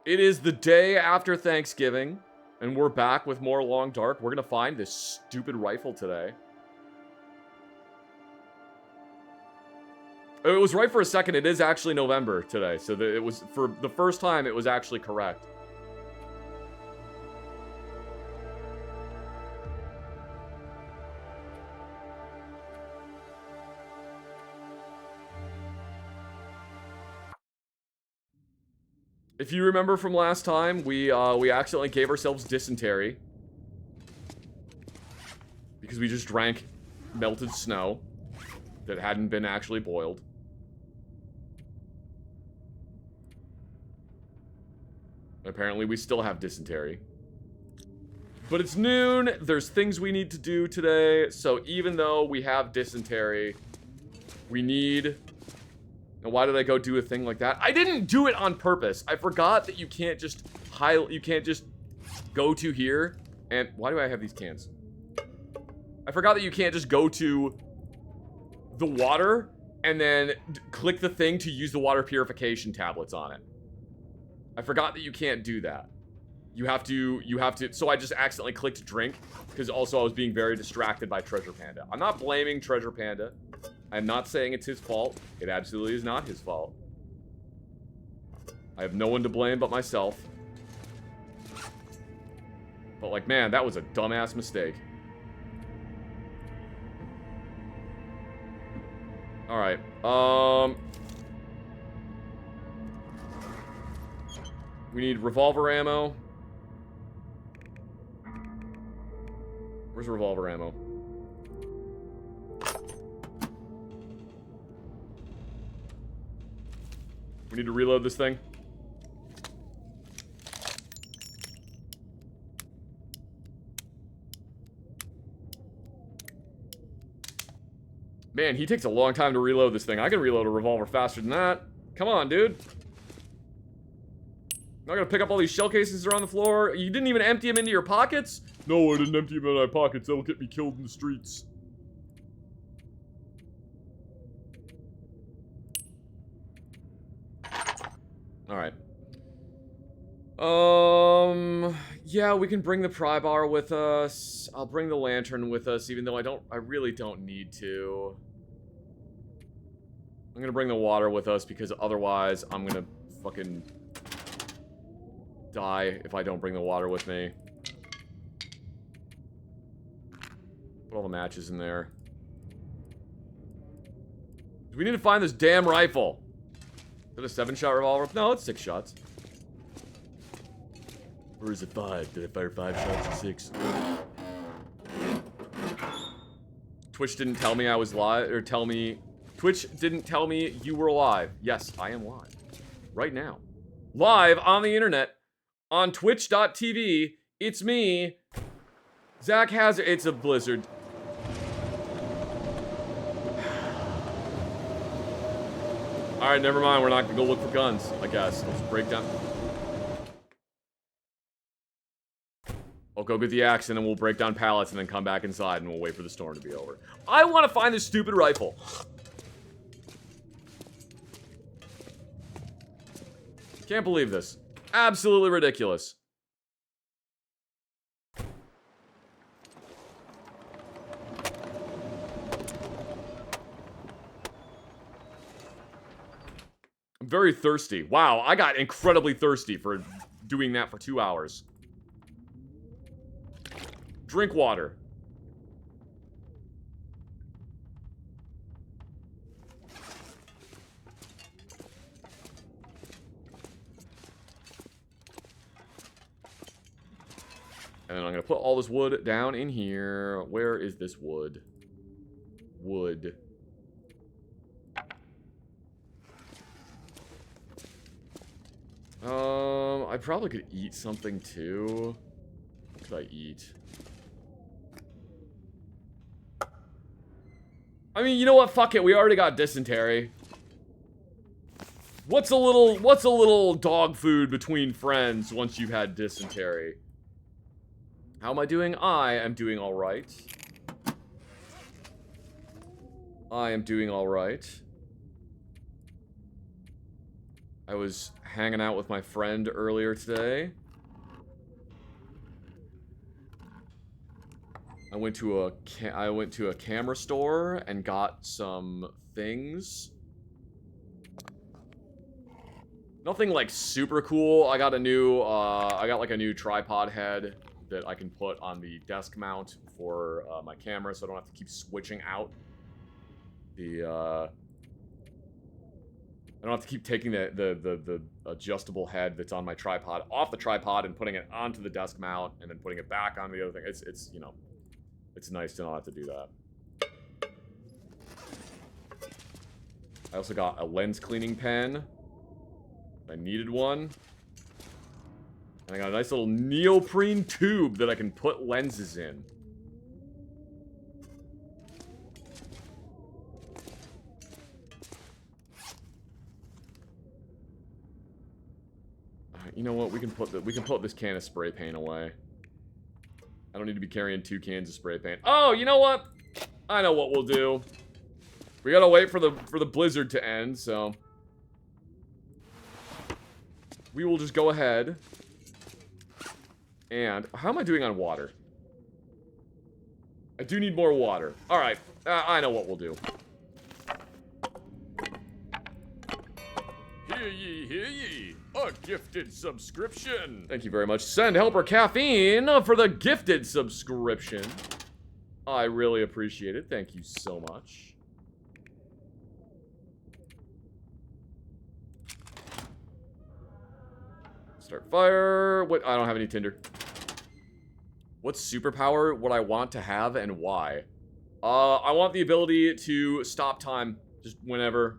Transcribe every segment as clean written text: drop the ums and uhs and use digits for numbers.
It is the day after Thanksgiving, and we're back with more Long Dark. We're gonna find this stupid rifle today. It was right for a second. It is actually November today, so it was, for the first time, it was actually correct. If you remember from last time, we accidentally gave ourselves dysentery because we just drank melted snow that hadn't been actually boiled. Apparently, we still have dysentery. But it's noon. There's things we need to do today. So even though we have dysentery, we need... Now, why did I go do a thing like that? I didn't do it on purpose. I forgot that you can't just go to here. And why do I have these cans? I forgot that you can't just go to the water and then click the thing to use the water purification tablets on it. I forgot that you can't do that. You have to, so I just accidentally clicked drink because also I was being very distracted by Treasure Panda. I'm not blaming Treasure Panda. I'm not saying it's his fault. It absolutely is not his fault. I have no one to blame but myself. But like, man, that was a dumbass mistake. Alright, we need revolver ammo. Where's revolver ammo? We need to reload this thing. Man, he takes a long time to reload this thing. I can reload a revolver faster than that. Come on, dude. I'm not gonna pick up all these shell cases that are on the floor. You didn't even empty them into your pockets? No, I didn't empty them in my pockets. That'll get me killed in the streets. Alright. Yeah, we can bring the pry bar with us. I'll bring the lantern with us, even though I really don't need to. I'm gonna bring the water with us because otherwise I'm gonna fucking die if I don't bring the water with me. Put all the matches in there. We need to find this damn rifle. Is it a 7-shot revolver? No, it's 6 shots. Or is it 5? Did I fire 5 shots or 6? Twitch didn't tell me I was live, or Twitch didn't tell me you were live. Yes, I am live. Right now. Live on the internet. On twitch.tv. It's me. Zach Hazard. It's a blizzard. Alright, never mind. We're not gonna go look for guns, I guess. Let's break down. I'll go get the axe and then we'll break down pallets and then come back inside and we'll wait for the storm to be over. I want to find this stupid rifle. Can't believe this. Absolutely ridiculous. I'm very thirsty. Wow, I got incredibly thirsty for doing that for 2 hours. Drink water. And then I'm gonna put all this wood down in here. Where is this wood? Wood. I probably could eat something too. What could I eat? I mean, you know what? Fuck it. We already got dysentery. What's a little dog food between friends once you've had dysentery? How am I doing? I am doing all right. I am doing all right. I was hanging out with my friend earlier today. I went to a camera store and got some things. Nothing like super cool. I got a new like a new tripod head that I can put on the desk mount for my camera, so I don't have to keep switching out the I don't have to keep taking the adjustable head that's on my tripod off the tripod and putting it onto the desk mount and then putting it back on the other thing. It's you know, it's nice to not have to do that. I also got a lens cleaning pen. I needed one. And I got a nice little neoprene tube that I can put lenses in. You know what? We can put this can of spray paint away. I don't need to be carrying 2 cans of spray paint. Oh, you know what? I know what we'll do. We gotta wait for the blizzard to end, so we will just go ahead. And how am I doing on water? I do need more water. All right, I know what we'll do. Hear ye, hear ye. A gifted subscription. Thank you very much, Send Helper Caffeine, for the gifted subscription. I really appreciate it. Thank you so much. Start fire. What? I don't have any tinder. What superpower would I want to have and why? I want the ability to stop time just whenever.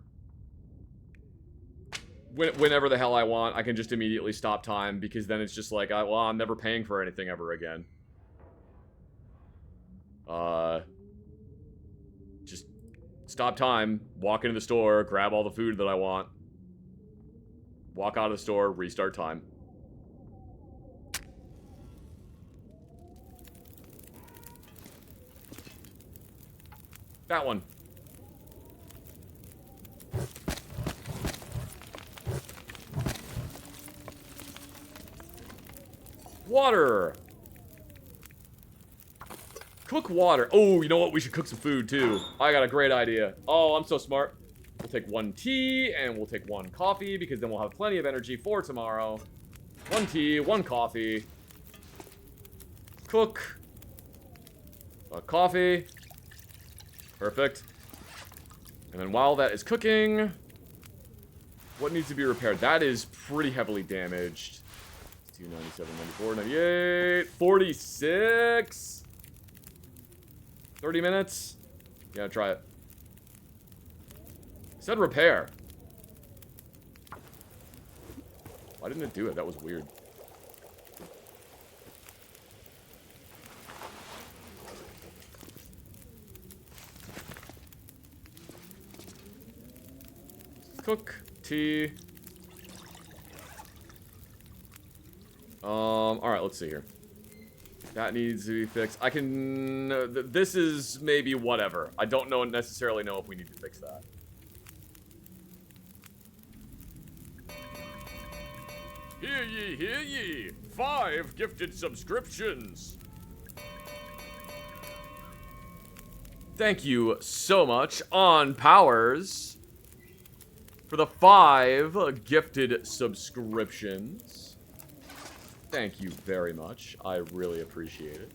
Whenever the hell I want, I can just immediately stop time, because then it's just like, well, I'm never paying for anything ever again. Just stop time, walk into the store, grab all the food that I want, walk out of the store, restart time. That one. Water. Cook water. Oh, you know what? We should cook some food, too. I got a great idea. Oh, I'm so smart. We'll take 1 tea, and we'll take 1 coffee, because then we'll have plenty of energy for tomorrow. 1 tea, 1 coffee. Cook. A coffee. Perfect. And then while that is cooking, what needs to be repaired? That is pretty heavily damaged. 97, 94, 98, 46. 30 minutes. Yeah, try it. It said repair. Why didn't it do it? That was weird. Cook, tea. Alright, let's see here. That needs to be fixed. I can... this is maybe whatever. I don't necessarily know if we need to fix that. Hear ye, hear ye. 5 gifted subscriptions. Thank you so much, On Powers, for the 5 gifted subscriptions. Thank you very much. I really appreciate it.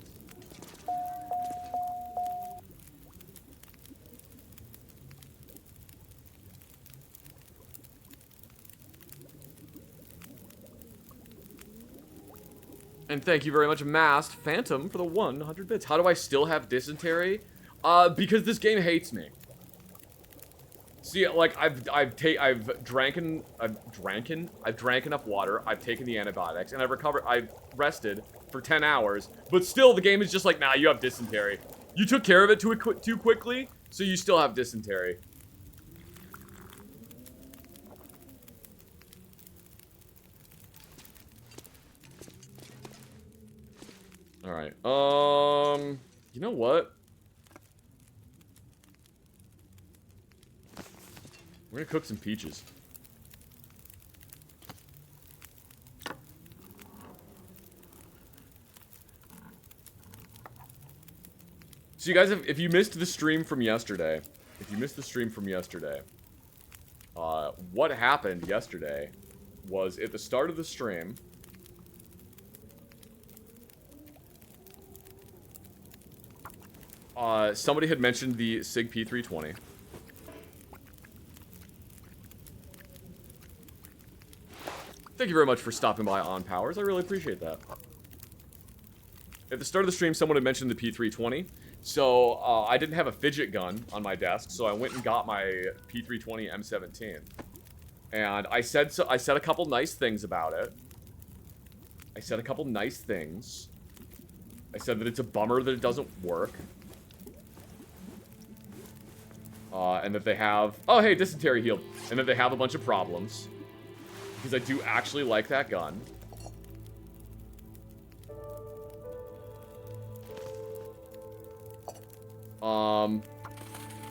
And thank you very much, Masked Phantom, for the 100 bits. How do I still have dysentery? Because this game hates me. See, like, I've drank enough water, I've taken the antibiotics, and I've rested for 10 hours, but still the game is just like, nah, you have dysentery. You took care of it too quickly, so you still have dysentery. Alright, you know what? We're gonna cook some peaches. So you guys, if you missed the stream from yesterday, what happened yesterday was at the start of the stream, somebody had mentioned the SIG P320. Thank you very much for stopping by on Powers. I really appreciate that. At the start of the stream, someone had mentioned the P320. So, I didn't have a fidget gun on my desk, so I went and got my P320 M17. And I said a couple nice things about it. I said that it's a bummer that it doesn't work. And that they have... Oh, hey, dysentery healed. And that they have a bunch of problems. Because I do actually like that gun.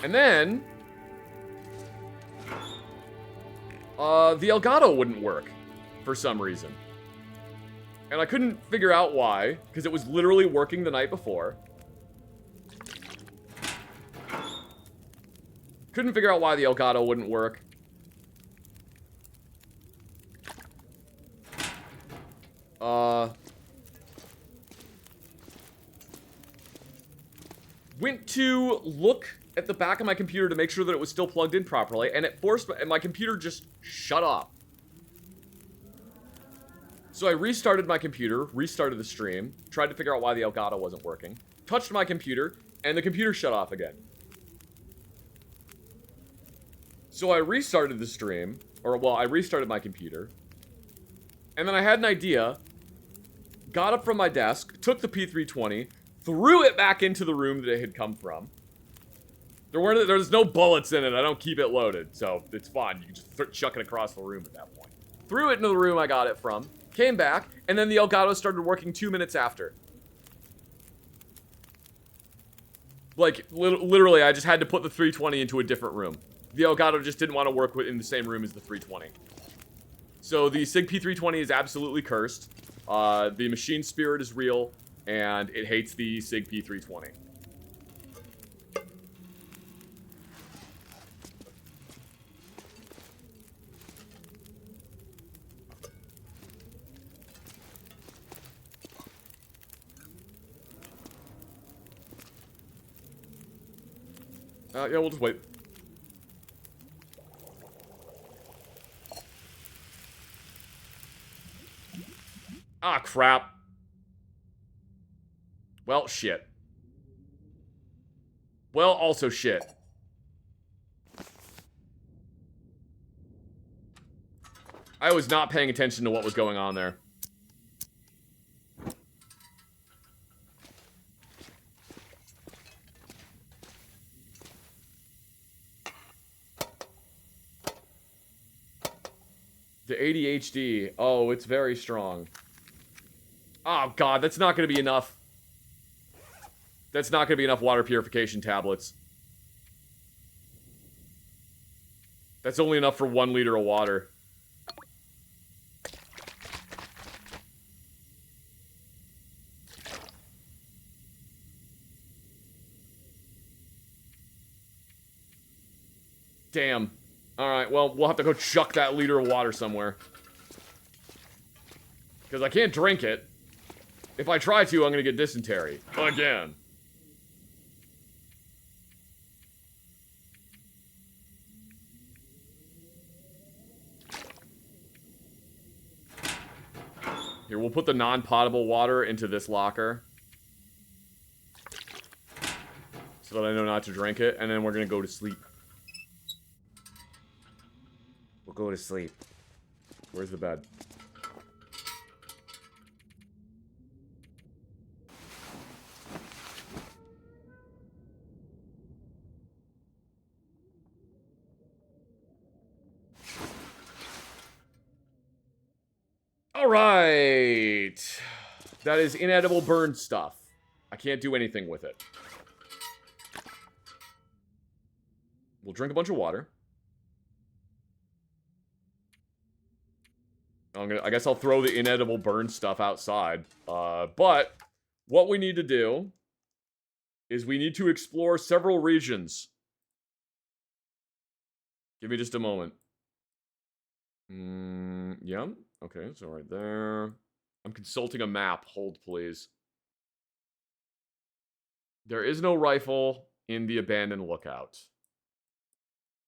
And then... the Elgato wouldn't work. For some reason. And I couldn't figure out why. Because it was literally working the night before. Couldn't figure out why the Elgato wouldn't work. Went to look at the back of my computer to make sure that it was still plugged in properly, and it forced my computer just shut off. So I restarted my computer, restarted the stream, tried to figure out why the Elgato wasn't working, touched my computer, and the computer shut off again. So I restarted the stream, I restarted my computer, and then I had an idea, got up from my desk, took the P320, threw it back into the room that it had come from. There's no bullets in it, I don't keep it loaded, so it's fine, you can just chuck it across the room at that point. Threw it into the room I got it from, came back, and then the Elgato started working 2 minutes after. Like, literally, I just had to put the 320 into a different room. The Elgato just didn't want to work in the same room as the 320. So the SIG P320 is absolutely cursed. The machine spirit is real, and it hates the SIG P320. Yeah, we'll just wait. Ah, crap. Well, shit. Well, also shit. I was not paying attention to what was going on there. The ADHD. Oh, it's very strong. Oh, God, that's not going to be enough. That's not going to be enough water purification tablets. That's only enough for 1 liter of water. Damn. Alright, well, we'll have to go chuck that liter of water somewhere. Because I can't drink it. If I try to, I'm gonna get dysentery. Again. Here, we'll put the non-potable water into this locker. So that I know not to drink it, and then we're gonna go to sleep. We'll go to sleep. Where's the bed? Alright. That is inedible burn stuff. I can't do anything with it. We'll drink a bunch of water. I guess I'll throw the inedible burn stuff outside. But what we need to do is we need to explore several regions. Give me just a moment. Yeah. Okay, so right there. I'm consulting a map. Hold, please. There is no rifle in the abandoned lookout.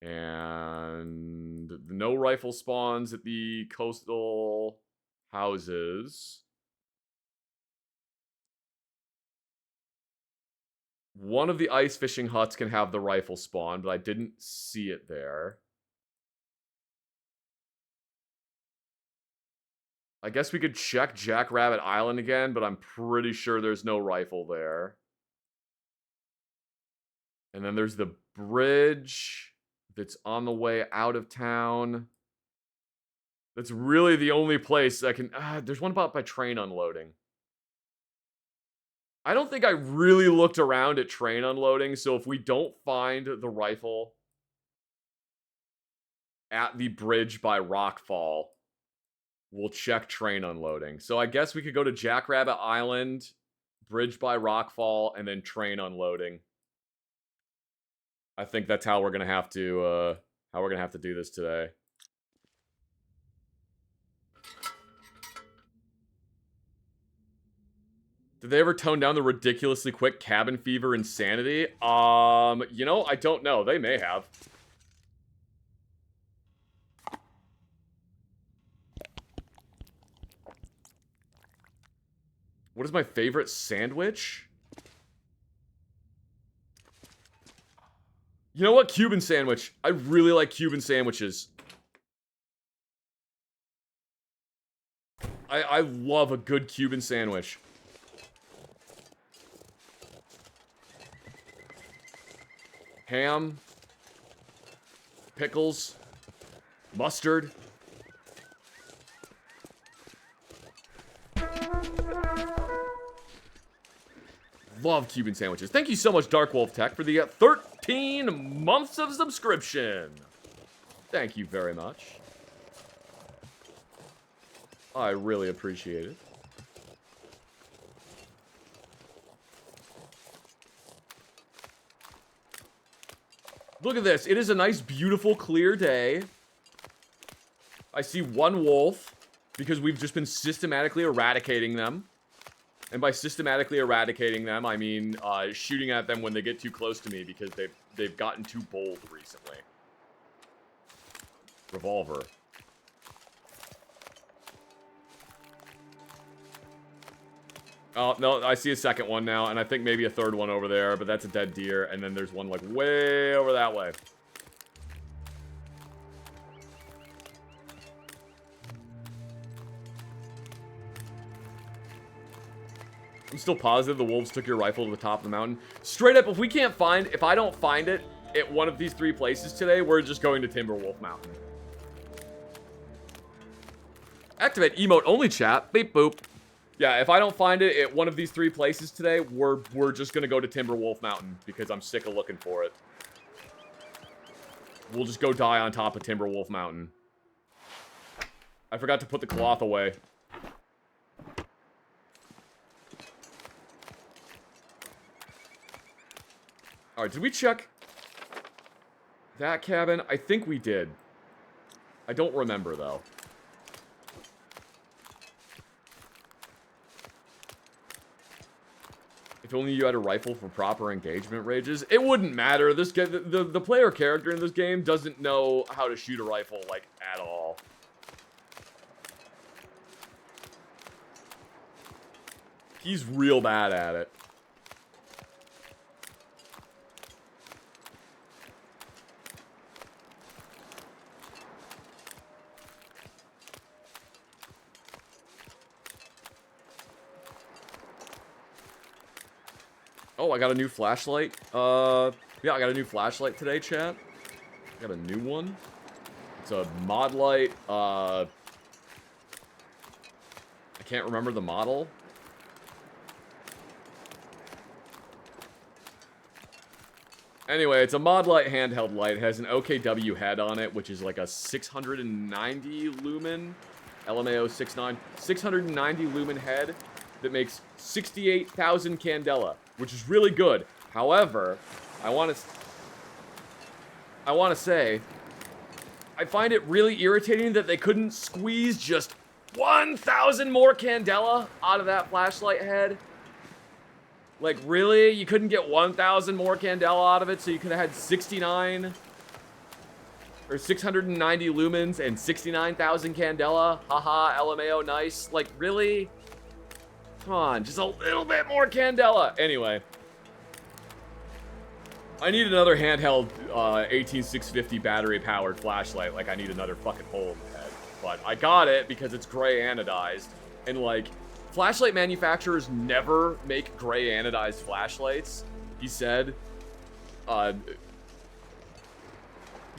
And no rifle spawns at the coastal houses. One of the ice fishing huts can have the rifle spawn, but I didn't see it there. I guess we could check Jackrabbit Island again, but I'm pretty sure there's no rifle there. And then there's the bridge that's on the way out of town. That's really the only place I can... there's one about by train unloading. I don't think I really looked around at train unloading, so if we don't find the rifle at the bridge by Rockfall, we'll check train unloading. So I guess we could go to Jackrabbit Island, bridge by Rockfall, and then train unloading. I think that's how we're gonna have to do this today. Did they ever tone down the ridiculously quick cabin fever insanity? You know, I don't know. They may have. What is my favorite sandwich? You know what? Cuban sandwich. I really like Cuban sandwiches. I love a good Cuban sandwich. Ham, pickles, mustard. Love Cuban sandwiches. Thank you so much, Dark Wolf Tech, for the 13 months of subscription. Thank you very much. I really appreciate it. Look at this. It is a nice, beautiful, clear day. I see one wolf because we've just been systematically eradicating them. And by systematically eradicating them, I mean shooting at them when they get too close to me because they've gotten too bold recently. Revolver. Oh, no, I see a second one now, and I think maybe a third one over there, but that's a dead deer, and then there's one, like, way over that way. I'm still positive the wolves took your rifle to the top of the mountain. Straight up, if I don't find it at one of these 3 places today, we're just going to Timberwolf Mountain. Activate emote only chat. Beep boop. Yeah, if I don't find it at one of these 3 places today, we're just gonna go to Timberwolf Mountain because I'm sick of looking for it. We'll just go die on top of Timberwolf Mountain. I forgot to put the cloth away. Alright, did we check that cabin? I think we did. I don't remember, though. If only you had a rifle for proper engagement ranges. It wouldn't matter. This guy, the player character in this game doesn't know how to shoot a rifle, like, at all. He's real bad at it. Oh, I got a new flashlight. Yeah, I got a new flashlight today, chat. I got a new one. It's a mod light. I can't remember the model. Anyway, it's a mod light handheld light. It has an OKW head on it, which is like a 690 lumen. LMAO 69. 690 lumen head that makes 68,000 candela, which is really good. However, I want to say, I find it really irritating that they couldn't squeeze just 1,000 more candela out of that flashlight head. Like, really? You couldn't get 1,000 more candela out of it, so you could have had 69 or 690 lumens and 69,000 candela? Haha, LMAO, nice. Like, really? Come on, just a little bit more candela. Anyway. I need another handheld 18650 battery-powered flashlight. Like, I need another fucking hole in the head. But I got it because it's gray anodized. And, like, flashlight manufacturers never make gray anodized flashlights. He said,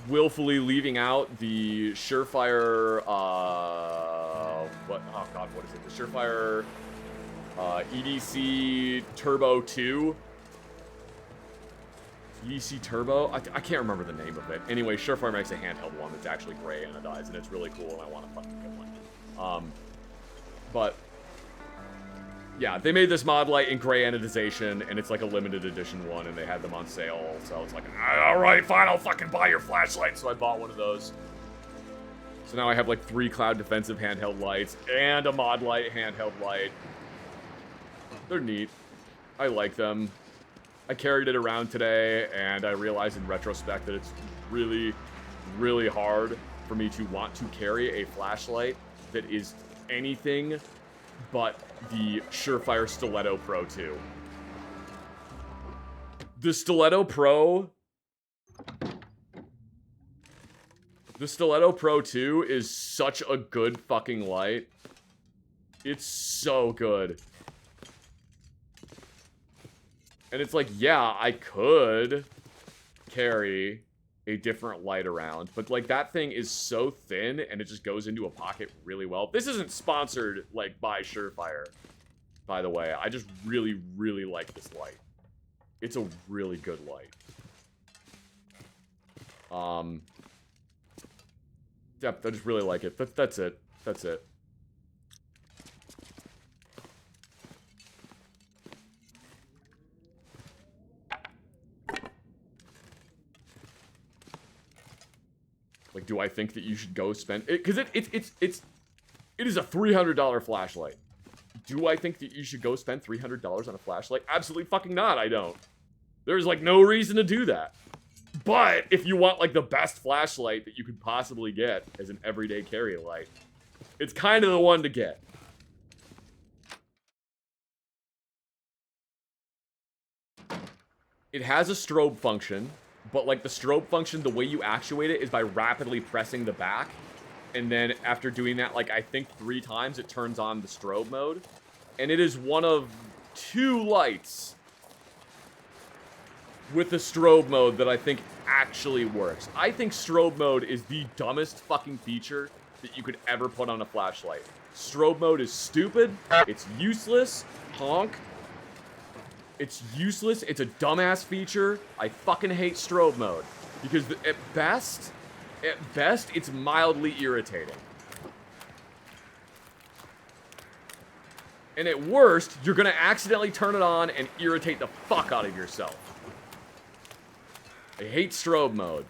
willfully leaving out the Surefire, oh god, what is it? The Surefire EDC Turbo 2. EDC Turbo? I can't remember the name of it. Anyway, Surefire makes a handheld one that's actually gray anodized, and it's really cool, and I want a fucking good one. But yeah, they made this mod light in gray anodization, and it's like a limited edition one, and they had them on sale, so I was like, alright, fine, I'll fucking buy your flashlight, so I bought one of those. So now I have like 3 cloud defensive handheld lights, and a mod light handheld light. They're neat. I like them. I carried it around today, and I realized in retrospect that it's really, really hard for me to want to carry a flashlight that is anything but the Surefire Stiletto Pro 2. The Stiletto Pro 2 is such a good fucking light. It's so good. And it's like, yeah, I could carry a different light around, but like that thing is so thin and it just goes into a pocket really well. This isn't sponsored like by Surefire, by the way. I just really, really like this light. It's a really good light. Yeah, I just really like it. That's it. That's it. Like, do I think that you should go spend it? Because it is a $300 flashlight. Do I think that you should go spend $300 on a flashlight? Absolutely fucking not, I don't. There's, like, no reason to do that. But, if you want, like, the best flashlight that you could possibly get as an everyday carry light, it's kind of the one to get. It has a strobe function, but, like, the strobe function, the way you actuate it is by rapidly pressing the back. And then after doing that, like, I think 3 times, it turns on the strobe mode. And it is one of 2 lights with the strobe mode that I think actually works. I think strobe mode is the dumbest fucking feature that you could ever put on a flashlight. Strobe mode is stupid. It's useless. Honk. It's useless. It's a dumbass feature. I fucking hate strobe mode. Because at best, it's mildly irritating. And at worst, you're gonna accidentally turn it on and irritate the fuck out of yourself. I hate strobe mode.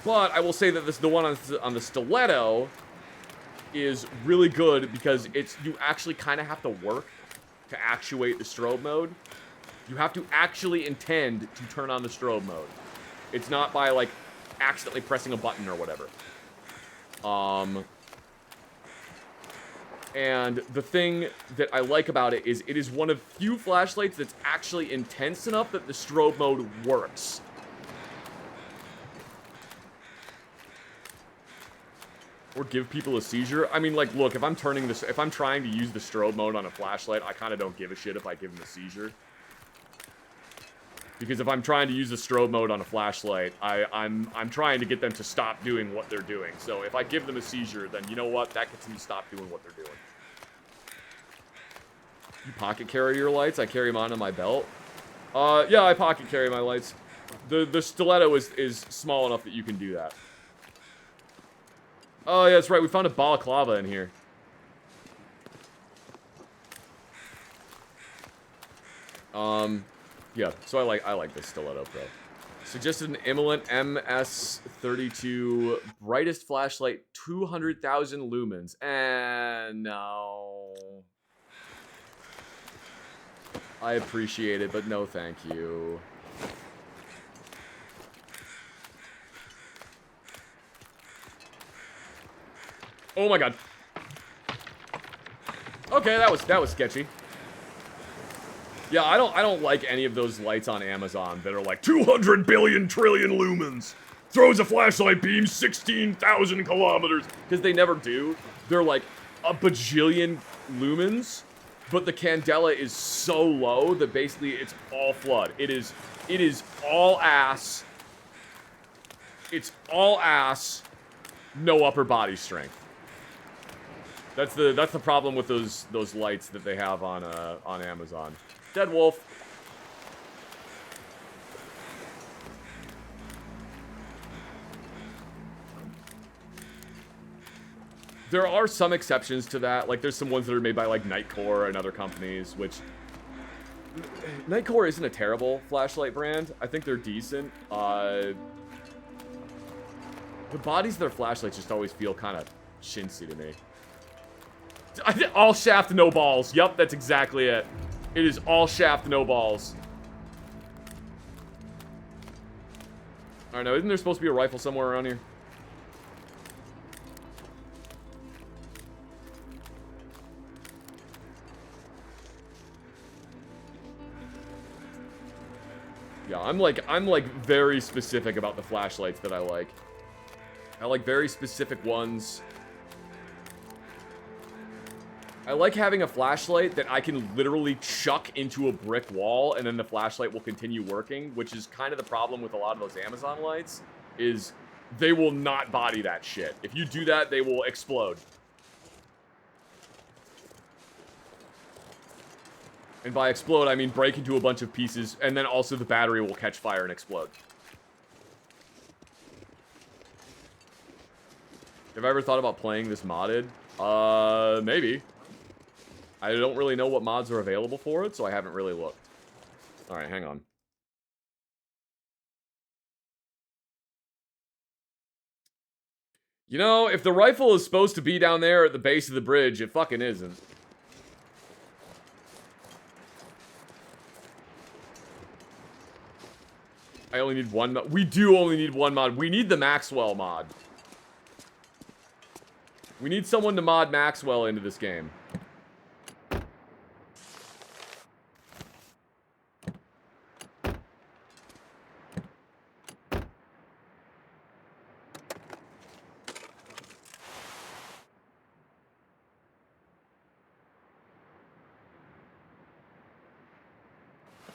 But I will say that the one on the Stiletto is really good because you actually kind of have to work to actuate the strobe mode. You have to actually intend to turn on the strobe mode. It's not by, like, accidentally pressing a button or whatever. And the thing that I like about it is one of few flashlights that's actually intense enough that the strobe mode works. Or give people a seizure. I mean, like, look, if I'm trying to use the strobe mode on a flashlight, I kind of don't give a shit if I give them a seizure. Because if I'm trying to use the strobe mode on a flashlight, I'm trying to get them to stop doing what they're doing. So if I give them a seizure, then you know what? That gets them to stop doing what they're doing. You pocket carry your lights? I carry mine on my belt. Yeah, I pocket carry my lights. The Stiletto is small enough that you can do that. Oh, yeah, that's right. We found a balaclava in here. Yeah, so I like this Stiletto Pro. Suggested an Emelent MS32 brightest flashlight, 200,000 lumens. And no. I appreciate it, but no thank you. Oh my god. Okay, that was sketchy. Yeah, I don't like any of those lights on Amazon that are like 200 billion trillion lumens. Throws a flashlight beam 16,000 kilometers. Because they never do. They're like a bajillion lumens, but the candela is so low that basically it's all flood. It is all ass. It's all ass, no upper body strength. That's the problem with those lights that they have on Amazon. Dead wolf. There are some exceptions to that. Like, there's some ones that are made by, like, Nightcore and other companies, which... Nightcore isn't a terrible flashlight brand. I think they're decent. The bodies of their flashlights just always feel kind of chintzy to me. All shaft, no balls. Yup, that's exactly it. It is all shaft, no balls. Alright, now, isn't there supposed to be a rifle somewhere around here? Yeah, I'm like very specific about the flashlights that I like. I like very specific ones. I like having a flashlight that I can literally chuck into a brick wall and then the flashlight will continue working, which is kind of the problem with a lot of those Amazon lights, is they will not body that shit. If you do that, they will explode. And by explode, I mean break into a bunch of pieces, and then also the battery will catch fire and explode. Have I ever thought about playing this modded? Maybe. I don't really know what mods are available for it, so I haven't really looked. Alright, hang on. You know, if the rifle is supposed to be down there at the base of the bridge, it fucking isn't. I only need one mod. We do only need one mod. We need the Maxwell mod. We need someone to mod Maxwell into this game.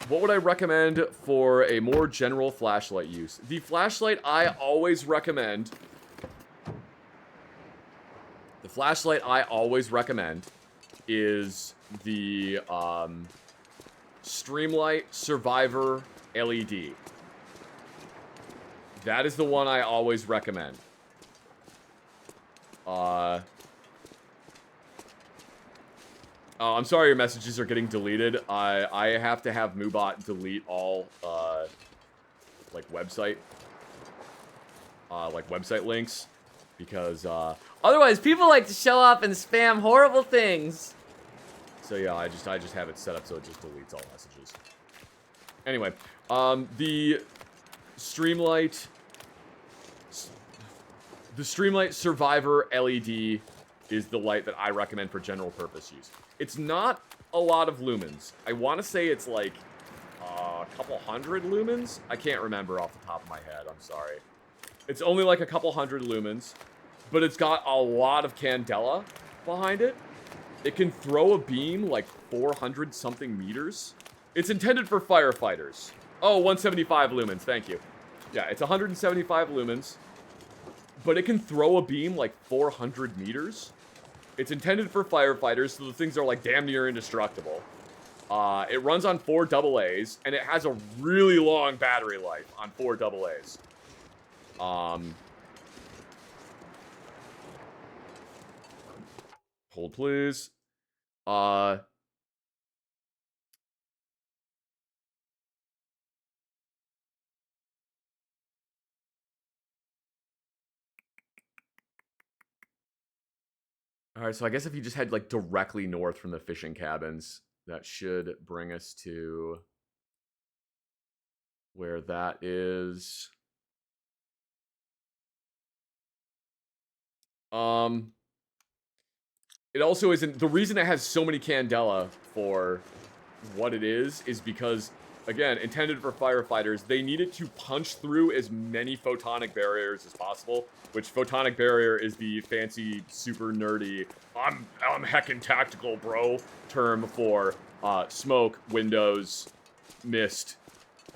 What would I recommend for a more general flashlight use? The flashlight I always recommend... The flashlight I always recommend is the Streamlight Survivor LED. That is the one I always recommend. Oh, I'm sorry your messages are getting deleted. I have to have Moobot delete all, like, website links. Because, otherwise people like to show up and spam horrible things. So yeah, I just have it set up so it just deletes all messages. Anyway, the Streamlight Survivor LED is the light that I recommend for general purpose use. It's not a lot of lumens. I want to say it's like a couple hundred lumens. I can't remember off the top of my head. I'm sorry. It's only like a couple hundred lumens, but it's got a lot of candela behind it. It can throw a beam like 400 something meters. It's intended for firefighters. Oh, 175 lumens. Thank you. Yeah, it's 175 lumens, but it can throw a beam like 400 meters. It's intended for firefighters, so the things are like damn near indestructible. It runs on 4 AA's, and it has a really long battery life on 4 AA's. Hold please. Alright, so I guess if you just head, like, directly north from the fishing cabins, that should bring us to where that is. It also isn't... The reason it has so many Candela for what it is because, again, intended for firefighters, they needed to punch through as many photonic barriers as possible, which photonic barrier is the fancy, super nerdy, I'm heckin' tactical, bro, term for smoke, windows, mist,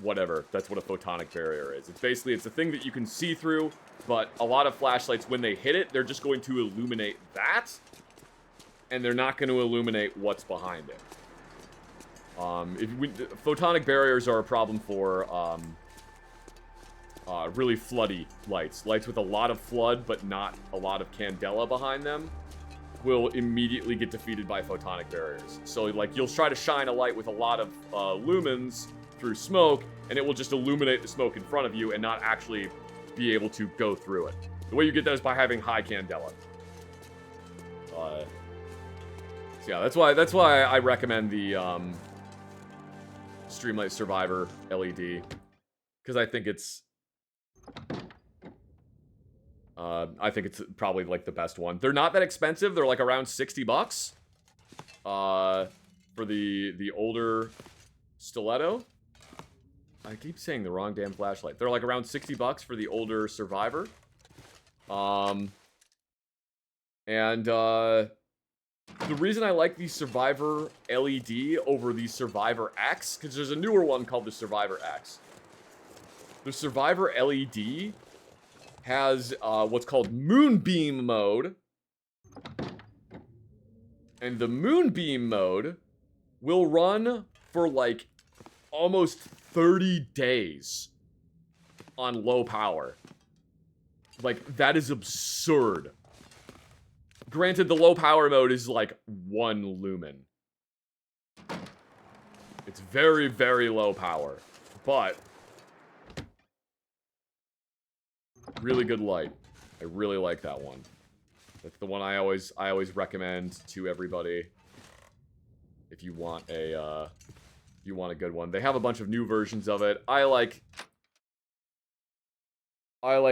whatever. That's what a photonic barrier is. It's basically, it's a thing that you can see through, but a lot of flashlights, when they hit it, they're just going to illuminate that, and they're not going to illuminate what's behind it. Photonic barriers are a problem for really floody lights. Lights with a lot of flood, but not a lot of candela behind them, will immediately get defeated by photonic barriers. So, like, you'll try to shine a light with a lot of lumens through smoke, and it will just illuminate the smoke in front of you and not actually be able to go through it. The way you get that is by having high candela. So yeah, that's why I recommend the Streamlight Survivor LED, because I think it's probably like the best one. They're not that expensive. They're like around $60 for the older stiletto. I keep saying the wrong damn flashlight. They're like around $60 for the older Survivor. The reason I like the Survivor LED over the Survivor X, because there's a newer one called the Survivor X. The Survivor LED has what's called Moonbeam mode. And the Moonbeam mode will run for like almost 30 days on low power. Like, that is absurd. Granted, the low power mode is like 1 lumen. It's very, very low power. But really good light. I really like that one. That's the one I always recommend to everybody if you want a good one. They have a bunch of new versions of it. I like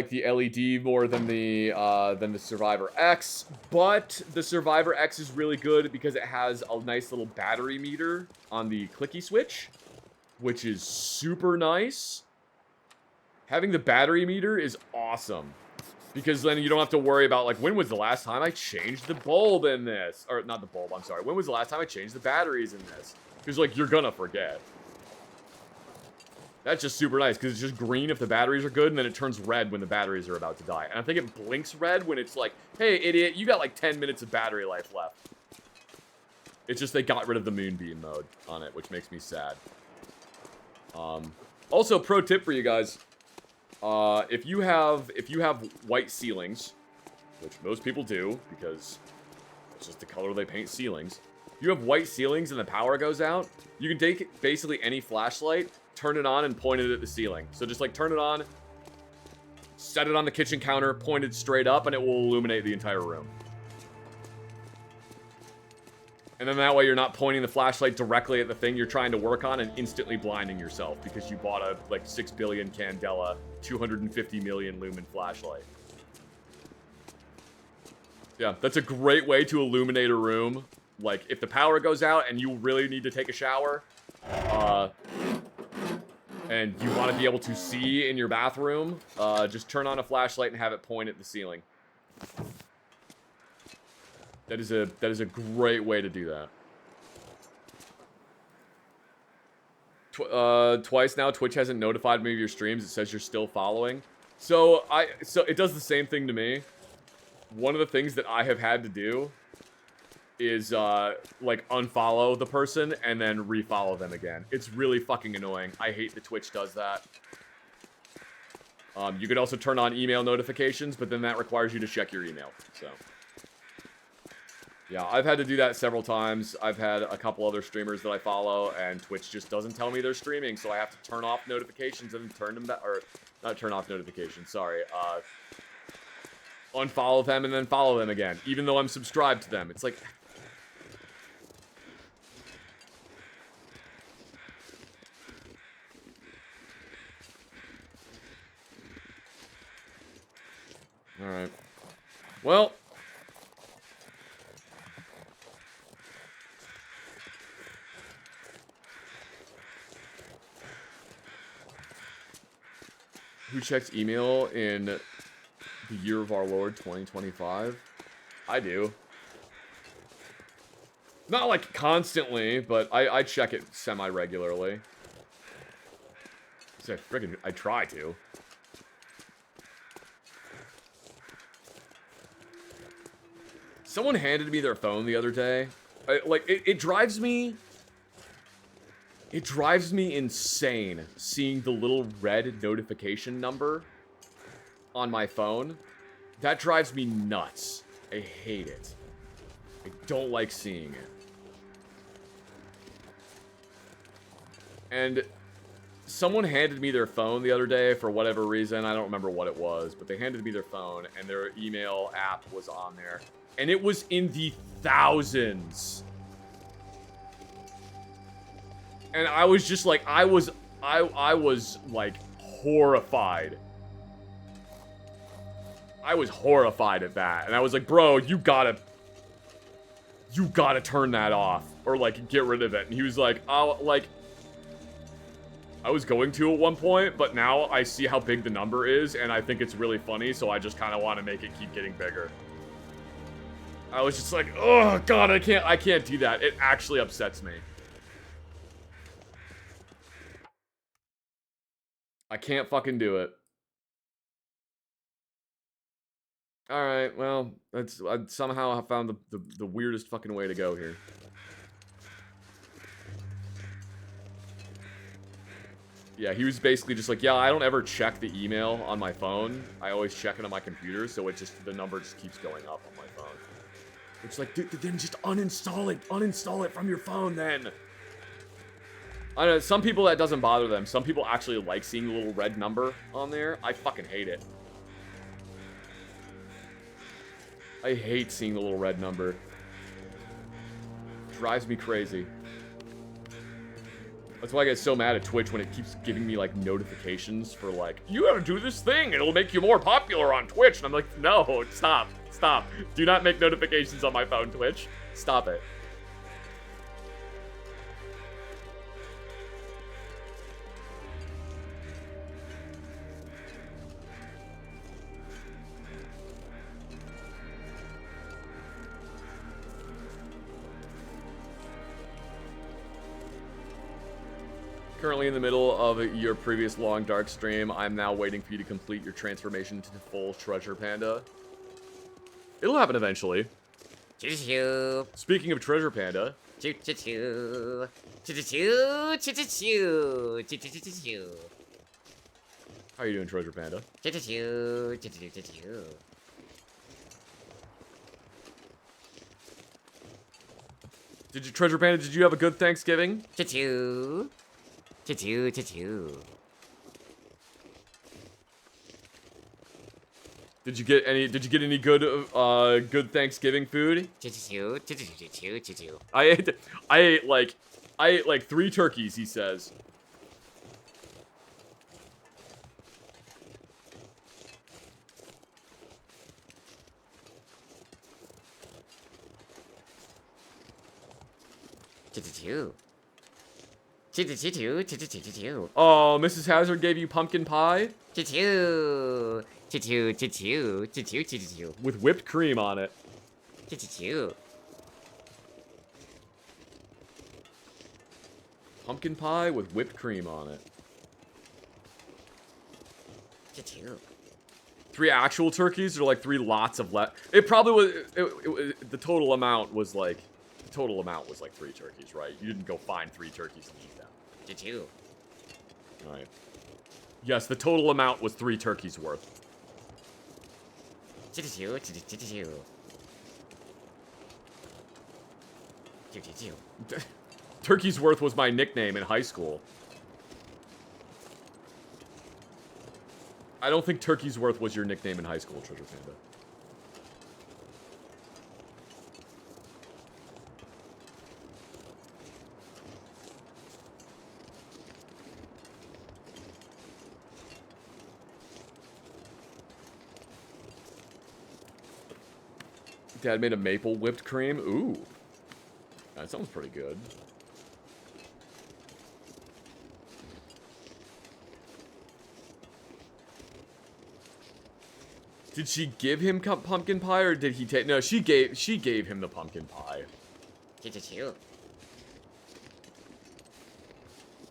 the LED more than the Survivor X, but the Survivor X is really good because it has a nice little battery meter on the clicky switch, which is super nice. Having the battery meter is awesome, because then you don't have to worry about, like, when was the last time I changed the bulb in this? Or, not the bulb, I'm sorry. When was the last time I changed the batteries in this? Because, like, you're gonna forget. That's just super nice, because it's just green if the batteries are good, and then it turns red when the batteries are about to die. And I think it blinks red when it's like, hey, idiot, you got like 10 minutes of battery life left. It's just they got rid of the Moonbeam mode on it, which makes me sad. Also, pro tip for you guys. If you have white ceilings, which most people do, because it's just the color they paint ceilings. If you have white ceilings and the power goes out, you can take basically any flashlight, turn it on, and point it at the ceiling. So just, like, turn it on, set it on the kitchen counter, point it straight up, and it will illuminate the entire room. And then that way you're not pointing the flashlight directly at the thing you're trying to work on and instantly blinding yourself because you bought a, like, 6 billion candela, 250 million lumen flashlight. Yeah, that's a great way to illuminate a room. Like, if the power goes out and you really need to take a shower, and you want to be able to see in your bathroom, just turn on a flashlight and have it point at the ceiling. That is a great way to do that. Twice now, Twitch hasn't notified me of your streams. It says you're still following. So it does the same thing to me. One of the things that I have had to do is, like, unfollow the person and then refollow them again. It's really fucking annoying. I hate that Twitch does that. You could also turn on email notifications, but then that requires you to check your email, so. Yeah, I've had to do that several times. I've had a couple other streamers that I follow, and Twitch just doesn't tell me they're streaming, so I have to turn off notifications and turn them back, or not turn off notifications, sorry. unfollow them and then follow them again, even though I'm subscribed to them. It's like... Alright. Well... Who checks email in the year of our Lord 2025? I do. Not like constantly, but I check it semi-regularly. I try to. Someone handed me their phone the other day. It drives me... It drives me insane seeing the little red notification number on my phone. That drives me nuts. I hate it. I don't like seeing it. And someone handed me their phone the other day for whatever reason. I don't remember what it was, but they handed me their phone and their email app was on there. And it was in the thousands. And I was just like, I was like horrified. I was horrified at that. And I was like, bro, you gotta turn that off. Or like, get rid of it. And he was like, oh, like, I was going to at one point, but now I see how big the number is, and I think it's really funny, so I just kind of want to make it keep getting bigger. I was just like, oh god, I can't do that. It actually upsets me. I can't fucking do it. Alright, well, I somehow have found the weirdest fucking way to go here. Yeah, he was basically just like, yeah, I don't ever check the email on my phone. I always check it on my computer, so the number just keeps going up on my phone. It's like, dude, then just uninstall it from your phone then. I don't know, some people that doesn't bother them. Some people actually like seeing the little red number on there. I fucking hate it. I hate seeing the little red number. Drives me crazy. That's why I get so mad at Twitch when it keeps giving me, like, notifications for, like, you gotta do this thing, it'll make you more popular on Twitch. And I'm like, no, stop. Do not make notifications on my phone, Twitch. Stop it. Currently in the middle of your previous long dark stream. I'm now waiting for you to complete your transformation to the full treasure panda. It'll happen eventually. Choo-choo. Speaking of treasure panda. Choo-choo-choo. Choo-choo-choo. Choo-choo-choo. Choo-choo-choo. How are you doing, treasure panda? Choo-choo-choo. Choo-choo-choo. Treasure panda, did you have a good Thanksgiving? Choo-choo. Choo-choo, choo-choo. Did you get any good Thanksgiving food? Choo-choo, choo-choo, choo-choo. I ate like 3 turkeys, he says. Choo-choo. Choo-choo, choo-choo. Oh, Mrs. Hazard gave you pumpkin pie? Choo-choo. Choo-choo, choo-choo. Choo-choo, choo-choo. With whipped cream on it. Choo-choo. Pumpkin pie with whipped cream on it. Choo-choo. 3 actual turkeys or like 3 lots of it probably was the total amount was like 3 turkeys, right? You didn't go find 3 turkeys and eat them. Choo-choo. All right. Yes, the total amount was 3 turkeys worth. Choo-choo, choo-choo. Choo-choo. Turkey's worth was my nickname in high school. I don't think Turkey's worth was your nickname in high school, Treasure Panda. Dad made a maple whipped cream. Ooh. That sounds pretty good. Did she give him pumpkin pie, or did he take... No, she gave him the pumpkin pie.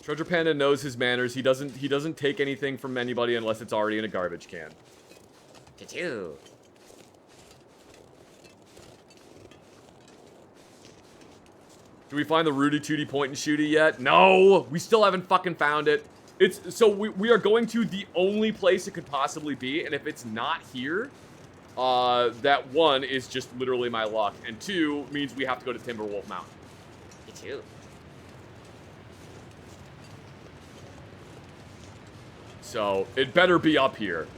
Treasure Panda knows his manners. He doesn't take anything from anybody unless it's already in a garbage can. Do we find the Rudy Tooty point and shooty yet? No! We still haven't fucking found it. So we are going to the only place it could possibly be, and if it's not here, that one is just literally my luck, and two means we have to go to Timberwolf Mountain. Me too. So it better be up here.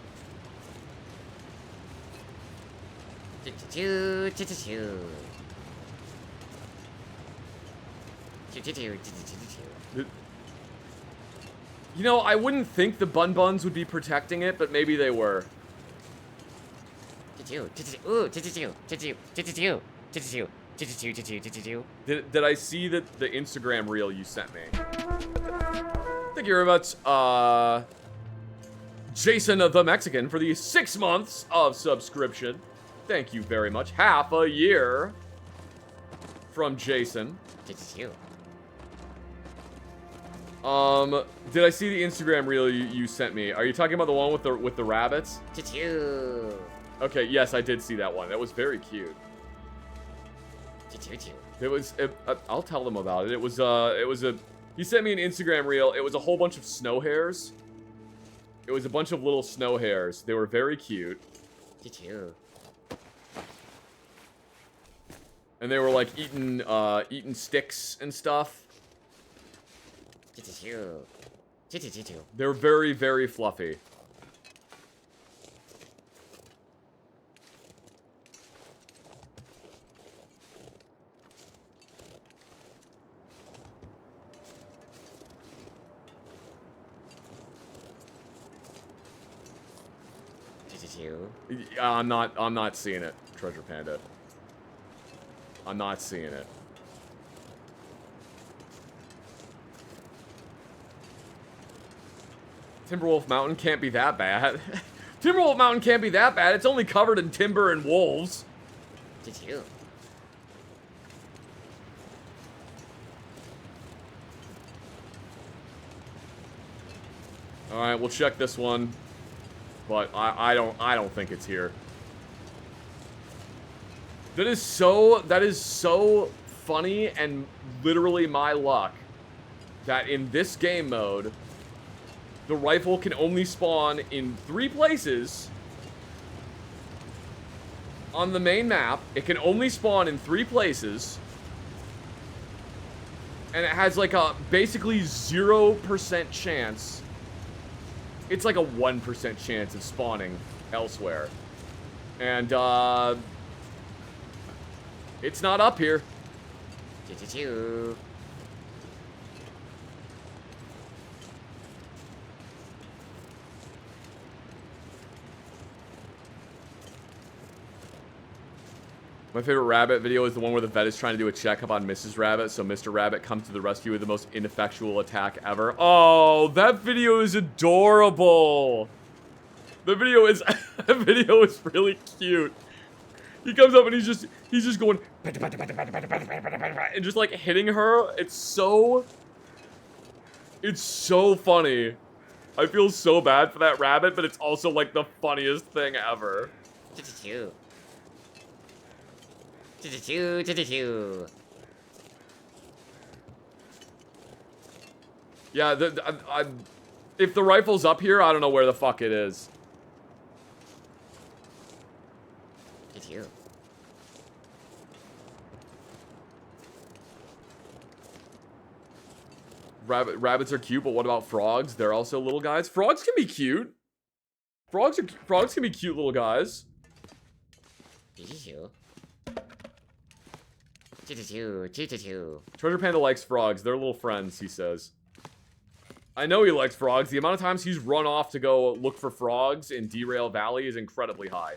You know, I wouldn't think the Bun Buns would be protecting it, but maybe they were. Did I see the Instagram reel you sent me? Thank you very much, Jason the Mexican, for the 6 months of subscription. Thank you very much. Half a year from Jason. Did I see the Instagram reel you sent me? Are you talking about the one with the rabbits? Okay, yes, I did see that one. That was very cute. It was. I'll tell them about it. It was a. He sent me an Instagram reel. It was a whole bunch of snow hares. It was a bunch of little snow hares. They were very cute. And they were like eating sticks and stuff. They're very, very fluffy. I'm not seeing it, Treasure Panda. I'm not seeing it. Timberwolf Mountain can't be that bad. Timberwolf Mountain can't be that bad. It's only covered in timber and wolves. Alright, we'll check this one. But I don't think it's here. That is so funny and literally my luck that in this game mode the rifle can only spawn in 3 places on the main map. It can only spawn in 3 places. And it has like a basically 0% chance. It's like a 1% chance of spawning elsewhere. And, it's not up here. My favorite rabbit video is the one where the vet is trying to do a checkup on Mrs. Rabbit, so Mr. Rabbit comes to the rescue with the most ineffectual attack ever. Oh, that video is adorable. The video is that video is really cute. He comes up and he's just going and just like hitting her. It's so funny. I feel so bad for that rabbit, but it's also like the funniest thing ever. Yeah, if the rifle's up here, I don't know where the fuck it is. Rabbits are cute, but what about frogs? They're also little guys. Frogs can be cute. Frogs can be cute little guys. Treasure Panda likes frogs. They're little friends, he says. I know he likes frogs. The amount of times he's run off to go look for frogs in Derail Valley is incredibly high.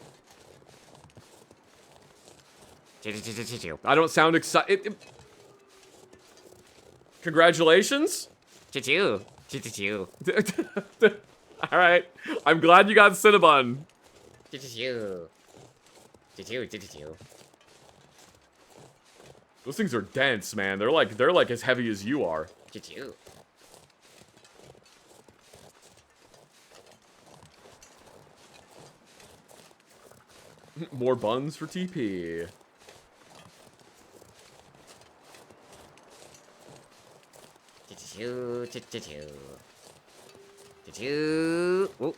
I don't sound excited. Congratulations. All right. I'm glad you got Cinnabon. Those things are dense, man. They're like as heavy as you are. More buns for TP. Oh.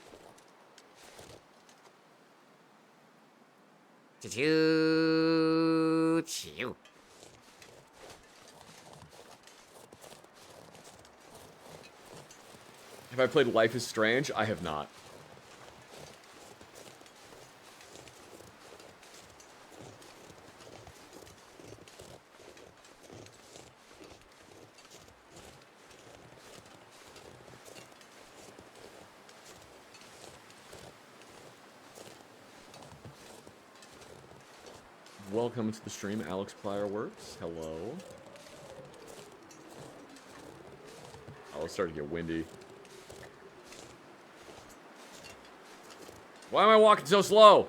Have I played Life is Strange? I have not. Welcome to the stream, Alex Plier-Works. Hello. Oh, it's starting to get windy. Why am I walking so slow?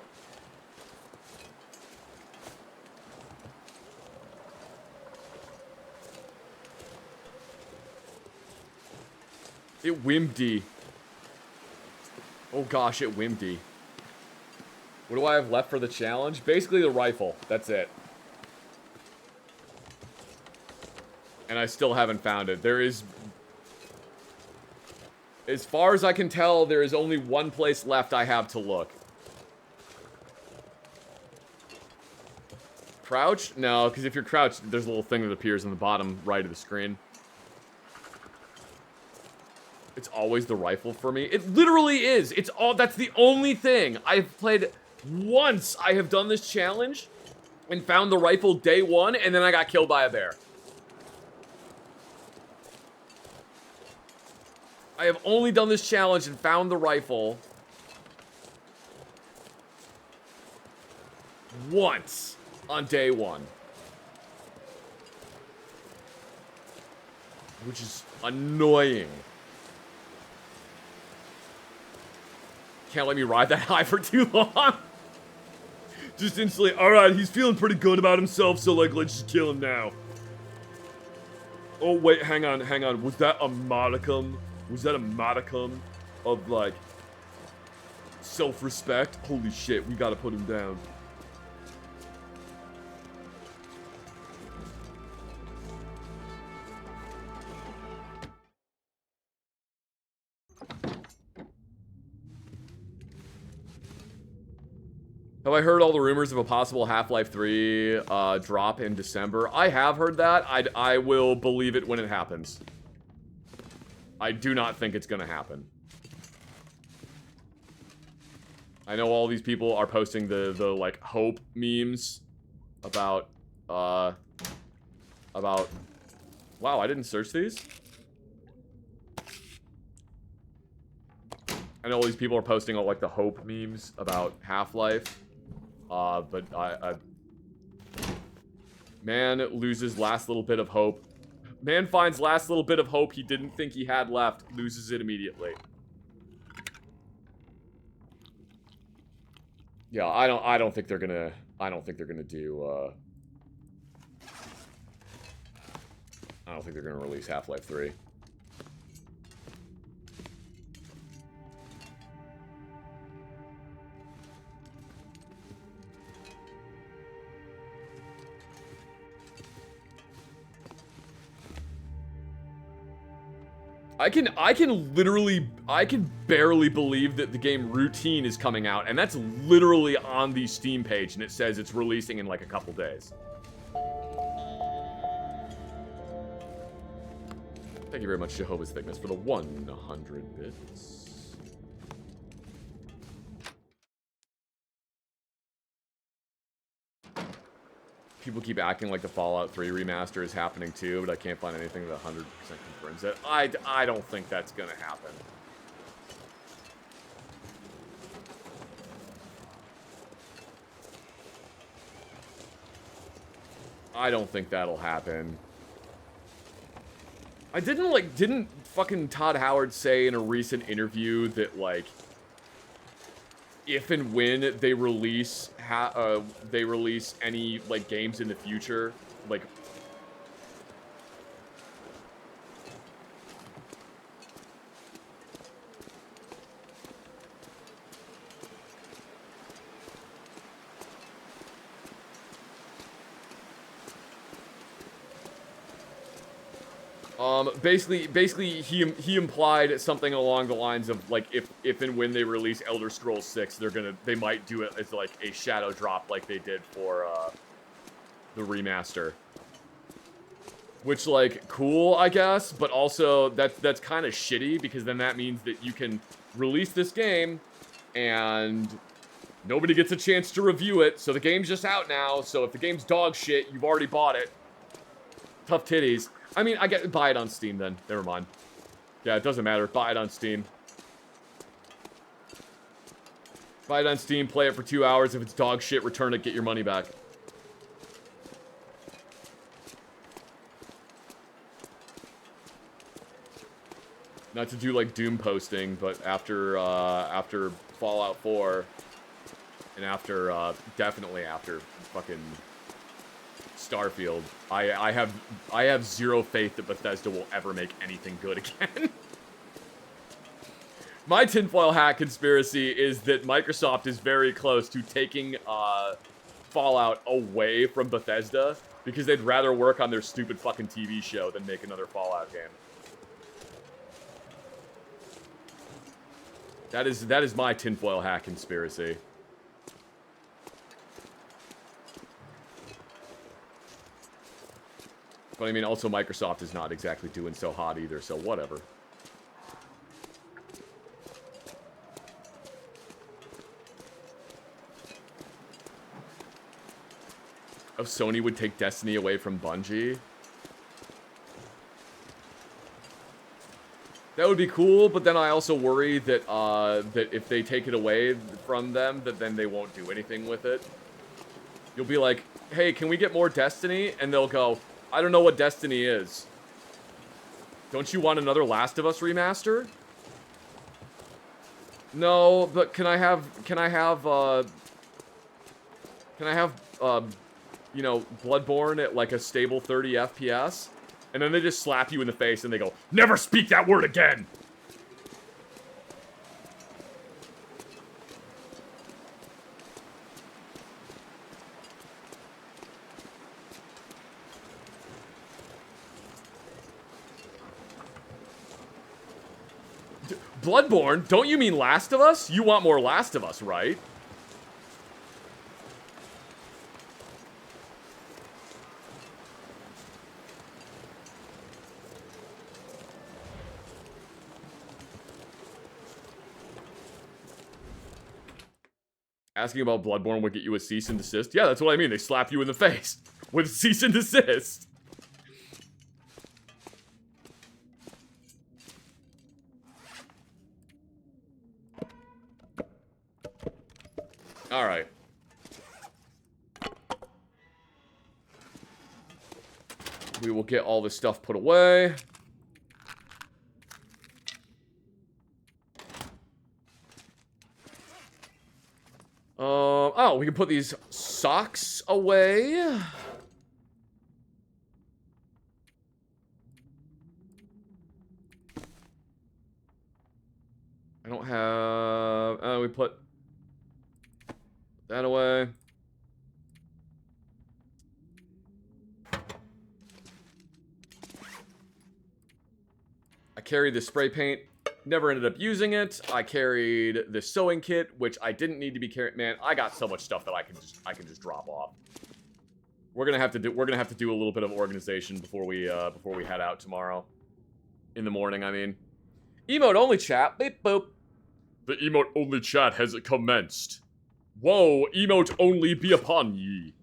It whimdy. Oh gosh, it whimdy. What do I have left for the challenge? Basically the rifle. That's it. And I still haven't found it. There is... As far as I can tell, there is only one place left I have to look. Crouch? No, because if you're crouched, there's a little thing that appears on the bottom right of the screen. It's always the rifle for me. It literally is. It's all... That's the only thing. I've played... Once I have done this challenge and found the rifle day one, and then I got killed by a bear. I have only done this challenge and found the rifle once on day one. Which is annoying. Can't let me ride that high for too long. Just instantly, alright, he's feeling pretty good about himself, so, like, let's just kill him now. Oh, wait, hang on. Was that a modicum? Was that a modicum of, like, self-respect? Holy shit, we gotta put him down. Have I heard all the rumors of a possible Half-Life 3 drop in December? I have heard that. I will believe it when it happens. I do not think it's gonna happen. I know all these people are posting the like hope memes about wow, I didn't search these. I know all these people are posting all like the hope memes about Half-Life. But man loses last little bit of hope. Man finds last little bit of hope he didn't think he had left, loses it immediately. Yeah, I don't think they're gonna do I don't think they're gonna release Half-Life 3. I can barely believe that the game Routine is coming out, and that's literally on the Steam page, and it says it's releasing in like a couple days. Thank you very much, Jehovah's Thickness, for the 100 bits. People keep acting like the Fallout 3 remaster is happening too, but I can't find anything that 100% confirms it. I don't think that's gonna happen. I don't think that'll happen. Didn't fucking Todd Howard say in a recent interview that, like, if and when they release any, like, games in the future, like, basically he implied something along the lines of, like, if and when they release Elder Scrolls 6, they might do it as, like, a shadow drop like they did for the remaster. Which, like, cool, I guess, but also that's kind of shitty, because then that means that you can release this game and nobody gets a chance to review it, so the game's just out now, so if the game's dog shit, you've already bought it. Tough titties. I mean, buy it on Steam then. Never mind. Yeah, it doesn't matter. Buy it on Steam. Buy it on Steam, play it for 2 hours. If it's dog shit, return it, get your money back. Not to do, like, Doom posting, but after Fallout 4, and definitely after fucking Starfield, I have zero faith that Bethesda will ever make anything good again. My tinfoil hat conspiracy is that Microsoft is very close to taking Fallout away from Bethesda, because they'd rather work on their stupid fucking TV show than make another Fallout game. That is my tinfoil hat conspiracy. But I mean, also Microsoft is not exactly doing so hot either, so whatever. If Sony would take Destiny away from Bungie, that would be cool, but then I also worry that that if they take it away from them, that then they won't do anything with it. You'll be like, hey, can we get more Destiny? And they'll go, I don't know what Destiny is. Don't you want another Last of Us remaster? No, but can I have, you know, Bloodborne at, like, a stable 30 FPS? And then they just slap you in the face and they go, never speak that word again! Bloodborne? Don't you mean Last of Us? You want more Last of Us, right? Asking about Bloodborne would get you a cease and desist? Yeah, that's what I mean. They slap you in the face with cease and desist. Alright. We will get all this stuff put away. Oh, we can put these socks away. I don't have... we put that away. I carried the spray paint. Never ended up using it. I carried the sewing kit, which I didn't need to be carrying. Man, I got so much stuff that I can just drop off. We're gonna have to do a little bit of organization before we head out tomorrow. In the morning, I mean. Emote only chat. Beep boop. The emote only chat has commenced. Whoa, emote only be upon ye.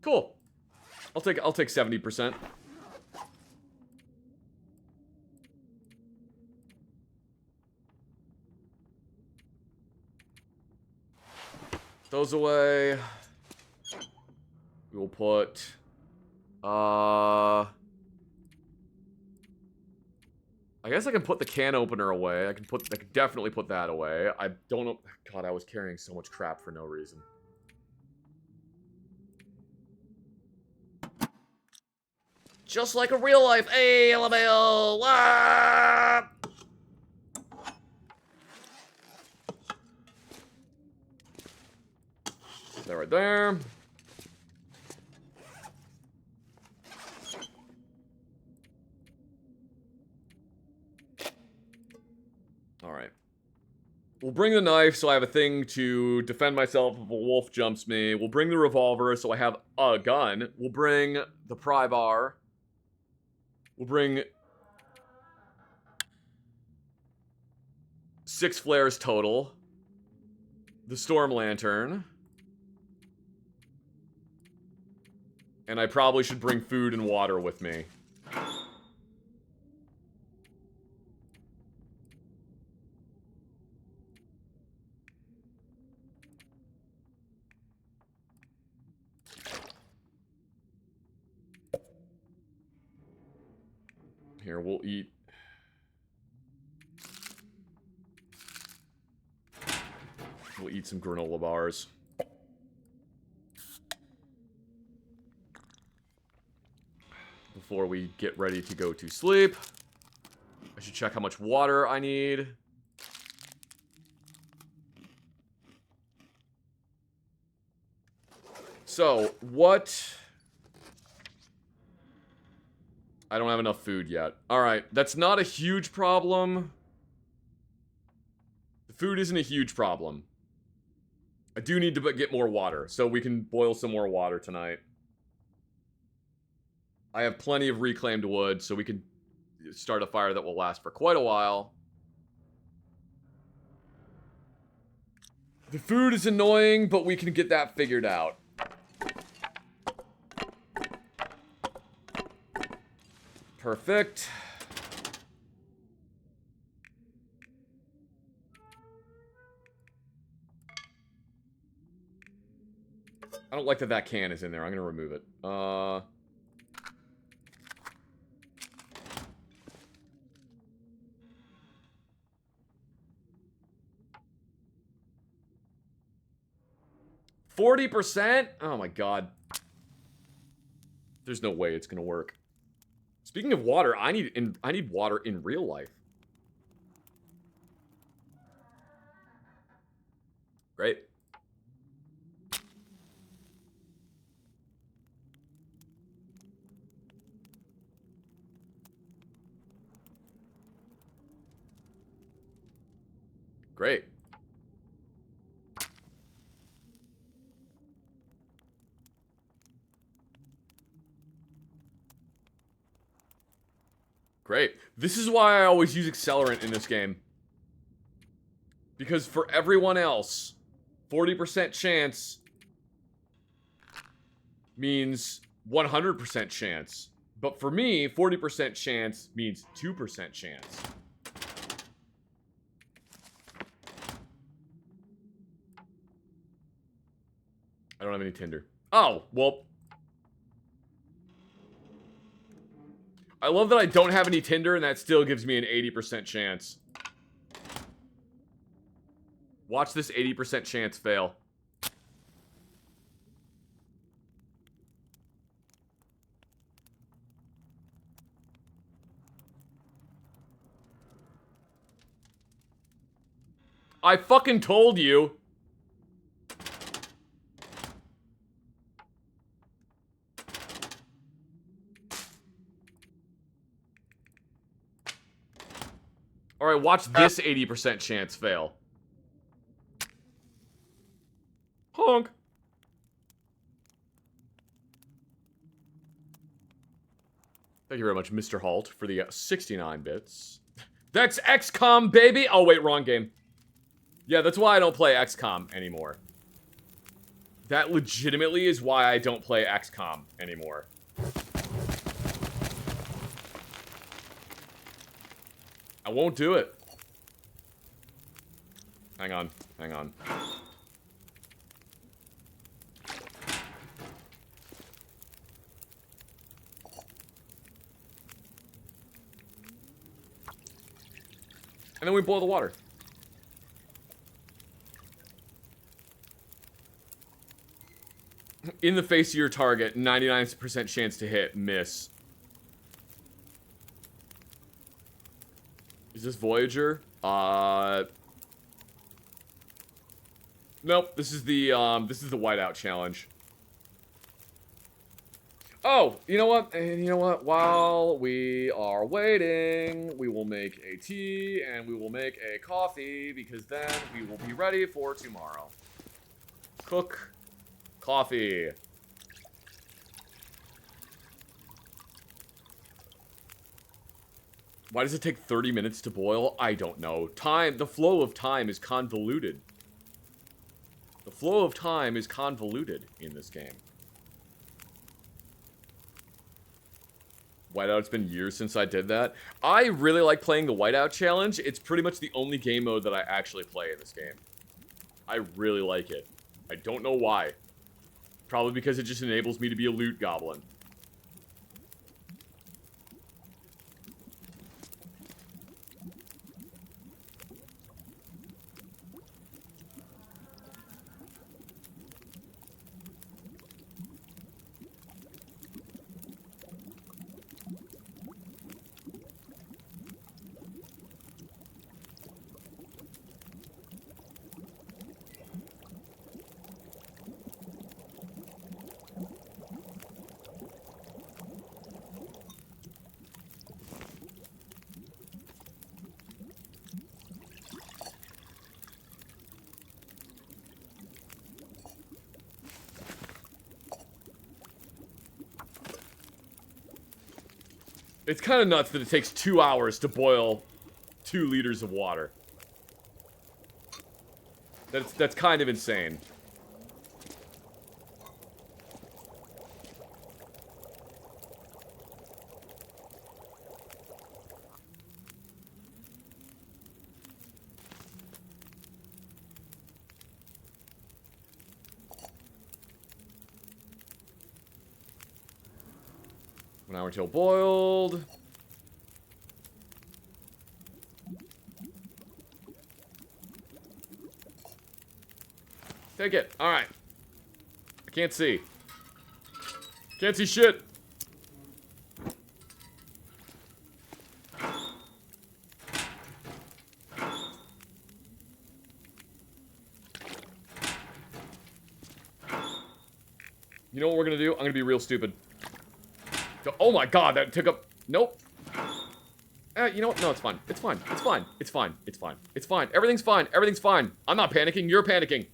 Cool. I'll take 70%. Those away. We will put I guess I can put the can opener away. I can definitely put that away. I don't know. God, I was carrying so much crap for no reason. Just like a real life. Hey, LMAO. Ah! That right there. Alright. We'll bring the knife so I have a thing to defend myself if a wolf jumps me. We'll bring the revolver so I have a gun. We'll bring the pry bar. We'll bring 6 flares total. The storm lantern. And I probably should bring food and water with me. Here, we'll eat. We'll eat some granola bars. Before we get ready to go to sleep. I should check how much water I need. So, what... I don't have enough food yet. Alright, that's not a huge problem. The food isn't a huge problem. I do need to get more water, so we can boil some more water tonight. I have plenty of reclaimed wood, so we can start a fire that will last for quite a while. The food is annoying, but we can get that figured out. Perfect. I don't like that that can is in there. I'm gonna remove it. 40%? Oh my god. There's no way it's gonna work. Speaking of water, I need water in real life. Great. Great. Great. This is why I always use accelerant in this game. Because for everyone else, 40% chance means 100% chance. But for me, 40% chance means 2% chance. I don't have any tinder. Oh, well. I love that I don't have any tinder and that still gives me an 80% chance. Watch this 80% chance fail. I fucking told you. Alright, watch this 80% chance fail. Honk. Thank you very much, Mr. Halt, for the 69 bits. That's XCOM, baby! Oh, wait, wrong game. Yeah, that's why I don't play XCOM anymore. That legitimately is why I don't play XCOM anymore. I won't do it. Hang on. Hang on. And then we boil the water. In the face of your target, 99% chance to hit, miss. Is this Voyager? Nope, this is the whiteout challenge. Oh, you know what? And you know what? While we are waiting, we will make a tea and we will make a coffee because then we will be ready for tomorrow. Cook coffee. Why does it take 30 minutes to boil? I don't know. The flow of time is convoluted. The flow of time is convoluted in this game. Whiteout, it's been years since I did that. I really like playing the Whiteout challenge. It's pretty much the only game mode that I actually play in this game. I really like it. I don't know why. Probably because it just enables me to be a loot goblin. It's kind of nuts that it takes 2 hours to boil 2 liters of water. That's kind of insane. An hour till boiled. Take it. Alright. I can't see. Can't see shit. You know what we're gonna do? I'm gonna be real stupid. Oh my god, that took up... Nope. You know what? No, it's fine. It's fine. It's fine. It's fine. It's fine. It's fine. Everything's fine. Everything's fine. I'm not panicking. You're panicking.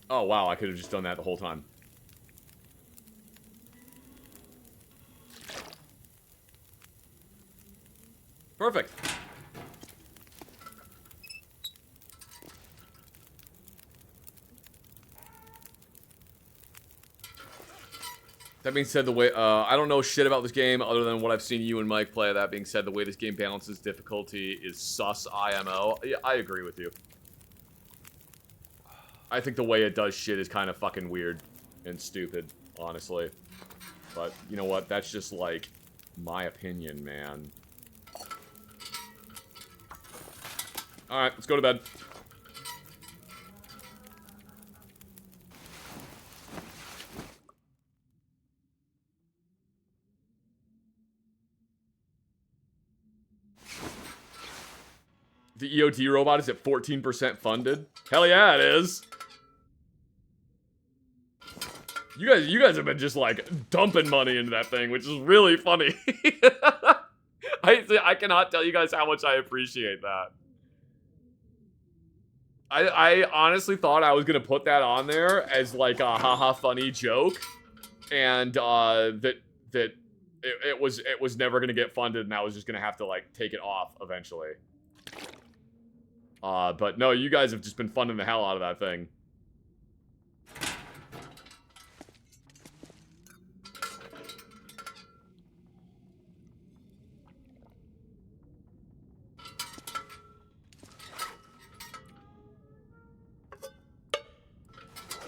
Oh, wow. I could have just done that the whole time. Perfect. That being said, the way, I don't know shit about this game other than what I've seen you and Mike play. That being said, the way this game balances difficulty is sus IMO. Yeah, I agree with you. I think the way it does shit is kind of fucking weird and stupid, honestly. But, you know what? That's just, like, my opinion, man. Alright, let's go to bed. The EOD robot is at 14% funded. Hell yeah, it is. You guys have been just like dumping money into that thing, which is really funny. I cannot tell you guys how much I appreciate that. I honestly thought I was gonna put that on there as like a haha funny joke, and that it was never gonna get funded, and I was just gonna have to like take it off eventually. But no, you guys have just been funding the hell out of that thing.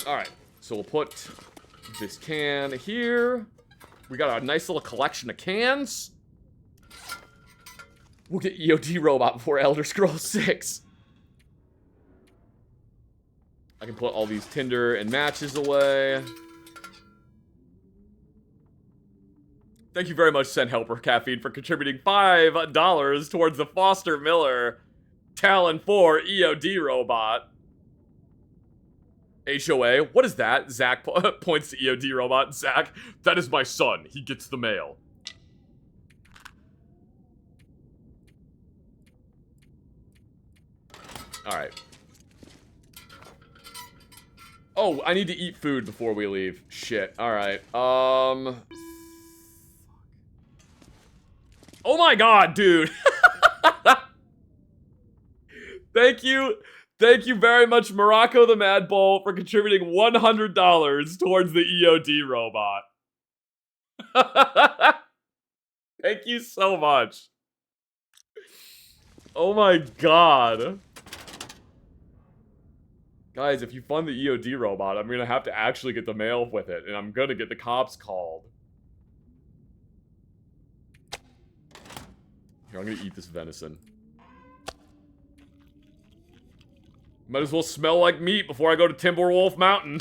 Alright, so we'll put this can here. We got a nice little collection of cans. We'll get EOD Robot before Elder Scrolls 6. I can put all these tinder and matches away. Thank you very much, Send Helper Caffeine, for contributing $5 towards the Foster Miller Talon 4 EOD Robot. HOA, what is that? Zach points to EOD Robot. Zach, that is my son. He gets the mail. Alright. Oh, I need to eat food before we leave. Shit. Alright. Oh my god, dude. Thank you. Thank you very much, Morocco the Mad Bull, for contributing $100 towards the EOD robot. Thank you so much. Oh my god. Guys, if you fund the EOD robot, I'm gonna have to actually get the mail with it, and I'm gonna get the cops called. Here, I'm gonna eat this venison. Might as well smell like meat before I go to Timberwolf Mountain.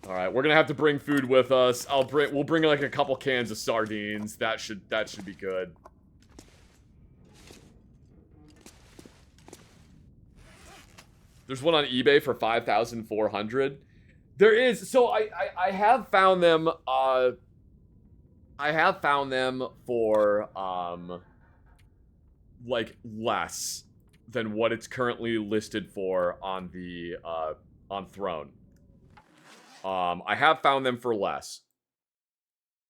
Alright, we're gonna have to bring food with us. We'll bring like a couple cans of sardines. That should be good. There's one on eBay for 5,400. There is, so I have found them, I have found them for, like, less than what it's currently listed for on the, on Throne. I have found them for less.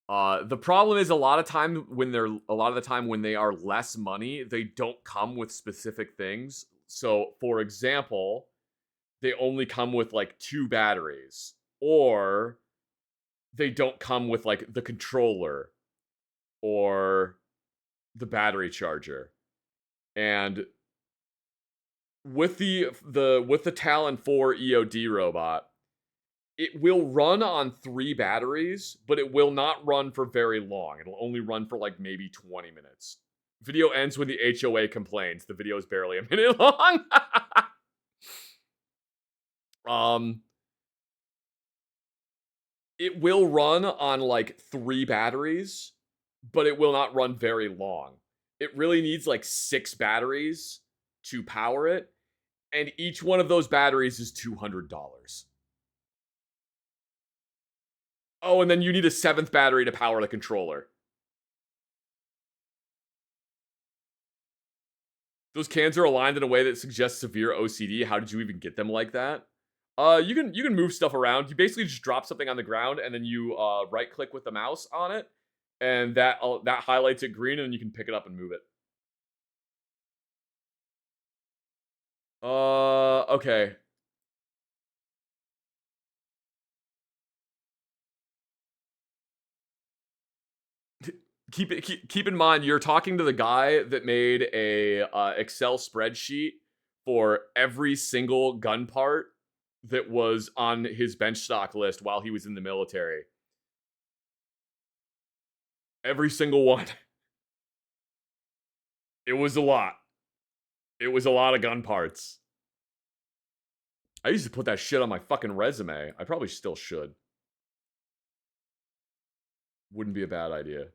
The problem is a lot of the time when they are less money, they don't come with specific things. So, for example, they only come with, like, 2 batteries. Or they don't come with, like, the controller or the battery charger. And with the Talon 4 EOD robot, it will run on 3 batteries, but it will not run for very long. It'll only run for, like, maybe 20 minutes. Video ends when the HOA complains. The video is barely a minute long. It will run on, like, 3 batteries, but it will not run very long. It really needs, like, 6 batteries to power it, and each one of those batteries is $200. Oh, and then you need a 7th battery to power the controller. Those cans are aligned in a way that suggests severe OCD. How did you even get them like that? You can move stuff around. You basically just drop something on the ground, and then you right-click with the mouse on it, and that highlights it green, and then you can pick it up and move it. Okay. Keep in mind, you're talking to the guy that made a Excel spreadsheet for every single gun part that was on his bench stock list while he was in the military. Every single one. It was a lot. It was a lot of gun parts. I used to put that shit on my fucking resume. I probably still should. Wouldn't be a bad idea.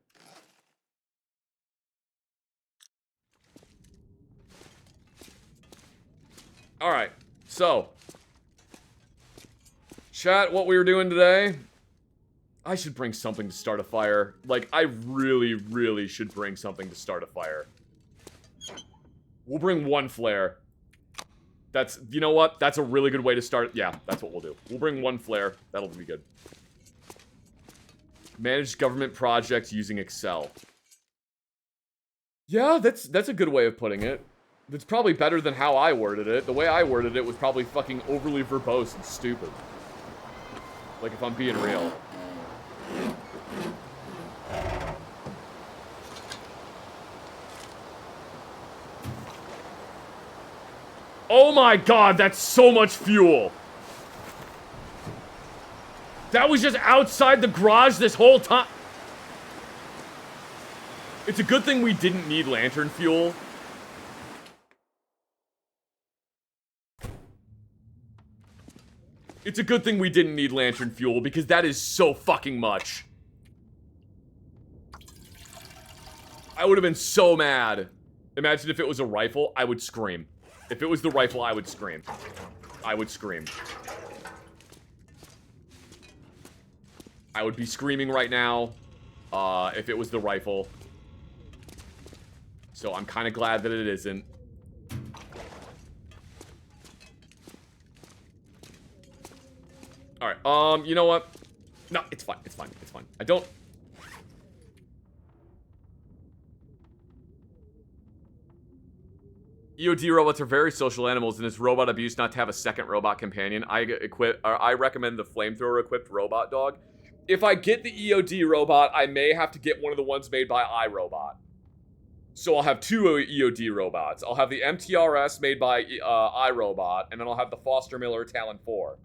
Alright, so. Chat, what we were doing today. I should bring something to start a fire. Like, I really, really should bring something to start a fire. We'll bring 1 flare. That's, you know what? That's a really good way to start. Yeah, that's what we'll do. We'll bring 1 flare. That'll be good. Manage government projects using Excel. Yeah, that's a good way of putting it. It's probably better than how I worded it. The way I worded it was probably fucking overly verbose and stupid. Like, if I'm being real. Oh my god, that's so much fuel! That was just outside the garage this whole time! It's a good thing we didn't need lantern fuel. It's a good thing we didn't need lantern fuel, because that is so fucking much. I would have been so mad. Imagine if it was a rifle, I would scream. If it was the rifle, I would scream. I would scream. I would be screaming right now, if it was the rifle. So I'm kind of glad that it isn't. Alright, you know what? No, it's fine, it's fine, it's fine. I don't... EOD robots are very social animals, and it's robot abuse not to have a second robot companion. I recommend the flamethrower-equipped robot dog. If I get the EOD robot, I may have to get one of the ones made by iRobot. So I'll have 2 EOD robots. I'll have the MTRS made by iRobot, and then I'll have the Foster Miller Talon 4.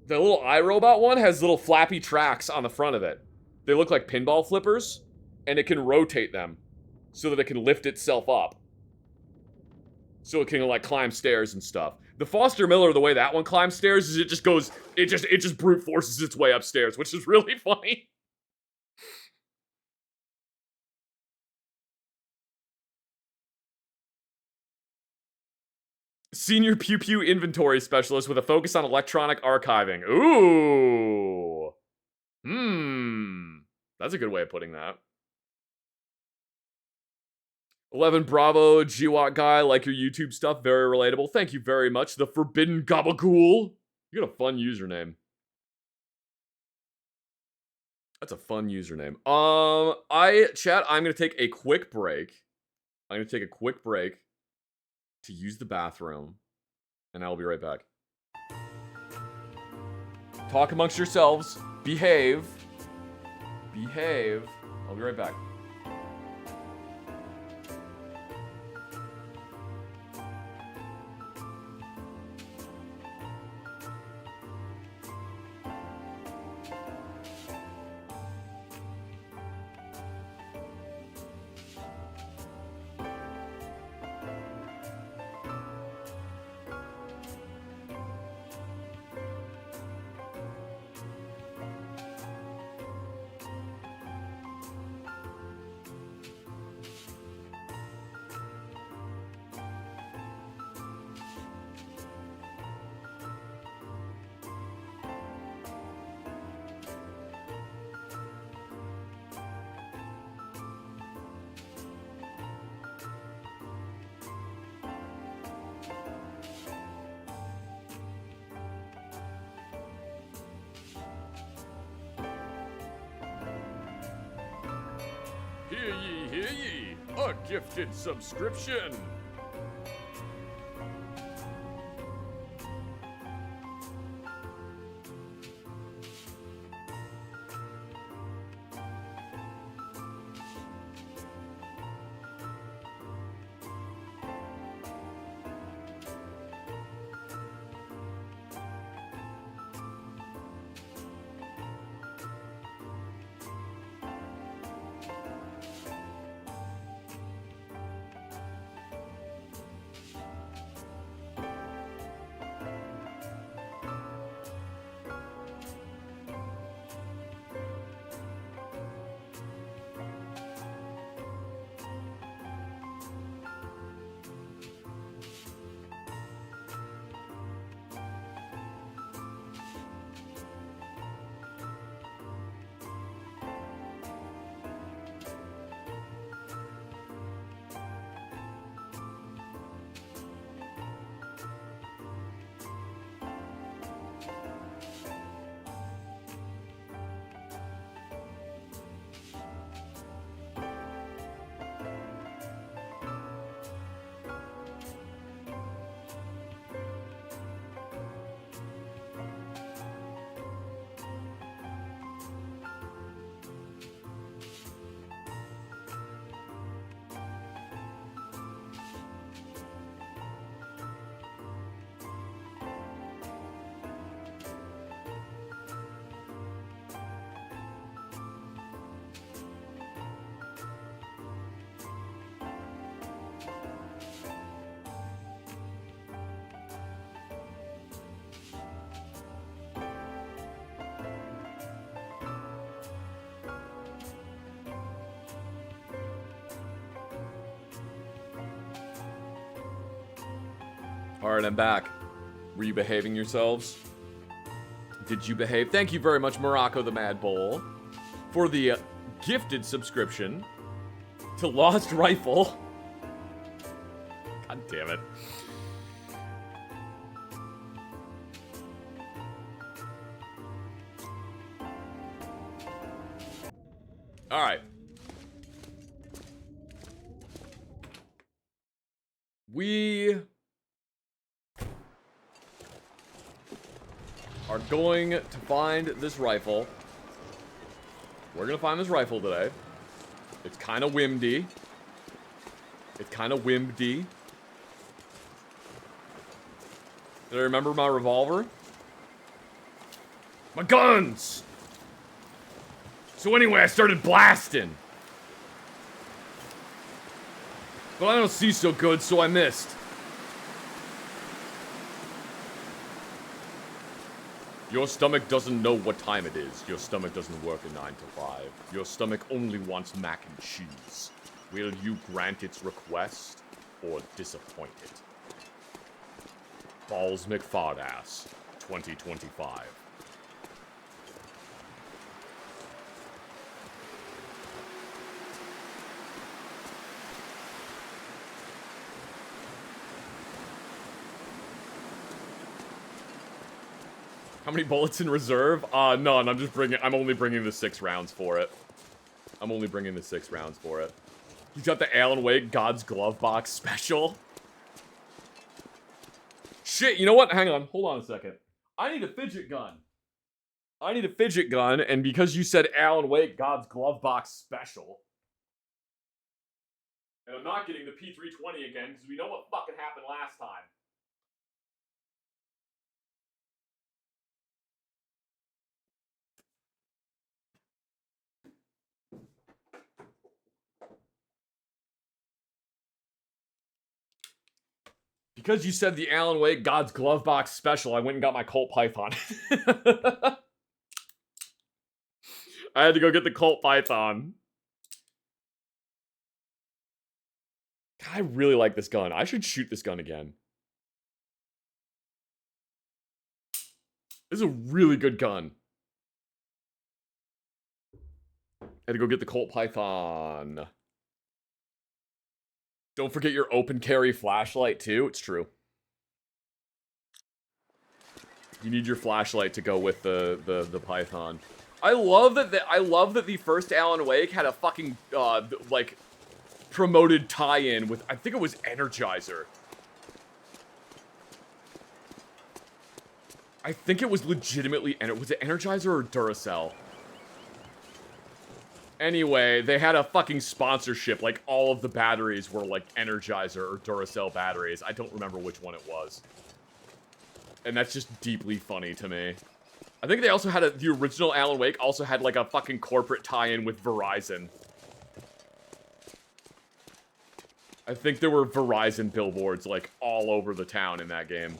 The little iRobot one has little flappy tracks on the front of it. They look like pinball flippers, and it can rotate them so that it can lift itself up. So it can, like, climb stairs and stuff. The Foster Miller, the way that one climbs stairs is it just brute forces its way upstairs, which is really funny. Senior Pew Pew inventory specialist with a focus on electronic archiving. Ooh. That's a good way of putting that. 11 Bravo, GWAT guy, like your YouTube stuff, very relatable. Thank you very much. The Forbidden Gabagool. You got a fun username. That's a fun username. Chat, I'm gonna take a quick break. I'm gonna take a quick break to use the bathroom, and I'll be right back. Talk amongst yourselves. Behave. Behave. I'll be right back. Hear ye, a gifted subscription. Alright, I'm back. Were you behaving yourselves? Did you behave? Thank you very much, Morocco the Mad Bull, for the gifted subscription to Lost Rifle. God damn it. Alright. We are going to find this rifle. We're gonna find this rifle today. It's kind of windy. It's kind of wimpy. Did I remember my revolver? My guns! So anyway, I started blasting. But I don't see so good, so I missed. Your stomach doesn't know what time it is. Your stomach doesn't work a 9 to 5. Your stomach only wants mac and cheese. Will you grant its request or disappoint it? Balls McFardass, 2025. How many bullets in reserve? None. I'm only bringing the 6 rounds for it. I'm only bringing the 6 rounds for it. He's got the Alan Wake God's Glove Box special. Shit, you know what? Hang on. Hold on a second. I need a fidget gun. I need a fidget gun, and because you said Alan Wake God's Glove Box special, and I'm not getting the P320 again, because we know what fucking happened last time. Because you said the Alan Wake God's Glove Box special, I went and got my Colt Python. I had to go get the Colt Python. God, I really like this gun. I should shoot this gun again. This is a really good gun. I had to go get the Colt Python. Don't forget your open carry flashlight too. It's true. You need your flashlight to go with the Python. I love that the first Alan Wake had a fucking like promoted tie-in with, I think it was Energizer. I think it was legitimately, and was it Energizer or Duracell? Anyway, they had a fucking sponsorship. Like, all of the batteries were, like, Energizer or Duracell batteries. I don't remember which one it was. And that's just deeply funny to me. I think they also had the original Alan Wake also had, like, a fucking corporate tie-in with Verizon. I think there were Verizon billboards, like, all over the town in that game.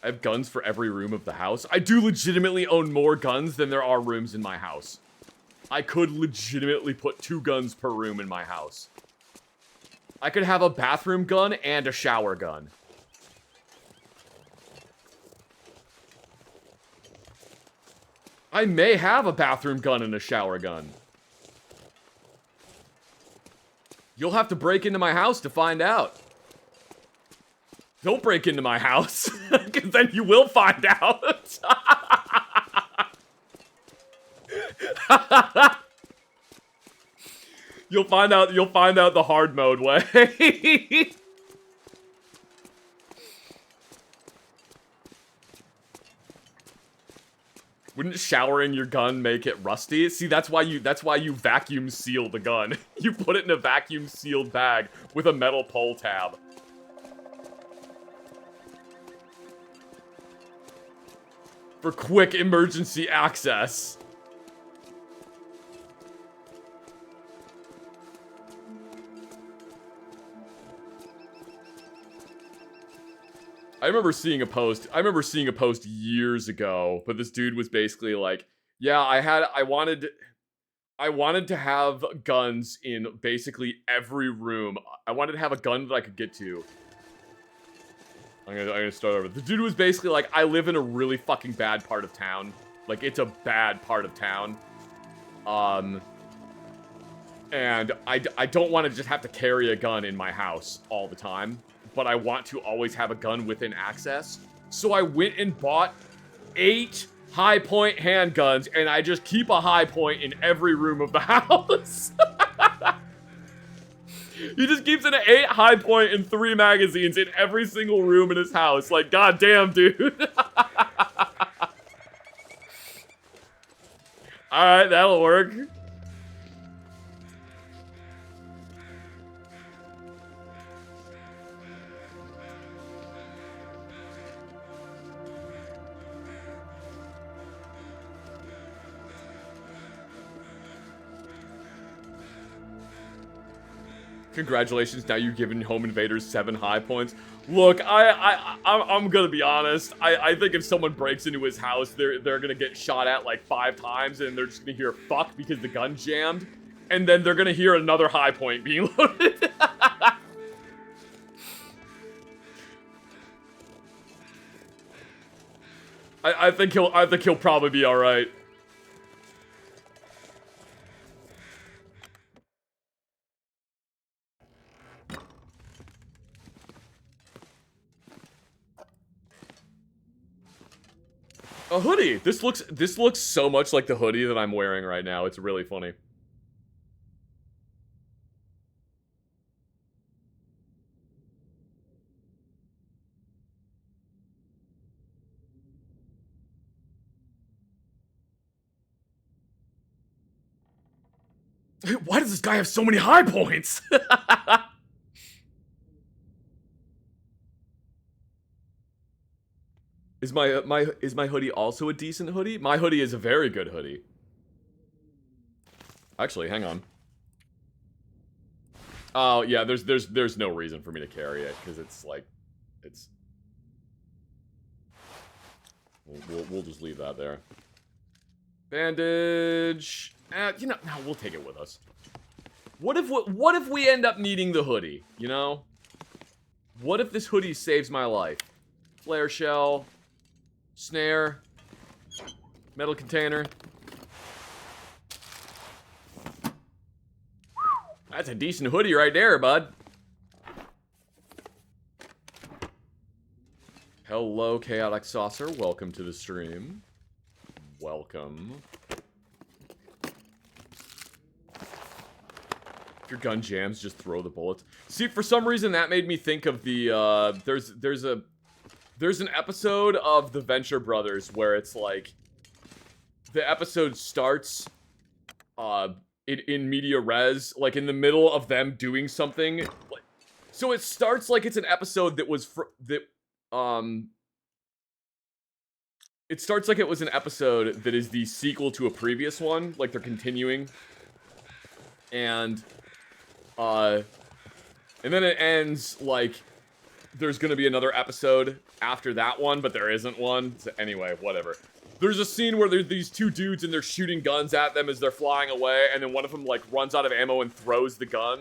I have guns for every room of the house. I do legitimately own more guns than there are rooms in my house. I could legitimately put 2 guns per room in my house. I could have a bathroom gun and a shower gun. I may have a bathroom gun and a shower gun. You'll have to break into my house to find out. Don't break into my house, because then you will find out. You'll find out the hard mode way. Wouldn't showering your gun make it rusty? See, that's why you vacuum seal the gun. You put it in a vacuum sealed bag with a metal pull tab. For quick emergency access. I remember seeing a post years ago, but this dude was basically like, yeah, I wanted to have guns in basically every room I wanted to have a gun that I could get to. I'm gonna start over. The dude was basically like, I live in a really fucking bad part of town. Like, it's a bad part of town. And I don't want to just have to carry a gun in my house all the time. But I want to always have a gun within access. So I went and bought 8 high point handguns, and I just keep a high point in every room of the house. He just keeps an 8 high point and 3 magazines in every single room in his house. Like, goddamn, dude. Alright, that'll work. Congratulations, now you've given Home Invaders 7 high points. Look, I'm gonna be honest. I think if someone breaks into his house, they're gonna get shot at like 5 times, and they're just gonna hear fuck because the gun jammed, and then they're gonna hear another high point being loaded. I think he'll probably be all right. A hoodie. This looks so much like the hoodie that I'm wearing right now. It's really funny. Why does this guy have so many high points? Is my hoodie also a decent hoodie? My hoodie is a very good hoodie. Actually, hang on. Oh yeah, there's no reason for me to carry it because it's like, it's. We'll just leave that there. Bandage. You know, no, we'll take it with us. What if we end up needing the hoodie? You know. What if this hoodie saves my life? Flare shell. Snare. Metal container. That's a decent hoodie right there, bud. Hello, Chaotic Saucer. Welcome to the stream. Welcome. If your gun jams, just throw the bullets. See, for some reason that made me think of the, there's an episode of The Venture Brothers where it's like, the episode starts, in media res, like in the middle of them doing something. So it starts like it's an episode that was, it starts like it was an episode that is the sequel to a previous one, like they're continuing. And then it ends like, there's gonna be another episode after that one, but there isn't one. So anyway, whatever. There's a scene where there's these 2 dudes and they're shooting guns at them as they're flying away, and then one of them like runs out of ammo and throws the gun.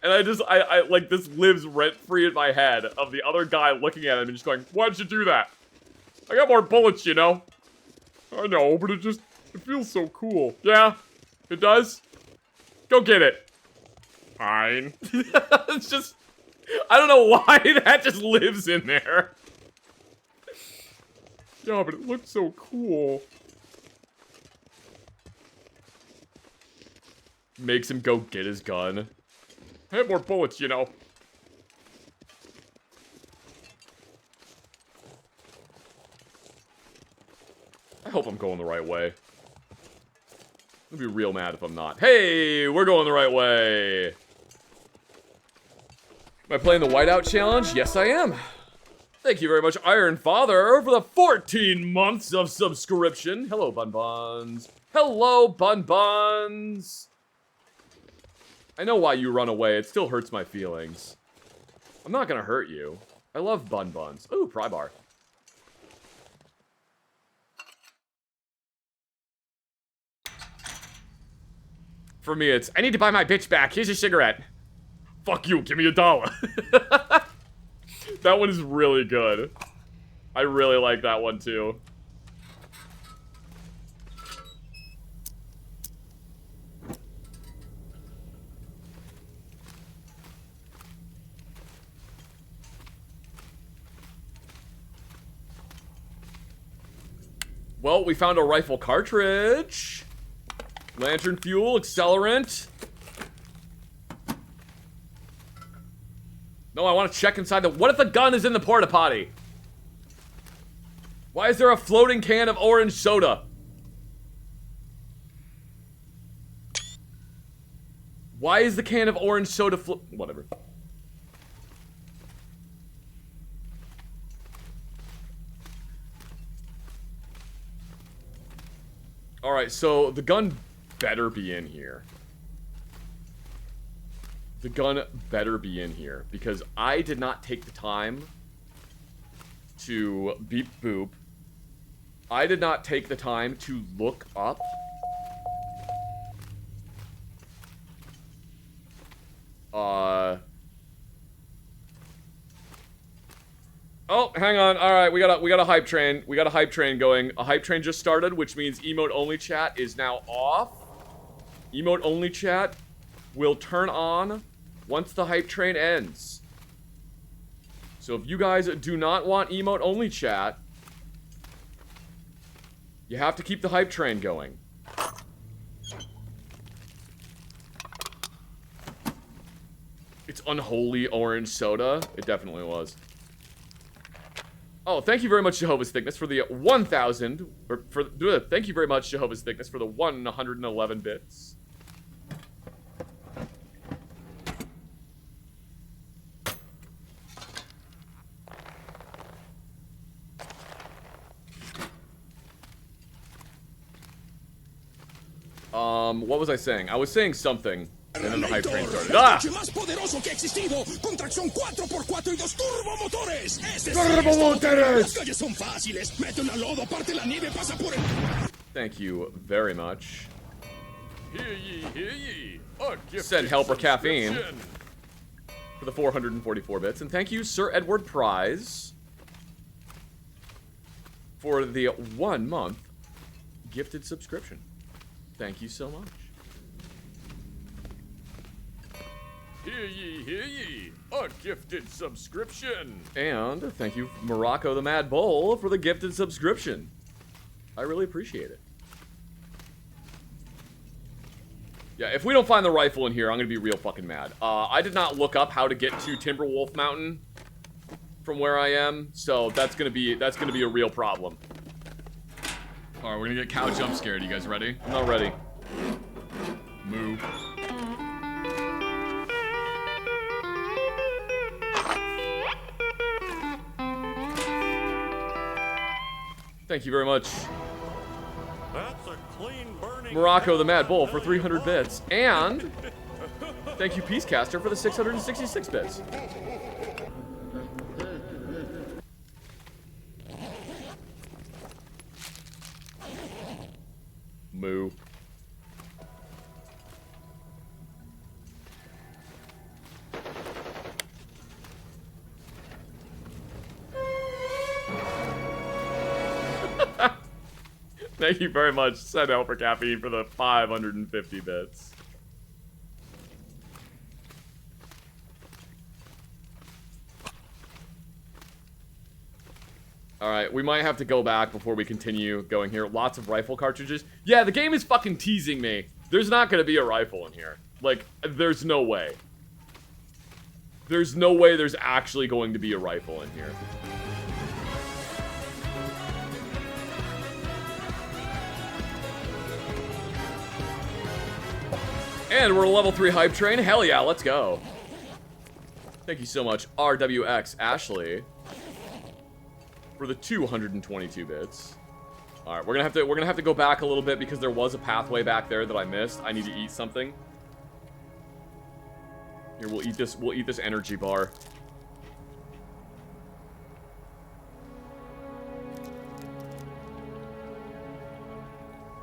And I like, this lives rent-free in my head of the other guy looking at him and just going, "Why'd you do that? I got more bullets, you know." "I know, but it feels so cool." "Yeah, it does? Go get it." "Fine." It's just, I don't know why that just lives in there. "Yeah, but it looks so cool." Makes him go get his gun. "I have more bullets, you know." I hope I'm going the right way. I'd be real mad if I'm not. Hey, we're going the right way. Am I playing the Whiteout Challenge? Yes, I am. Thank you very much, Iron Father, for the 14 months of subscription. Hello, Bun Buns. Hello, Bun Buns. I know why you run away. It still hurts my feelings. I'm not gonna hurt you. I love Bun Buns. Ooh, pry bar. For me, it's, I need to buy my bitch back. Here's a cigarette. Fuck you, give me $1. That one is really good. I really like that one too. Well, we found a rifle cartridge. Lantern fuel, accelerant. No, I want to check inside the... What if the gun is in the porta potty? Why is there a floating can of orange soda? Why is the can of orange soda whatever. Alright, so the gun better be in here. The gun better be in here, because I did not take the time to beep boop. I did not take the time to look up Oh, hang on. All right, we got a hype train. We got a hype train going. A hype train just started, which means emote only chat is now off. Emote only chat will turn on once the hype train ends. So if you guys do not want emote only chat, you have to keep the hype train going. It's unholy orange soda. It definitely was. Oh, thank you very much, Jehovah's Thickness, for the 1,000. Thank you very much, Jehovah's Thickness, for the 111 bits. What was I saying? I was saying something, and then the hype train started. Ah! Thank you very much. Hear ye, hear ye. Send helper caffeine for the 444 bits. And thank you, Sir Edward Prize, for the 1 month gifted subscription. Thank you so much. Hear ye, hear ye. A gifted subscription. And thank you, Morocco the Mad Bull, for the gifted subscription. I really appreciate it. Yeah, if we don't find the rifle in here, I'm gonna be real fucking mad. I did not look up how to get to Timberwolf Mountain from where I am, so that's gonna be a real problem. Alright, we're gonna get cow jump scared. You guys ready? I'm not ready. Move. Thank you very much, That's a clean burning Morocco the Mad Bull, for 300 bits. And thank you, Peacecaster, for the 666 bits. Moo. Thank you very much, Send Out for Caffeine, for the 550 bits. Alright, we might have to go back before we continue going here. Lots of rifle cartridges. Yeah, the game is fucking teasing me. There's not gonna be a rifle in here. Like, there's no way. There's no way there's actually going to be a rifle in here. And we're a level 3 hype train. Hell yeah, let's go. Thank you so much, RWX Ashley, for the 222 bits. All right, we're gonna have to go back a little bit because there was a pathway back there that I missed. I need to eat something. Here, we'll eat this energy bar.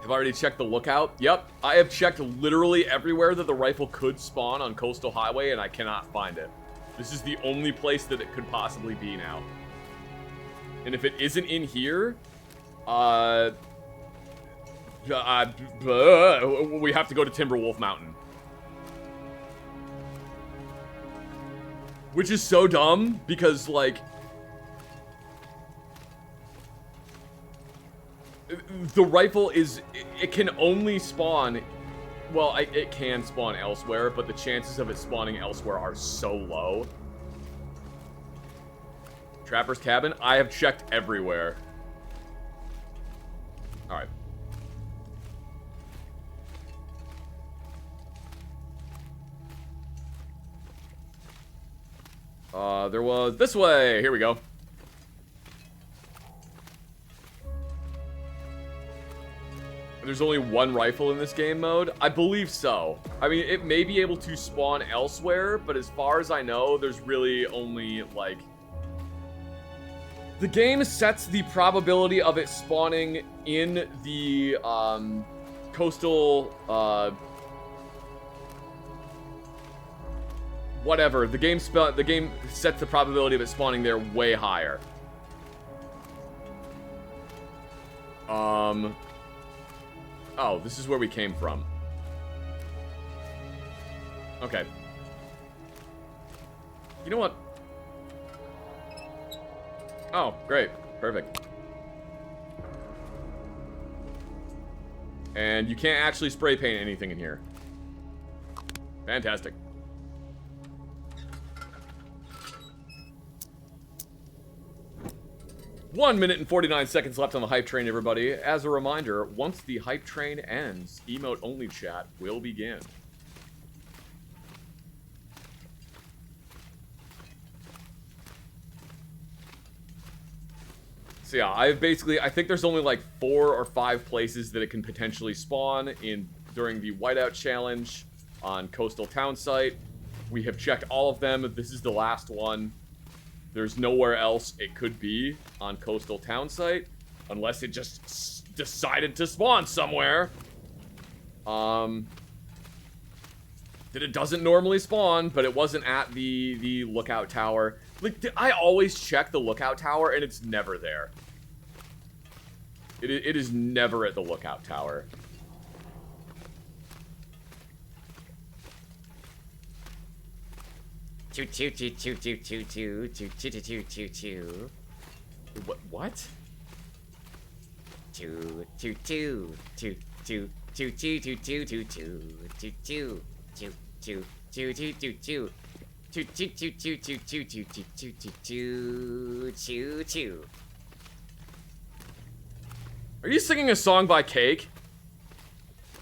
Have I've already checked the lookout. Yep, I have checked literally everywhere that the rifle could spawn on Coastal Highway, and I cannot find it. This is the only place that it could possibly be now. And if it isn't in here, we have to go to Timberwolf Mountain. Which is so dumb, because, like... The rifle is... It can only spawn... Well, it can spawn elsewhere, but the chances of it spawning elsewhere are so low. Trapper's Cabin? I have checked everywhere. Alright. There was... This way! Here we go. There's only one rifle in this game mode? I believe so. I mean, it may be able to spawn elsewhere, but as far as I know, there's really only, like... The game sets the probability of it spawning in the, coastal, whatever. The game sets the probability of it spawning there way higher. Oh, this is where we came from. Okay. You know what? Oh, great. Perfect. And you can't actually spray paint anything in here. Fantastic. One minute and 49 seconds left on the hype train, everybody. As a reminder, once the hype train ends, emote-only chat will begin. So yeah, I think there's only like 4 or 5 places that it can potentially spawn in during the Whiteout Challenge on Coastal Town Site. We have checked all of them. This is the last one. There's nowhere else it could be on Coastal Town Site, unless it just decided to spawn somewhere. That it doesn't normally spawn, but it wasn't at the lookout tower. Like, I always check the lookout tower, and it's never there. It is never at the lookout tower. What? Are you singing a song by Cake?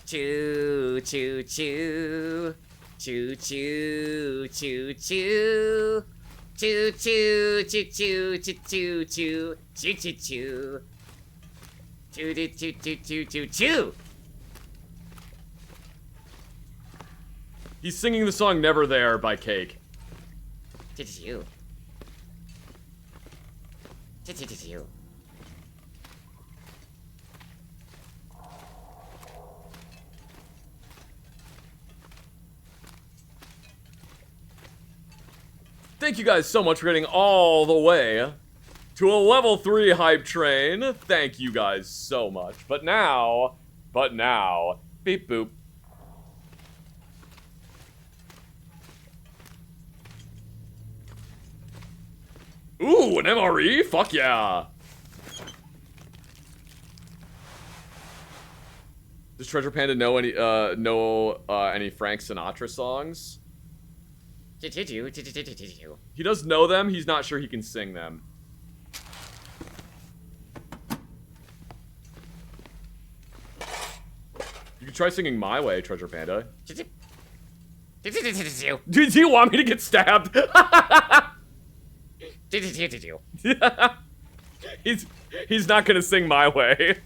Choo choo choo. Choo choo choo choo. Choo choo choo choo choo choo choo choo choo choo. Choo choo choo choo choo choo. He's singing the song Never There by Cake. Choo choo. Choo choo choo. Thank you guys so much for getting all the way to a level 3 hype train. Thank you guys so much. But now, beep boop. Ooh, an MRE? Fuck yeah. Does Treasure Panda know any Frank Sinatra songs? He does know them, he's not sure he can sing them. You can try singing My Way, Treasure Panda. Do you want me to get stabbed? He's not gonna sing My Way.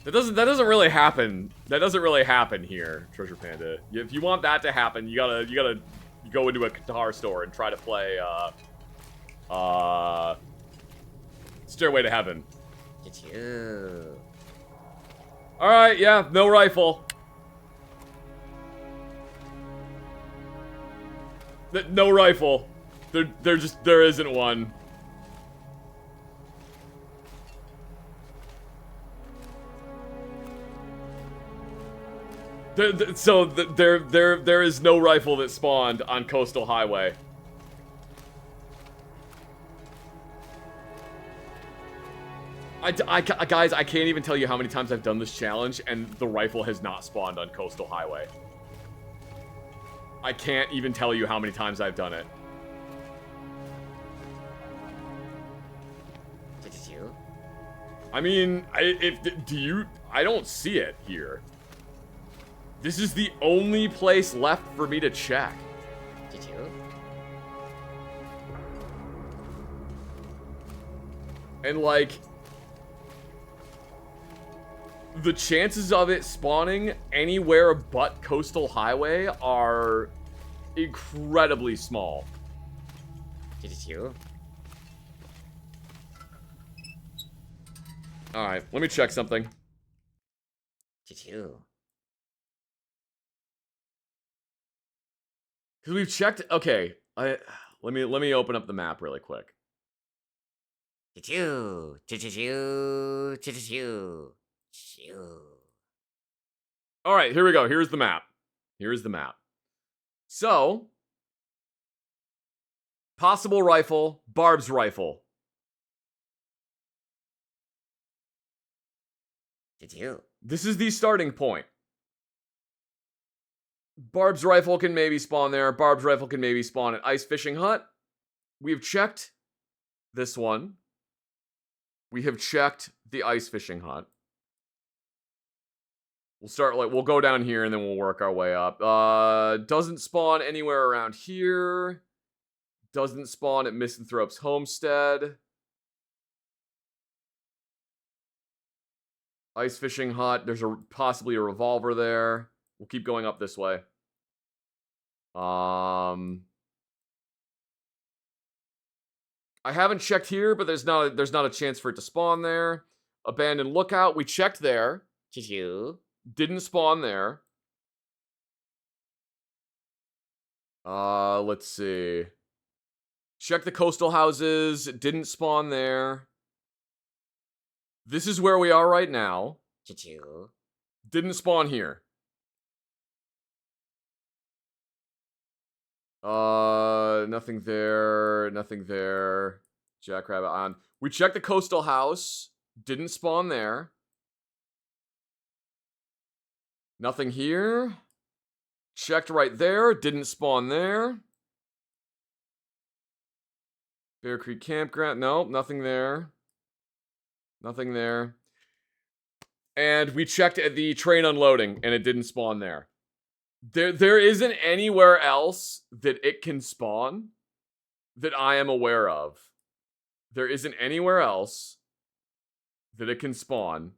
That doesn't really happen. That doesn't really happen here, Treasure Panda. If you want that to happen, you gotta go into a guitar store and try to play Stairway to Heaven. Choo-choo. Alright, yeah, no rifle. No rifle. There isn't one. There is no rifle that spawned on Coastal Highway. Guys, I can't even tell you how many times I've done this challenge, and the rifle has not spawned on Coastal Highway. I can't even tell you how many times I've done it. Choo-choo. I mean, I don't see it here. This is the only place left for me to check. Choo-choo. And like, the chances of it spawning anywhere but Coastal Highway are incredibly small. Choo-choo. Alright, let me check something. Choo-choo. Because we've checked, okay, let me open up the map really quick. Choo-choo. Choo-choo. Choo-choo. Choo. Alright, here we go. Here's the map. Here's the map. So, possible rifle, Barb's rifle. Choo-choo. This is the starting point. Barb's rifle can maybe spawn there. Barb's rifle can maybe spawn at Ice Fishing Hut. We've checked this one. We have checked the Ice Fishing Hut. We'll go down here and then we'll work our way up. Doesn't spawn anywhere around here. Doesn't spawn at Misanthrope's homestead. Ice Fishing Hut. There's possibly a revolver there. We'll keep going up this way. I haven't checked here, but there's not a chance for it to spawn there. Abandoned Lookout. We checked there. Choo-choo. Didn't spawn there. Let's see. Check the coastal houses. Didn't spawn there. This is where we are right now. Choo-choo. Didn't spawn here. Nothing there. Nothing there. Jackrabbit on. We checked the coastal house. Didn't spawn there. Nothing here. Checked right there. Didn't spawn there. Bear Creek Campground. Nope, nothing there. Nothing there. And we checked at the train unloading, and it didn't spawn there. There isn't anywhere else that it can spawn that I am aware of. There isn't anywhere else that it can spawn.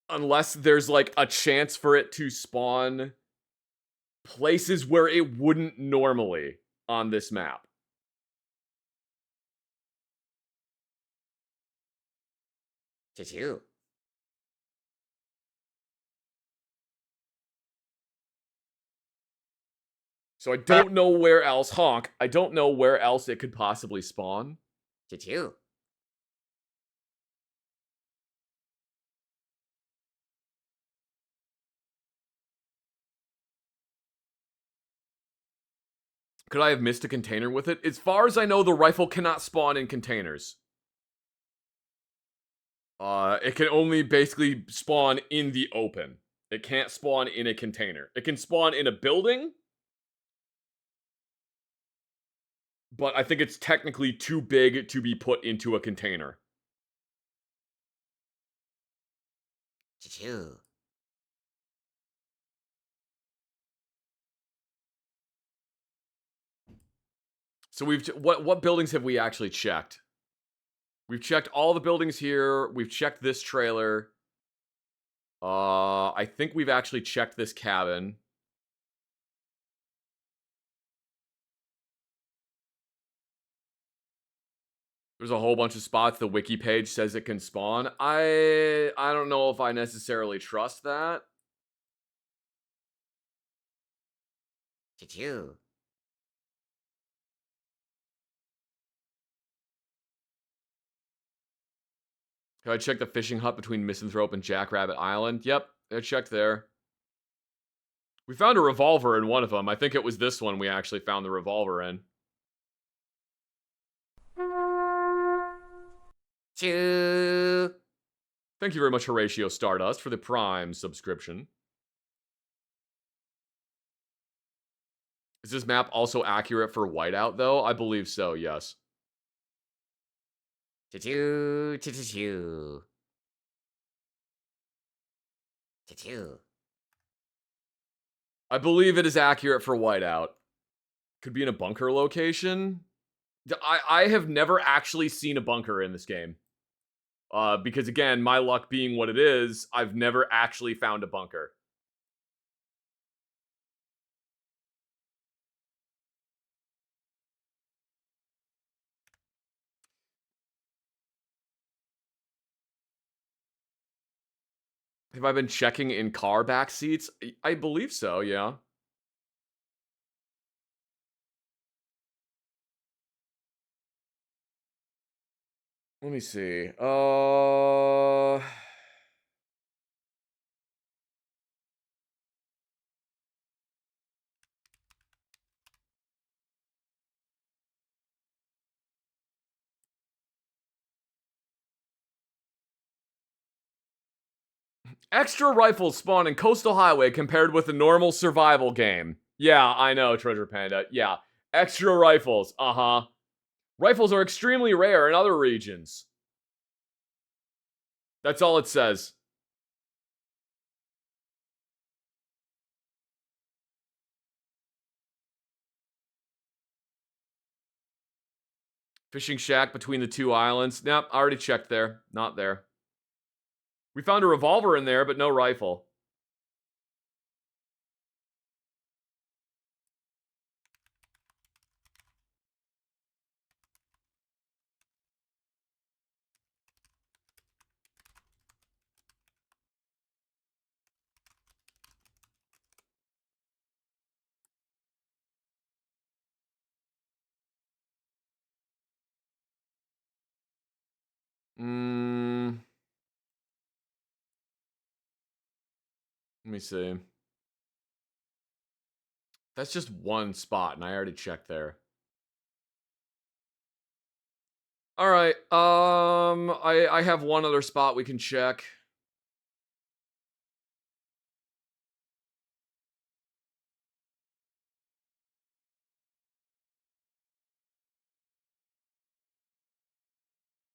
Unless there's like a chance for it to spawn places where it wouldn't normally on this map. Choo-choo. So I don't know where else, honk, I don't know where else it could possibly spawn. Choo-choo. Could I have missed a container with it? As far as I know, the rifle cannot spawn in containers. It can only basically spawn in the open. It can't spawn in a container. It can spawn in a building, but I think it's technically too big to be put into a container. Choo-choo. So what buildings have we actually checked? We've checked all the buildings here. We've checked this trailer. I think we've actually checked this cabin. There's a whole bunch of spots the wiki page says it can spawn. I don't know if I necessarily trust that. Choo-choo. Can I check the fishing hut between Misanthrope and Jackrabbit Island? Yep, I checked there. We found a revolver in one of them. I think it was this one we actually found the revolver in. Choo. Thank you very much, Horatio Stardust, for the Prime subscription. Is this map also accurate for whiteout, though? I believe so, yes. Choo-choo. Choo-choo. Choo-choo. I believe it is accurate for whiteout. Could be in a bunker location. I have never actually seen a bunker in this game. Because again, my luck being what it is, I've never actually found a bunker. Have I been checking in car back seats? I believe so, yeah. Let me see. Extra rifles spawn in Coastal Highway compared with a normal survival game. Yeah, I know, Treasure Panda. Yeah. Extra rifles. Uh-huh. Rifles are extremely rare in other regions. That's all it says. Fishing shack between the two islands. Nope, I already checked there. Not there. We found a revolver in there, but no rifle. Let me see. That's just one spot, and I already checked there. All right. I have one other spot we can check.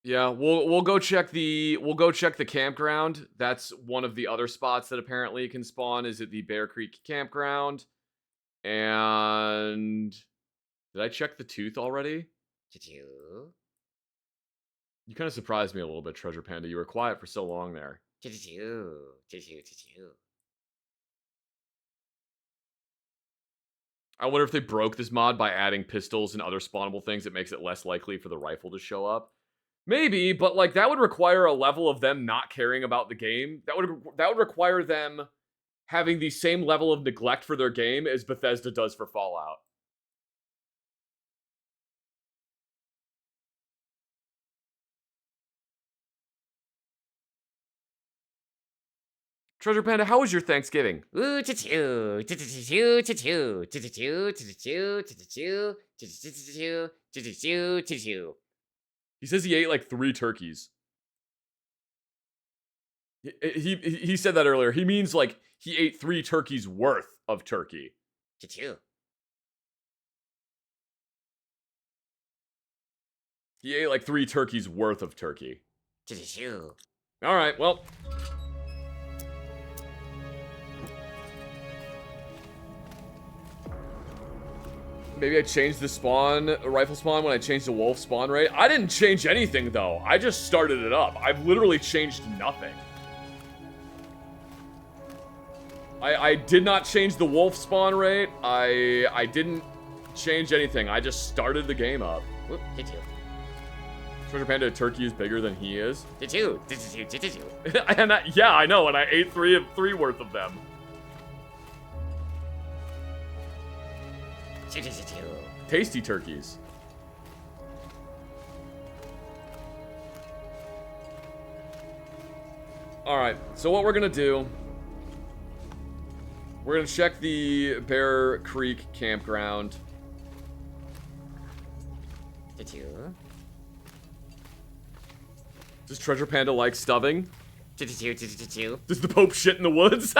Yeah, we'll go check the campground. That's one of the other spots that apparently can spawn is at the Bear Creek campground. And did I check the tooth already? Choo-choo. You kind of surprised me a little bit, Treasure Panda. You were quiet for so long there. Choo-choo. Choo-choo. Choo-choo. I wonder if they broke this mod by adding pistols and other spawnable things. It makes it less likely for the rifle to show up. Maybe, but like that would require a level of them not caring about the game. That would require them having the same level of neglect for their game as Bethesda does for Fallout. Treasure Panda, how was your Thanksgiving? Ooh, choo-choo. Choo-choo. Choo-choo. Choo-choo. Choo-choo. Choo-choo. Choo-choo. Choo-choo. Choo-choo. He says he ate like 3 turkeys. He said that earlier. He means like he ate 3 turkeys worth of turkey. Choo-choo. He ate like 3 turkeys worth of turkey. Choo-choo. All right, well. Maybe I changed the rifle spawn when I changed the wolf spawn rate. I didn't change anything though. I just started it up. I've literally changed nothing. I did not change the wolf spawn rate. I didn't change anything. I just started the game up. Whoop, choo-choo. Treasure Panda turkey is bigger than he is. Did you? And yeah, I know, and I ate three worth of them. Tasty turkeys. Alright, so what we're gonna do, we're gonna check the Bear Creek campground. Did you? Does Treasure Panda like stuffing? Did you? Does the Pope shit in the woods?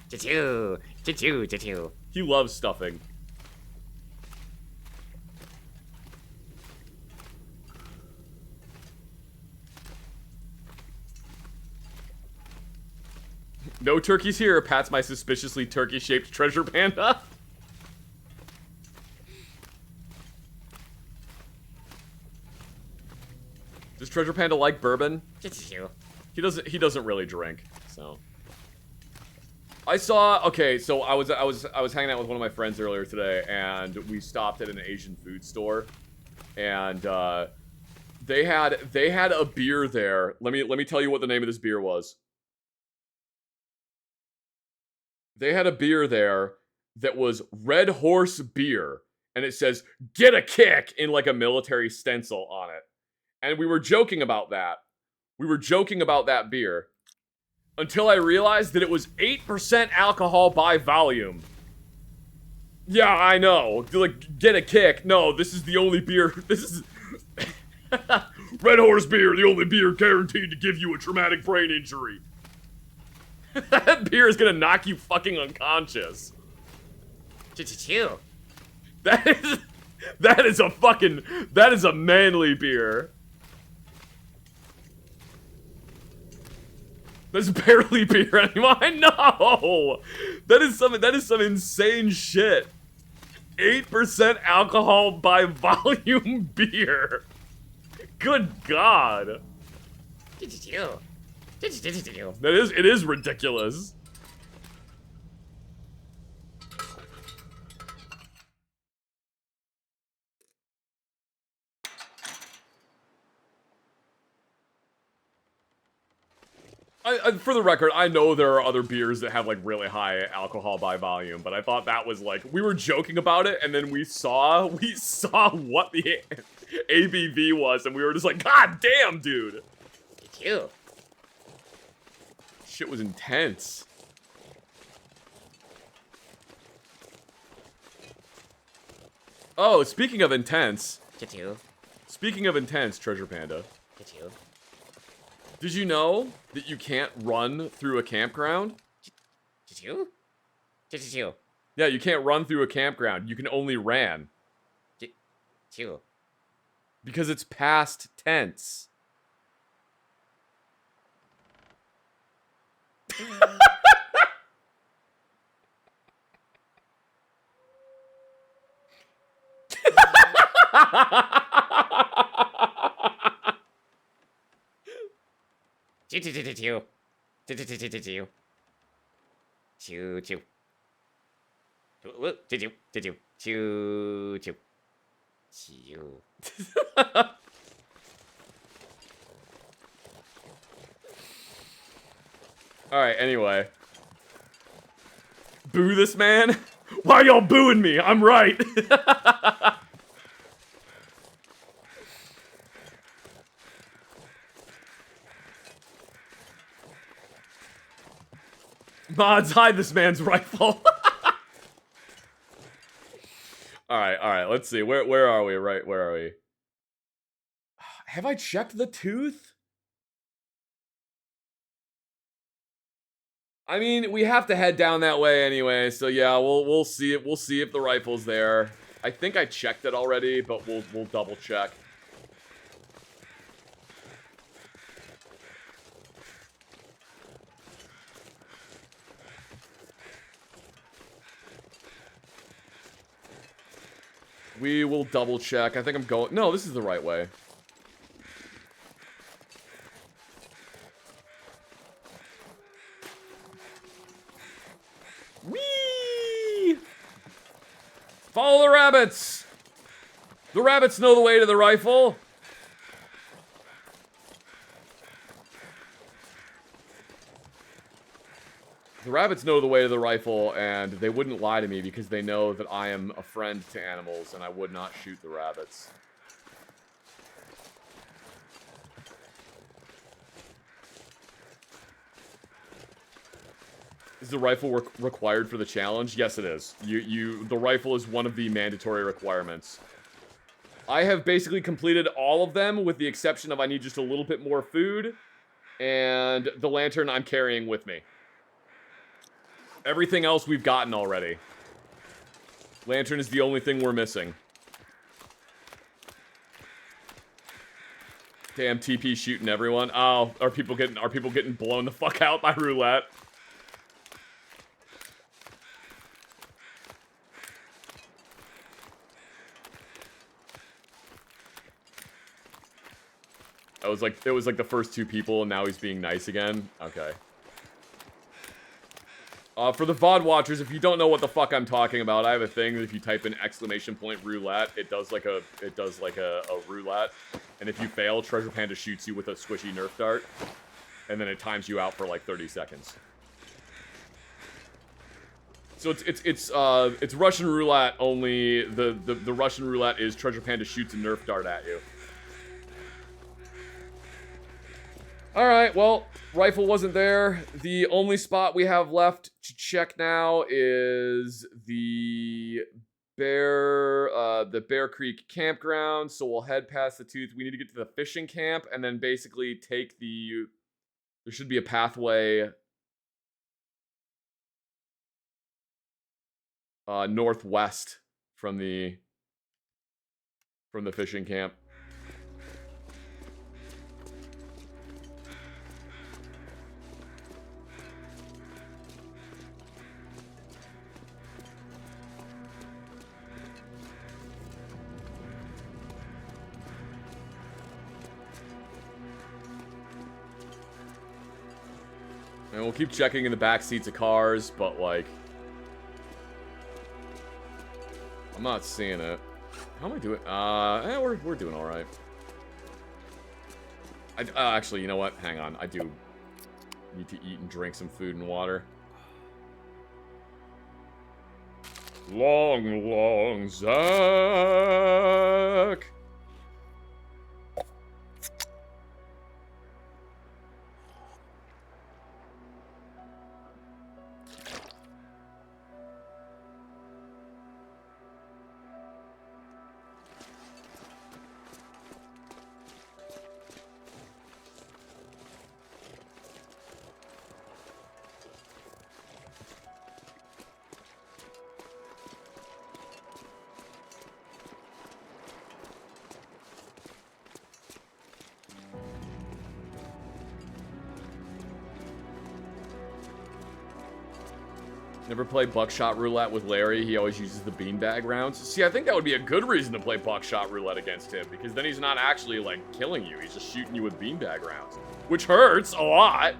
Did you? He loves stuffing. No turkeys here, pats my suspiciously turkey-shaped Treasure Panda. Does Treasure Panda like bourbon? Did you? He doesn't really drink, so. Okay, so I was hanging out with one of my friends earlier today, and we stopped at an Asian food store, and they had a beer there. Let me tell you what the name of this beer was. They had a beer there that was Red Horse beer, and it says "Get a kick" in like a military stencil on it. And we were joking about that. We were joking about that beer until I realized that it was 8% alcohol by volume. Yeah, I know. Like, get a kick. No, this is the only beer. This is Red Horse beer, the only beer guaranteed to give you a traumatic brain injury. That beer is gonna knock you fucking unconscious. Did you? That is a manly beer. That's barely beer anymore. I know. That is some insane shit. 8% alcohol by volume beer. Good God. Did you? It is ridiculous. For the record, I know there are other beers that have like really high alcohol by volume, but I thought that was like, we were joking about it, and then we saw what the ABV was, and we were just like, God damn, dude. Did you? Shit was intense. Oh, speaking of intense. Did you? Speaking of intense, Treasure Panda. Did you? Did you know that you can't run through a campground? Did you? Did you? Yeah, you can't run through a campground. You can only ran. Did you? Because it's past tense. Did you? Did you? Alright, anyway. Boo this man? Why y'all booing me? I'm right. Mods, hide this man's rifle. Alright, let's see. Where are we? Right, where are we? Have I checked the tooth? I mean, we have to head down that way anyway, so yeah, we'll see it. We'll see if the rifle's there. I think I checked it already, but we'll double check. We will double check. I think I'm going. No, this is the right way. Whee! Follow the rabbits! The rabbits know the way to the rifle. The rabbits know the way to the rifle, and they wouldn't lie to me because they know that I am a friend to animals, and I would not shoot the rabbits. Is the rifle required for the challenge? Yes, it is. The rifle is one of the mandatory requirements. I have basically completed all of them with the exception of I need just a little bit more food and the lantern I'm carrying with me. Everything else we've gotten already. Lantern is the only thing we're missing. Damn, TP shooting everyone. Oh, are people getting blown the fuck out by roulette? It was like the first two people, and now he's being nice again. Okay. For the VOD watchers, if you don't know what the fuck I'm talking about, I have a thing that if you type in !roulette, it does like a roulette, and if you fail, Treasure Panda shoots you with a squishy Nerf dart, and then it times you out for like 30 seconds. So it's Russian roulette, only the Russian roulette is Treasure Panda shoots a Nerf dart at you. Alright, well, rifle wasn't there. The only spot we have left to check now is the Bear Creek campground. So we'll head past the Tooth. We need to get to the fishing camp and then basically take the... There should be a pathway northwest from the fishing camp. And we'll keep checking in the back seats of cars, but like... I'm not seeing it. How am I doing? We're doing alright. Actually, you know what? Hang on. I do need to eat and drink some food and water. Long, long Zach. Never play buckshot roulette with Larry. He always uses the beanbag rounds. See, I think that would be a good reason to play buckshot roulette against him, because then he's not actually, like, killing you. He's just shooting you with beanbag rounds, which hurts a lot.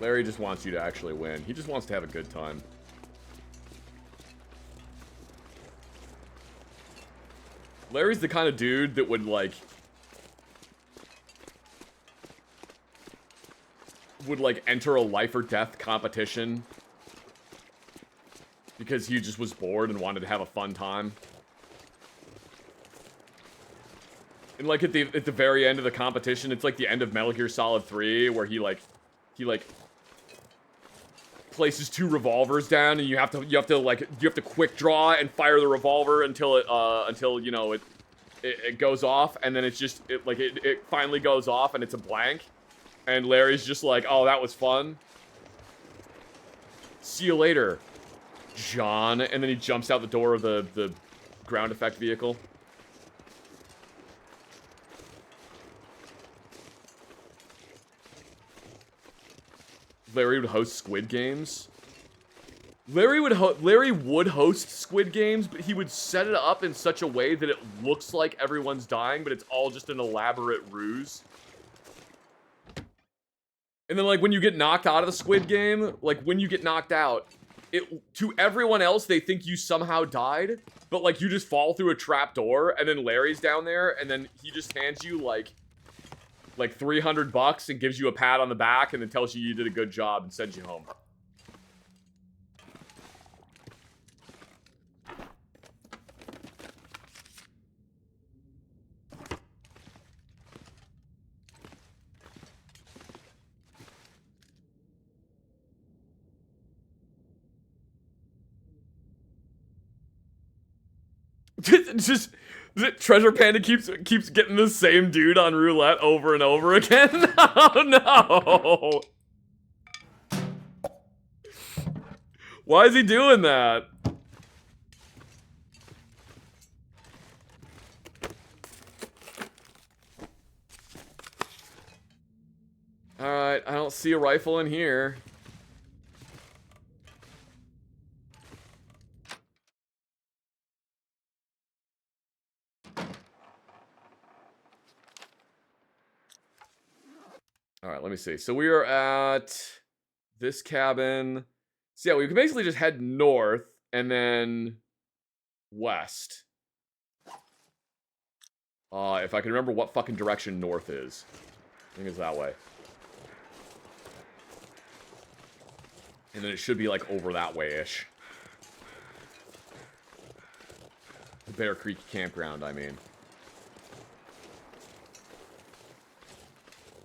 Larry just wants you to actually win. He just wants to have a good time. Larry's the kind of dude that would, like... enter a life or death competition because he just was bored and wanted to have a fun time. And like at the very end of the competition, it's like the end of Metal Gear Solid 3 where he places 2 revolvers down and you have to quick draw and fire the revolver until you know it goes off, and then it finally goes off and it's a blank. And Larry's just like, oh, that was fun. See you later, John. And then he jumps out the door of the ground effect vehicle. Larry would host Squid Games. Larry would host Squid Games, but he would set it up in such a way that it looks like everyone's dying, but it's all just an elaborate ruse. And then, like, when you get knocked out of the Squid Game, like, when you get knocked out, to everyone else, they think you somehow died, but like you just fall through a trap door, and then Larry's down there, and then he just hands you like $300 and gives you a pat on the back, and then tells you did a good job and sends you home. Just Treasure Panda keeps getting the same dude on roulette over and over again. Oh no! Why is he doing that? Alright, I don't see a rifle in here. Alright, let me see. So we are at this cabin. So yeah, we can basically just head north and then west. If I can remember what fucking direction north is. I think it's that way. And then it should be like over that way-ish. The Bear Creek campground, I mean.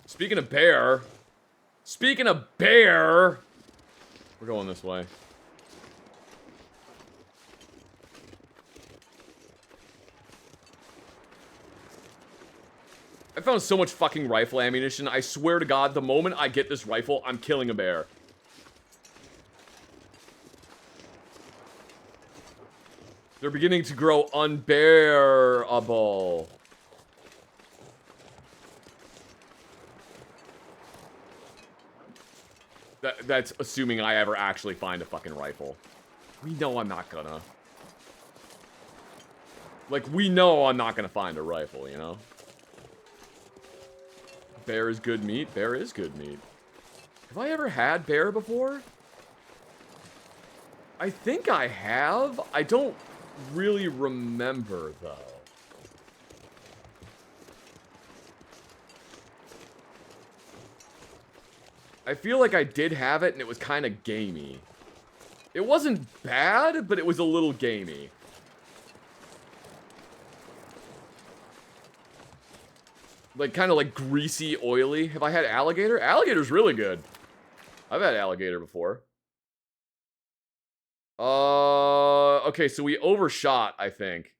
Speaking of bear, we're going this way. I found so much fucking rifle ammunition. I swear to God, the moment I get this rifle, I'm killing a bear. They're beginning to grow unbearable. That's assuming I ever actually find a fucking rifle. We know I'm not gonna. Like, we know I'm not gonna find a rifle, you know? Bear is good meat. Bear is good meat. Have I ever had bear before? I think I have. I don't really remember, though. I feel like I did have it, and it was kind of gamey. It wasn't bad, but it was a little gamey. Like, kind of like greasy, oily. Have I had alligator? Alligator's really good. I've had alligator before. Okay, so we overshot, I think.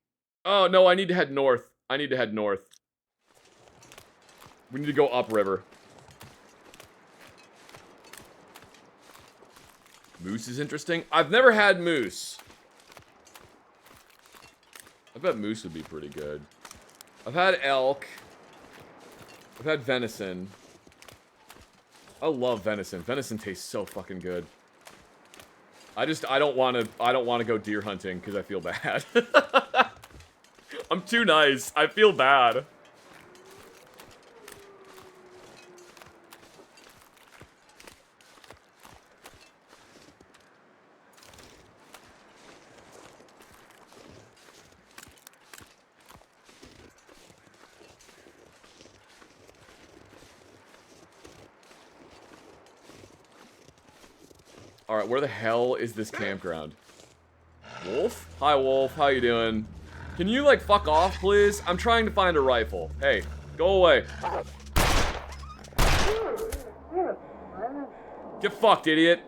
Oh, no, I need to head north. I need to head north. We need to go upriver. Moose is interesting. I've never had moose. I bet moose would be pretty good. I've had elk. I've had venison. I love venison. Venison tastes so fucking good. I don't want to go deer hunting because I feel bad. I'm too nice. I feel bad. Alright, where the hell is this campground? Wolf? Hi, Wolf. How you doing? Can you, like, fuck off, please? I'm trying to find a rifle. Hey, go away. Get fucked, idiot.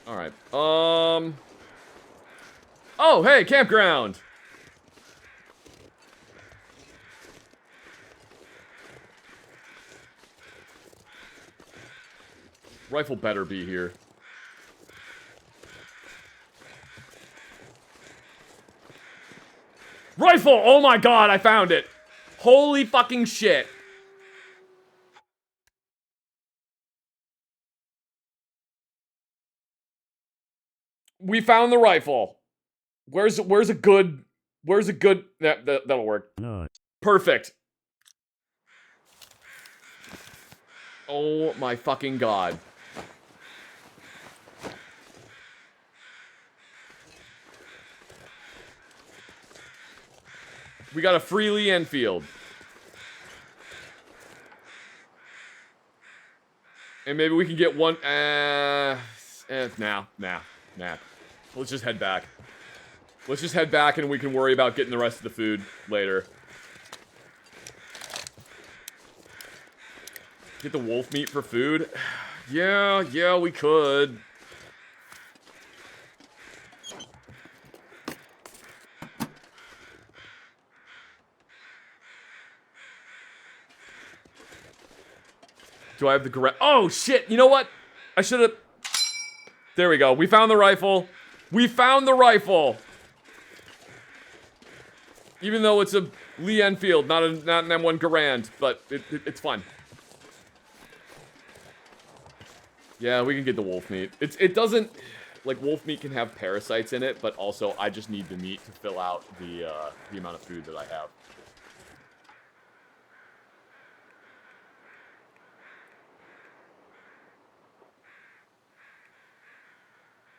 Alright. Oh, hey, campground! Rifle better be here. Rifle! Oh my god, I found it! Holy fucking shit. We found the rifle. Where's a good... That'll work. No. Perfect. Oh my fucking god. We got a free Lee Enfield. And maybe we can get one, nah. Let's just head back. Let's just head back and we can worry about getting the rest of the food later. Get the wolf meat for food? Yeah, we could. Do I have the correct? Oh, shit. You know what? I should have... There we go. We found the rifle. We found the rifle. Even though it's a Lee Enfield, not an M1 Garand, but it's fine. Yeah, we can get the wolf meat. It doesn't... Like, wolf meat can have parasites in it, but also I just need the meat to fill out the amount of food that I have.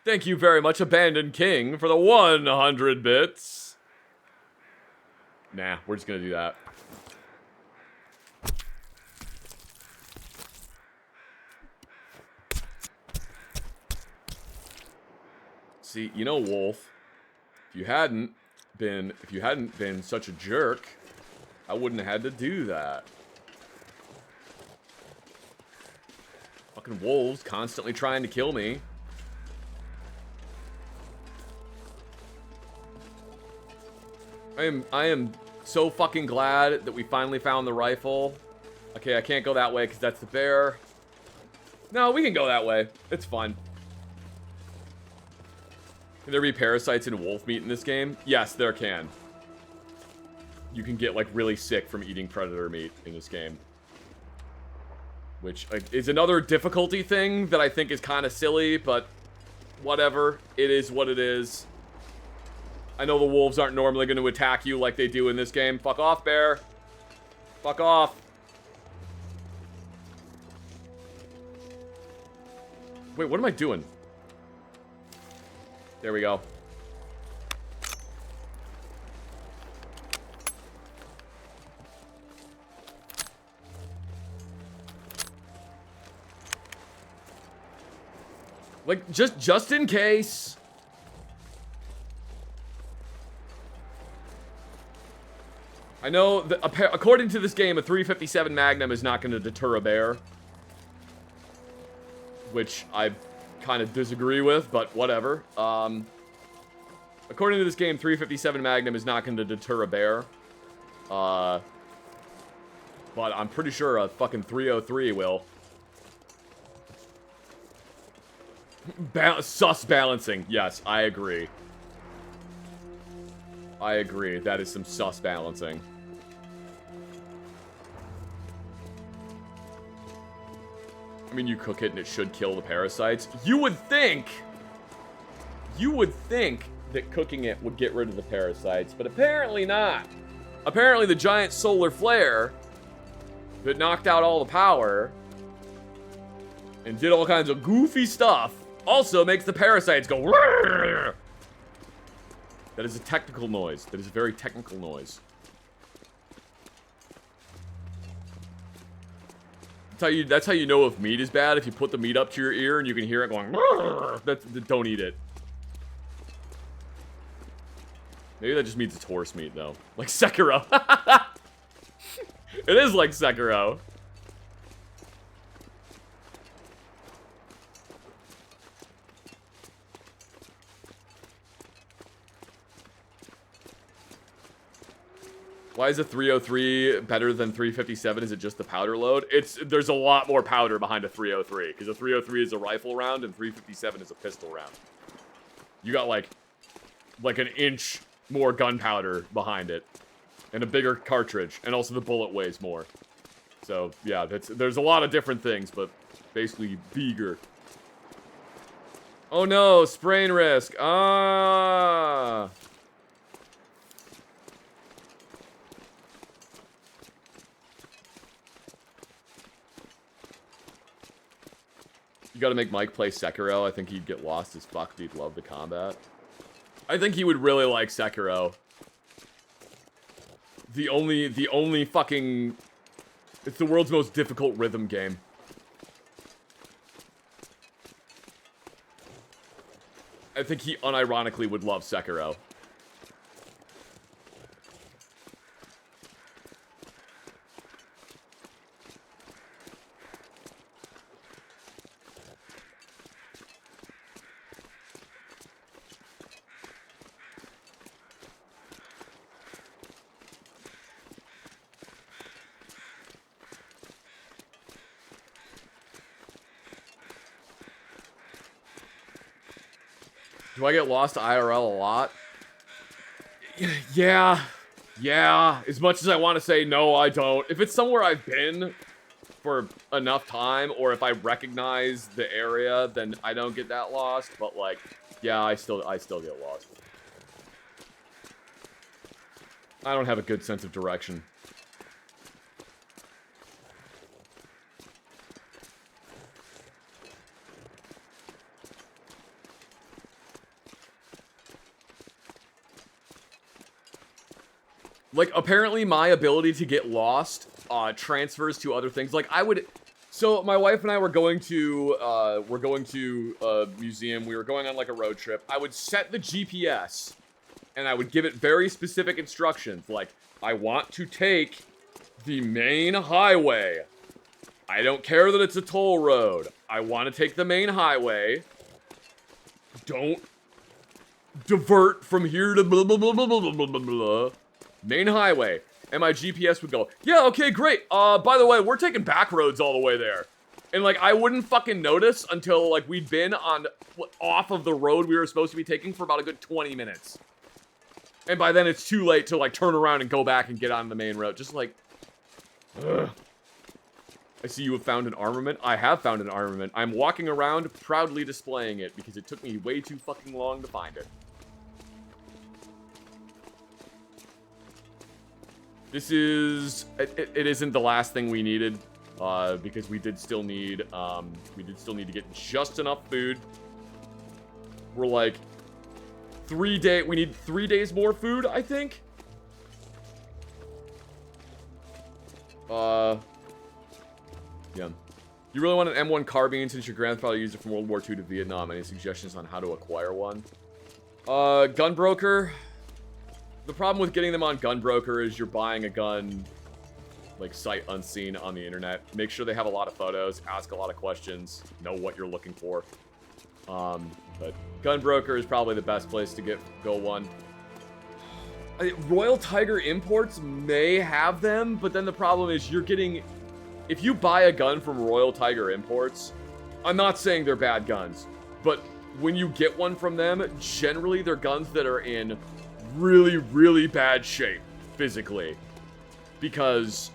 Thank you very much, Abandoned King, for the 100 bits. Nah, we're just gonna do that. See, you know, Wolf, if you hadn't been such a jerk, I wouldn't have had to do that. Fucking wolves constantly trying to kill me. I am so fucking glad that we finally found the rifle. Okay, I can't go that way because that's the bear. No, we can go that way. It's fun. Can there be parasites in wolf meat in this game? Yes, there can. You can get, like, really sick from eating predator meat in this game. Which is another difficulty thing that I think is kind of silly, but whatever. It is what it is. I know the wolves aren't normally going to attack you like they do in this game. Fuck off, bear. Fuck off. Wait, what am I doing? There we go. Like, just in case. I know that according to this game, a 357 Magnum is not going to deter a bear. Which I kind of disagree with, but whatever. According to this game, 357 Magnum is not going to deter a bear. But I'm pretty sure a fucking 303 will. Sus balancing. Yes, I agree. I agree. That is some sus balancing. I mean, you cook it and it should kill the parasites. You would think that cooking it would get rid of the parasites, but apparently not. Apparently the giant solar flare that knocked out all the power and did all kinds of goofy stuff also makes the parasites go. Rrr! That is a technical noise. That is a very technical noise. That's how you know if meat is bad. If you put the meat up to your ear and you can hear it going. Don't eat it. Maybe that just means it's horse meat though, like Sekiro. It is like Sekiro. Why is a 303 better than 357? Is it just the powder load? There's a lot more powder behind a 303 because a 303 is a rifle round and 357 is a pistol round. You got like an inch more gunpowder behind it and a bigger cartridge, and also the bullet weighs more. So yeah, there's a lot of different things, but basically bigger. Oh no, sprain risk. Ah. You gotta make Mike play Sekiro. I think he'd get lost as fuck, but he'd love the combat. I think he would really like Sekiro. The only fucking... It's the world's most difficult rhythm game. I think he unironically would love Sekiro. Do I get lost IRL a lot? Yeah. Yeah. As much as I want to say no, I don't. If it's somewhere I've been for enough time, or if I recognize the area, then I don't get that lost. But like, yeah, I still get lost. I don't have a good sense of direction. Like, apparently my ability to get lost transfers to other things. Like, so my wife and I were going to a museum. We were going on, like, a road trip. I would set the GPS, and I would give it very specific instructions. Like, I want to take the main highway. I don't care that it's a toll road. I want to take the main highway. Don't divert from here to blah, blah, blah, blah, blah, blah, blah, blah. Main highway. And my GPS would go, yeah, okay, great. By the way, we're taking back roads all the way there. And, like, I wouldn't fucking notice until, like, we'd been off of the road we were supposed to be taking for about a good 20 minutes. And by then, it's too late to, like, turn around and go back and get on the main road. Just, like, ugh. I see you have found an armament. I have found an armament. I'm walking around proudly displaying it because it took me way too fucking long to find it. This is... It isn't the last thing we needed, because we did still need to get just enough food. We're like, we need 3 days more food, I think? Yeah. You really want an M1 carbine since your grandfather used it from World War II to Vietnam. Any suggestions on how to acquire one? Gunbroker... The problem with getting them on Gunbroker is you're buying a gun, like, sight unseen on the internet. Make sure they have a lot of photos, ask a lot of questions, know what you're looking for. But Gunbroker is probably the best place to go one. Royal Tiger Imports may have them, but then the problem is you're getting... If you buy a gun from Royal Tiger Imports, I'm not saying they're bad guns, but when you get one from them, generally they're guns that are in really, really bad shape, physically. Because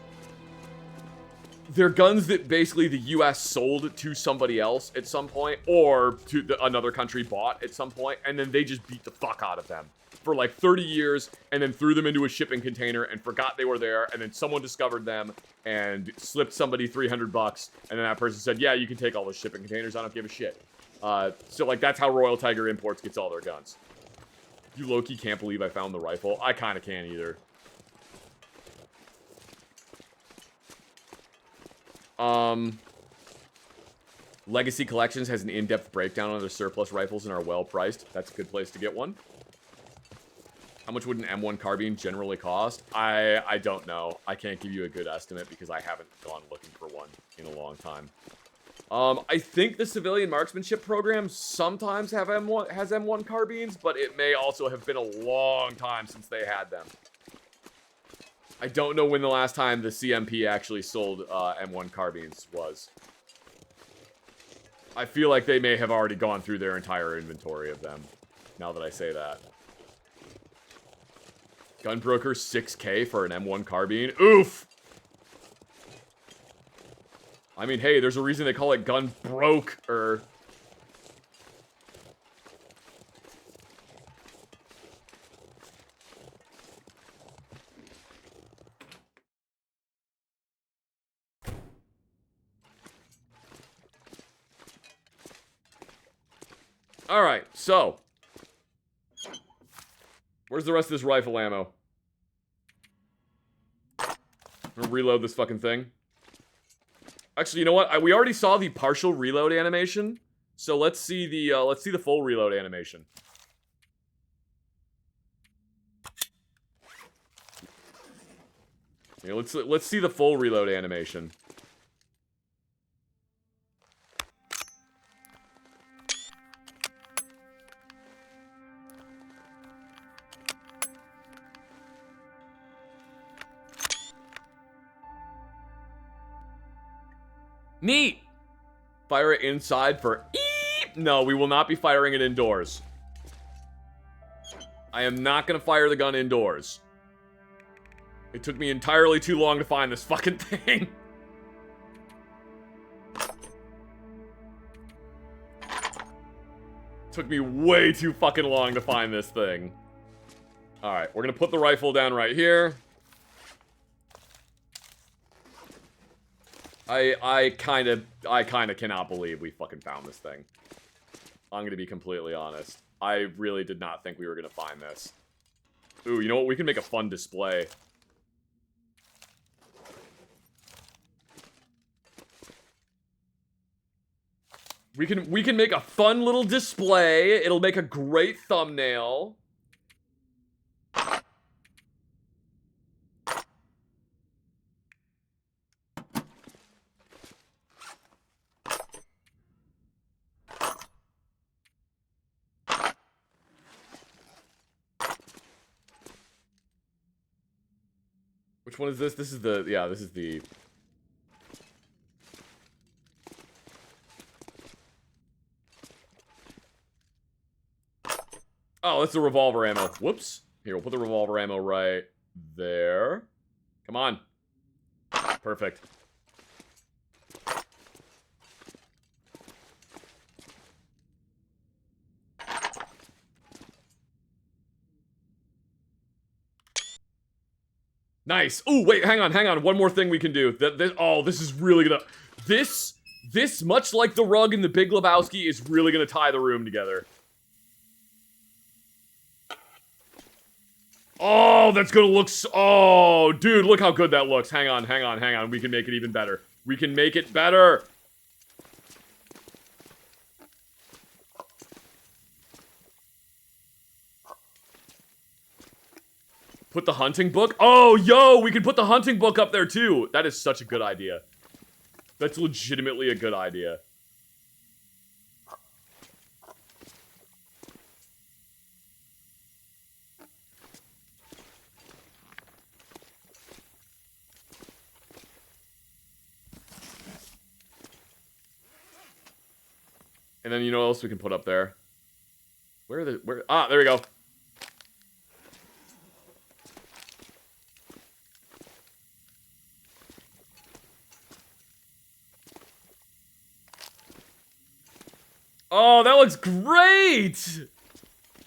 they're guns that basically the US sold to somebody else at some point, or to another country bought at some point, and then they just beat the fuck out of them for like 30 years, and then threw them into a shipping container and forgot they were there, and then someone discovered them and slipped somebody 300 bucks, and then that person said, yeah, you can take all those shipping containers, I don't give a shit. So like that's how Royal Tiger Imports gets all their guns. You low-key can't believe I found the rifle. I kinda can't either. Legacy Collections has an in-depth breakdown on their surplus rifles and are well priced. That's a good place to get one. How much would an M1 carbine generally cost? I don't know. I can't give you a good estimate because I haven't gone looking for one in a long time. I think the civilian marksmanship program sometimes has M1 carbines, but it may also have been a long time since they had them. I don't know when the last time the CMP actually sold M1 carbines was. I feel like they may have already gone through their entire inventory of them, now that I say that. Gunbroker 6K for an M1 carbine? Oof! I mean, hey, there's a reason they call it Gunbroker. Alright, so. Where's the rest of this rifle ammo? I'm gonna reload this fucking thing. Actually, you know what? We already saw the partial reload animation, so let's see the full reload animation. Yeah, let's see the full reload animation. Neat! Fire it inside for eep! No, we will not be firing it indoors. I am not gonna fire the gun indoors. It took me entirely too long to find this fucking thing. Took me way too fucking long to find this thing. Alright, we're gonna put the rifle down right here. I kinda cannot believe we fucking found this thing. I'm gonna be completely honest. I really did not think we were gonna find this. Ooh, you know what? We can make a fun display. We can make a fun little display. It'll make a great thumbnail. Which one is this? This is the, yeah, this is the... Oh, that's the revolver ammo. Whoops. Here, we'll put the revolver ammo right there. Come on. Perfect. Nice. Ooh, wait, hang on. One more thing we can do. This is really gonna... This, much like the rug in the Big Lebowski, is really gonna tie the room together. Oh, that's gonna look so... Oh, dude, look how good that looks. Hang on. We can make it even better. We can make it better. Put the hunting book? Oh, yo, we can put the hunting book up there, too. That is such a good idea. That's legitimately a good idea. And then you know what else we can put up there? Ah, there we go. Oh, that looks great!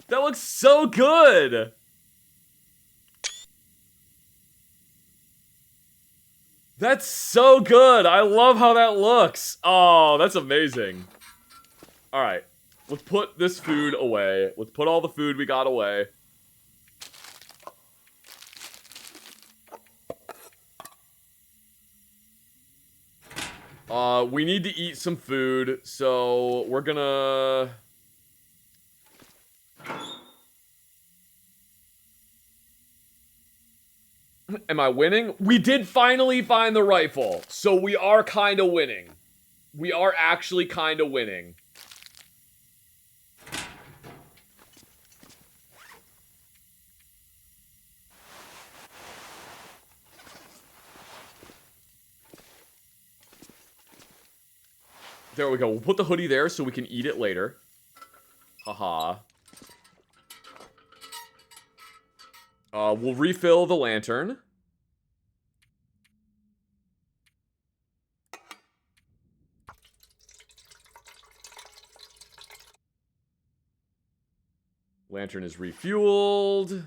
That looks so good! That's so good! I love how that looks! Oh, that's amazing. Alright, let's put this food away. Let's put all the food we got away. We need to eat some food, so we're gonna... Am I winning? We did finally find the rifle, so we are kinda winning. We are actually kinda winning. There we go. We'll put the hoodie there so we can eat it later. Haha. We'll refill the lantern. Lantern is refueled.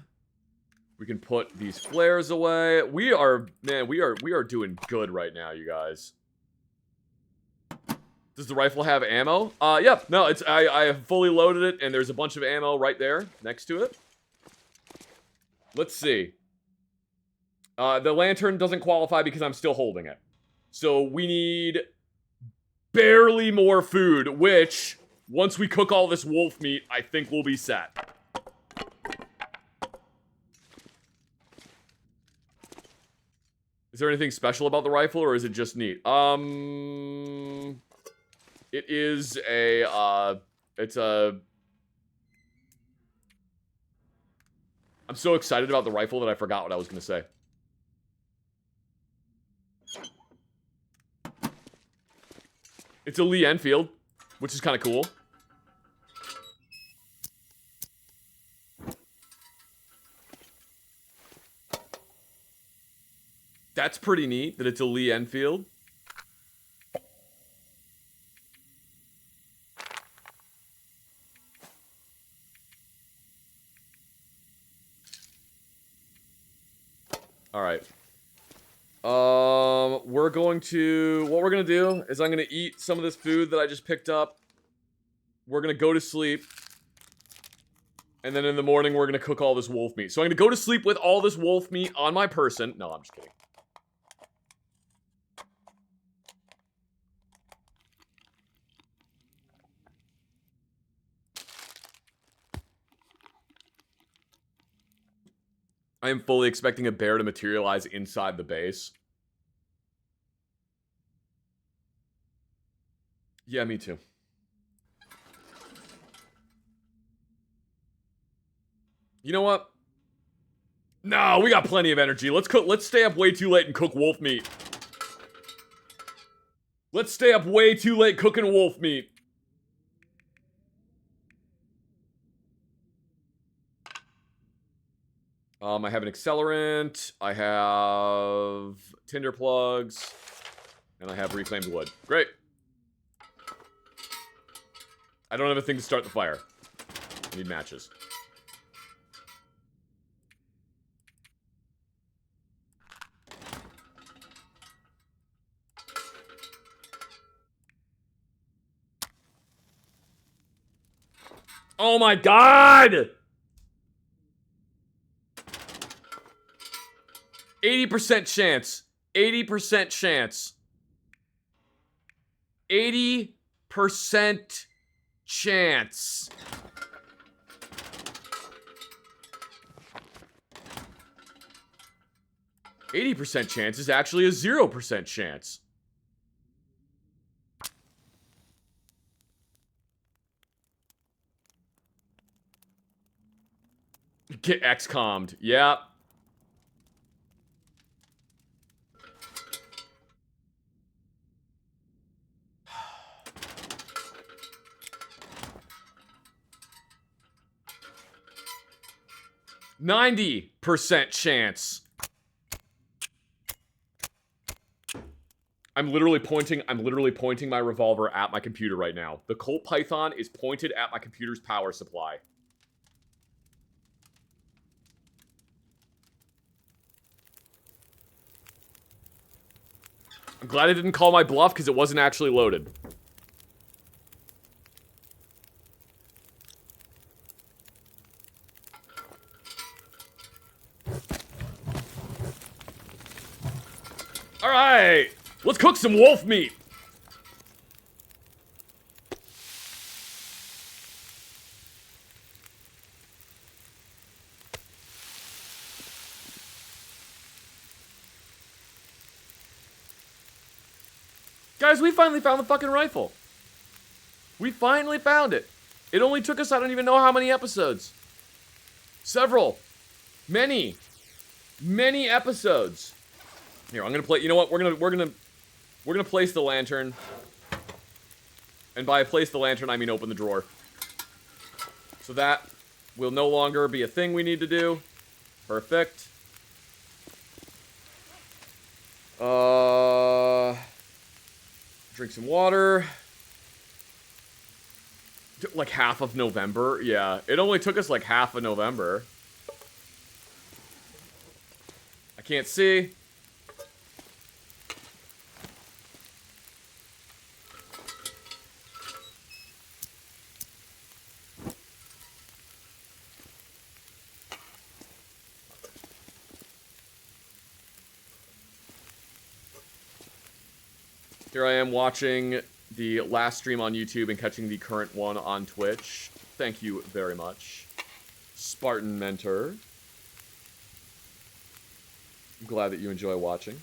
We can put these flares away. We are doing good right now, you guys. Does the rifle have ammo? Yep. No, I have fully loaded it, and there's a bunch of ammo right there next to it. Let's see. The lantern doesn't qualify because I'm still holding it. So we need barely more food, which, once we cook all this wolf meat, I think we'll be set. Is there anything special about the rifle, or is it just neat? It is a, it's a... I'm so excited about the rifle that I forgot what I was gonna say. It's a Lee Enfield, which is kind of cool. That's pretty neat that it's a Lee Enfield. All right. We're going to... What we're going to do is I'm going to eat some of this food that I just picked up. We're going to go to sleep. And then in the morning, we're going to cook all this wolf meat. So I'm going to go to sleep with all this wolf meat on my person. No, I'm just kidding. I am fully expecting a bear to materialize inside the base. Yeah, me too. You know what? No, we got plenty of energy. Let's stay up way too late and cook wolf meat. Let's stay up way too late cooking wolf meat. I have an accelerant, I have tinder plugs, and I have reclaimed wood. Great. I don't have a thing to start the fire. I need matches. Oh my god! 80% chance. 80% chance. 80% chance. %80 chance is actually a 0% chance. Get XCOM'd. Yep. %90 chance. I'm literally pointing my revolver at my computer right now. The Colt Python is pointed at my computer's power supply. I'm glad I didn't call my bluff because it wasn't actually loaded. Alright! Let's cook some wolf meat! Guys, we finally found the fucking rifle. We finally found it. It only took us, I don't even know how many episodes. Several. Many episodes. Here, I'm gonna play. You know what? We're gonna place the lantern. And by place the lantern, I mean open the drawer. So that will no longer be a thing we need to do. Perfect. Drink some water. Like half of November. Yeah, it only took us like half of November. I can't see. Here I am watching the last stream on YouTube and catching the current one on Twitch. Thank you very much. Spartan Mentor. I'm glad that you enjoy watching.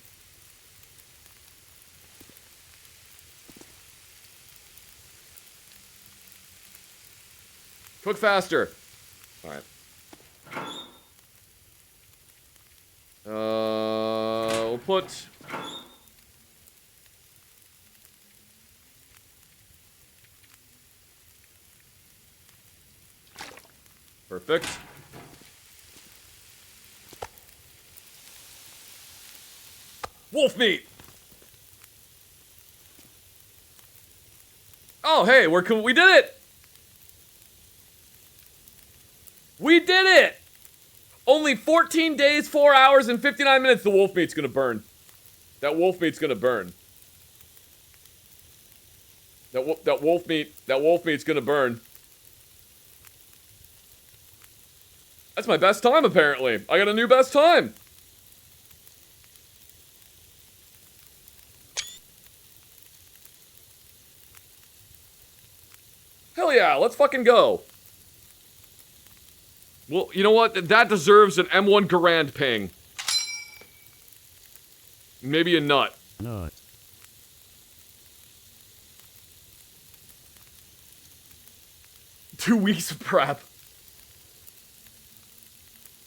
Cook faster. Alright. We'll put... Perfect. Wolf meat! Oh, hey, we did it! We did it! Only 14 days, 4 hours, and 59 minutes the wolf meat's gonna burn. That wolf meat's gonna burn. That wolf meat's gonna burn. That's my best time, apparently. I got a new best time. Hell yeah, let's fucking go. Well, you know what? That deserves an M1 Garand ping. Maybe a nut. Nut. Two weeks of prep.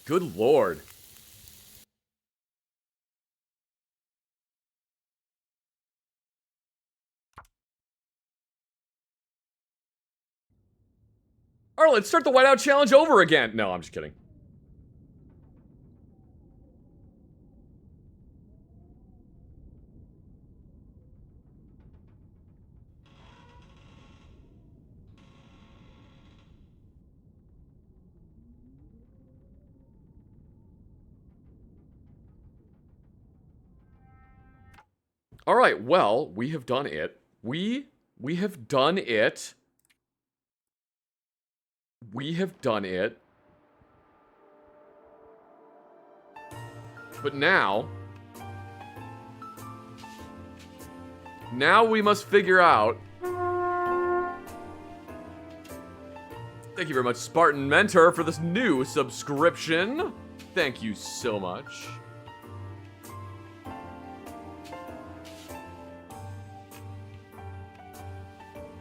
Good lord. Alright, let's start the whiteout challenge over again. No, I'm just kidding. Alright, well, we have done it. We have done it. We have done it. But now we must figure out. Thank you very much, Spartan Mentor, for this new subscription. Thank you so much.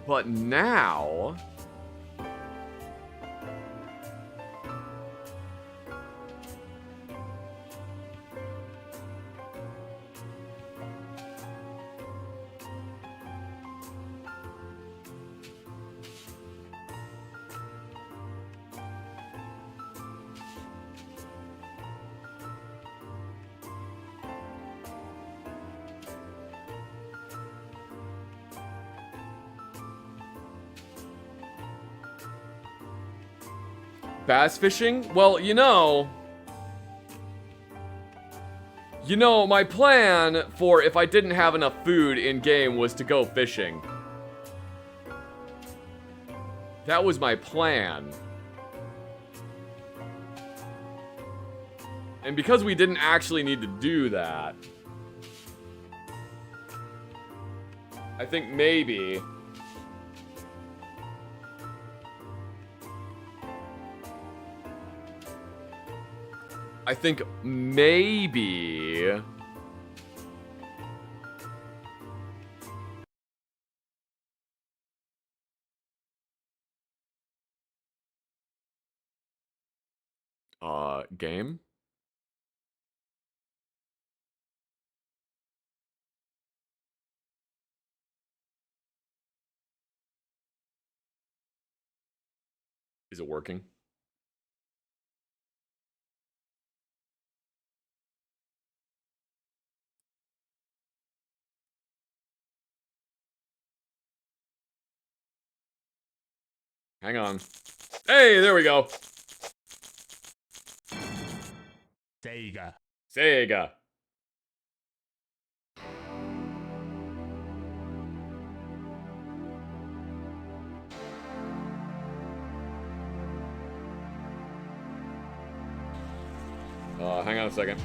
But now... Bass fishing? Well, you know, my plan for if I didn't have enough food in-game was to go fishing. That was my plan. And because we didn't actually need to do that, I think maybe... game? Is it working? Hang on. Hey, there we go. Sega. Sega. Hang on a second.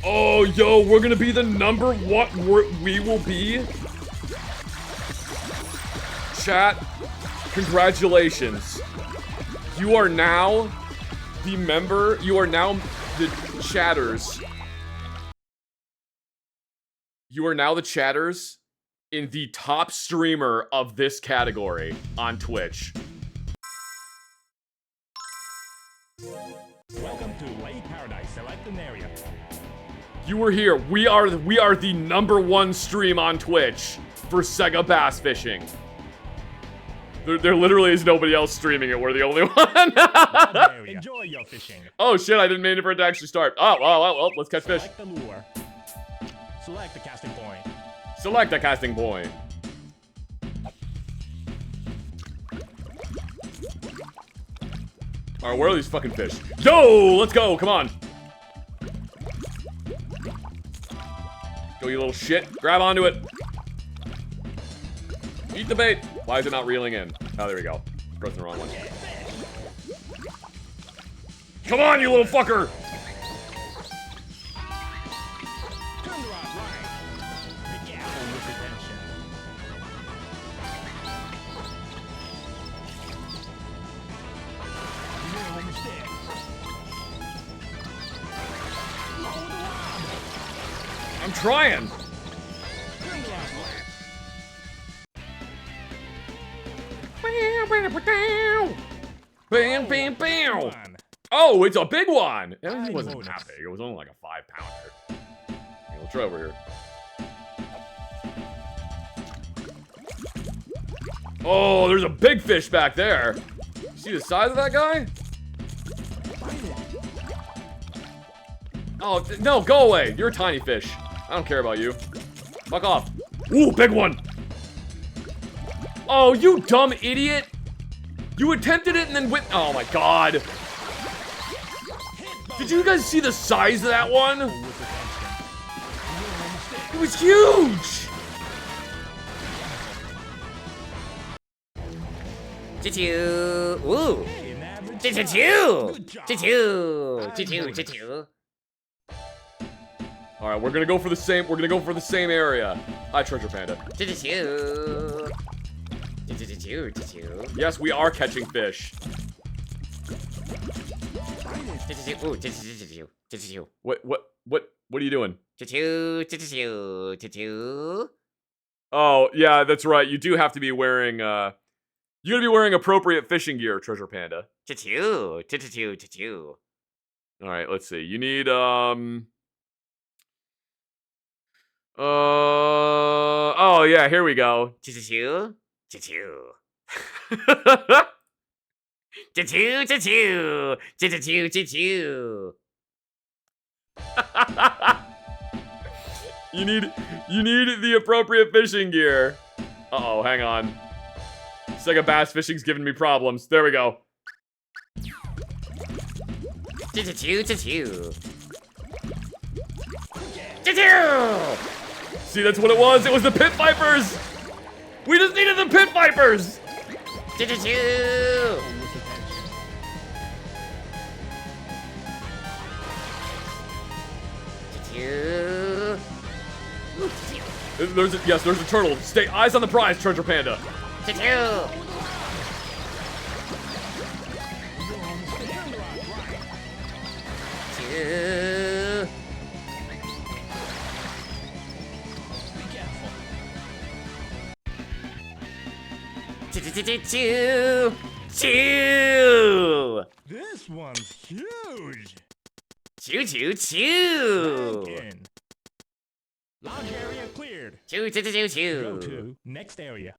Oh, yo, we're gonna be the number one. We will be. Chat, congratulations. You are now the member. You are now the chatters. You are now the chatters in the top streamer of this category on Twitch. Welcome to Lake Paradise. Select an area. You were here. We are the number one stream on Twitch for Sega Bass Fishing. There literally is nobody else streaming it. We're the only one. Enjoy your fishing. Oh shit! I didn't mean for it to actually start. Oh well. Let's catch fish. Select the lure. Select the casting point. Select a casting point. All right, where are these fucking fish? Yo, let's go. Come on. Go, you little shit. Grab onto it. Eat the bait. Why is it not reeling in? Oh, there we go. Pressing the wrong one. Come on, you little fucker. Turn the rod right. Be careful with the tension. You're almost there. Lower the rod. I'm trying. Turn the rod right. Bam, bam, bam. One. Oh, it's a big one. It I wasn't know that this. big. It was only like a 5-pounder. Okay, we'll try over here. Oh, there's a big fish back there. See the size of that guy? Oh, no, go away. You're a tiny fish. I don't care about you. Fuck off. Ooh, big one. Oh, you dumb idiot. You attempted it and then went. Oh my god. Did you guys see the size of that one? It was huge. Choo-choo. Ooh. An average Choo-choo. Good job. Choo-choo. Choo-choo. Choo-choo. All right, we're gonna go for the same. We're gonna go for the same area. Hi, Treasure Panda. Choo-choo. Choo-choo. Choo-choo. Yes, we are catching fish. Choo-choo. Ooh. Choo-choo. Choo-choo. What are you doing? Choo-choo. Choo-choo. Choo-choo. Oh, yeah, that's right. You do have to be wearing. You gotta be wearing appropriate fishing gear, Treasure Panda. Choo-choo. Choo-choo. Choo-choo. All right, let's see. You need Oh yeah, here we go. Choo-choo. Choo-choo. Choo-choo. Choo-choo. Choo-choo. Choo-choo. You need the appropriate fishing gear. Uh-oh, hang on. Sega Bass Fishing's giving me problems. There we go. Choo-choo. Choo-choo. Choo-choo. See, that's what it was. It was the pit vipers. We just needed the pit vipers. Choo-choo. Choo-choo. There's a turtle. Stay eyes on the prize, Treasure Panda. Choo-choo. Choo. Choo. Choo. This one's huge. Choo choo choo. In. Large area cleared. Choo choo choo Go choo. to next area.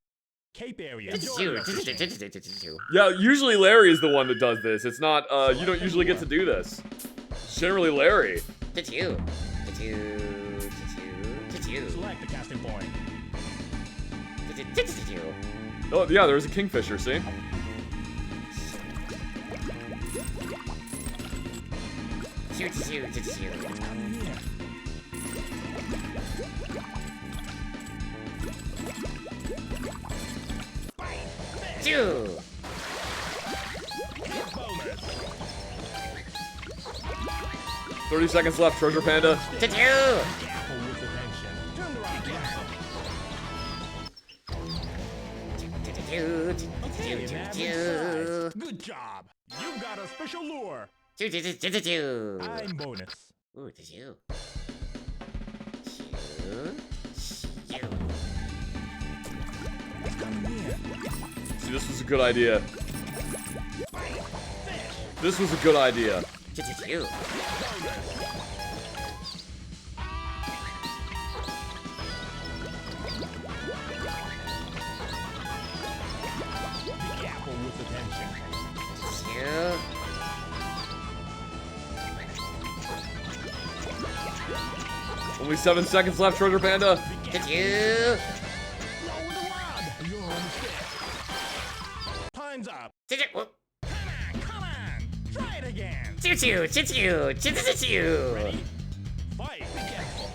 Cape area. Choo Enjoy choo your choo fishing. choo choo choo. Yeah, usually Larry is the one that does this. It's not, you don't usually get to do this. It's generally Larry. Choo choo. Choo choo choo. Select the casting point. Choo choo choo choo. Oh, yeah, there's a kingfisher, see? Choo choo choo choo. Choo. 30 seconds left, Treasure Panda. Choo-choo. Careful with the tension. Turn the rod cancel. Okay, an average size. Good job. You got a special lure. Choo-choo-choo-choo-choo. I'm bonus. Ooh, choo-choo. Choo-choo. Come here. See, this was a good idea. This was a good idea. Choo-choo-choo. Be careful with the tension. Choo. Only 7 seconds left, Treasure Panda. Choo-choo. Lower the rod. You're on stick. Time's up. Choo-choo. Whoop. Come on. Try it again. Choo-choo. Choo-choo. Choo-choo-choo. Ready? Fight. Be careful.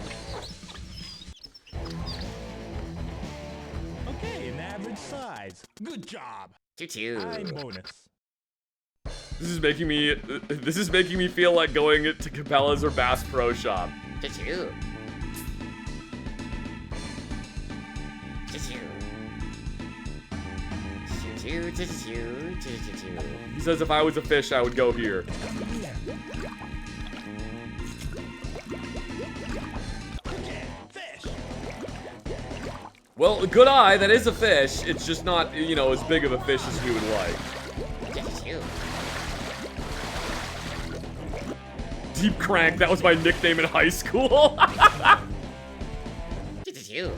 Okay, an average size. Good job. Choo-choo. I'm bonus. This is making me feel like going to Cabela's or Bass Pro Shop. Choo-choo. Choo-choo. Choo-choo. Choo-choo. Choo-choo. He says if I was a fish, I would go here. Fish. Well, good eye, that is a fish. It's just not, you know, as big of a fish as we would like. Choo-choo. Deep Crank, that was my nickname in high school. Choo-choo.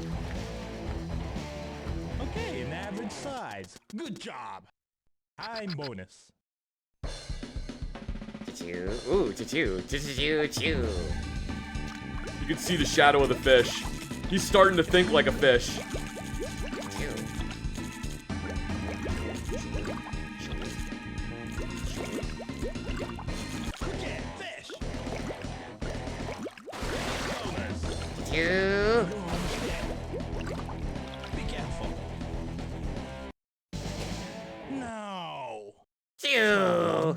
Okay, an average size. Good job. I'm bonus. Choo-choo. Ooh, choo-choo. Choo-choo-choo. You can see the shadow of the fish. He's starting to think like a fish. Choo. Okay, fish. Choo. You're on stick. Be careful. No. Choo.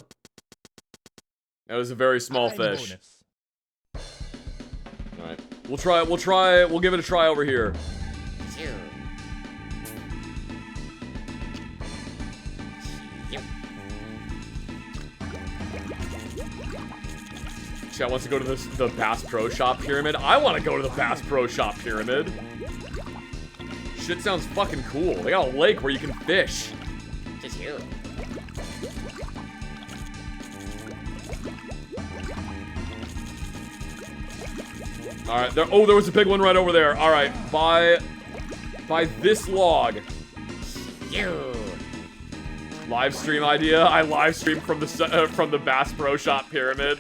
That was a very small I'm fish. bonus. Alright. We'll give it a try over here. Choo. Yep. Chat wants to go to the Bass Pro Shop Pyramid. I want to go to the Bass Pro Shop Pyramid. Shit sounds fucking cool. They got a lake where you can fish. Choo-choo. Alright, there was a big one right over there. Alright, by this log. Choo. Live stream idea. I live stream from the Bass Pro Shop Pyramid.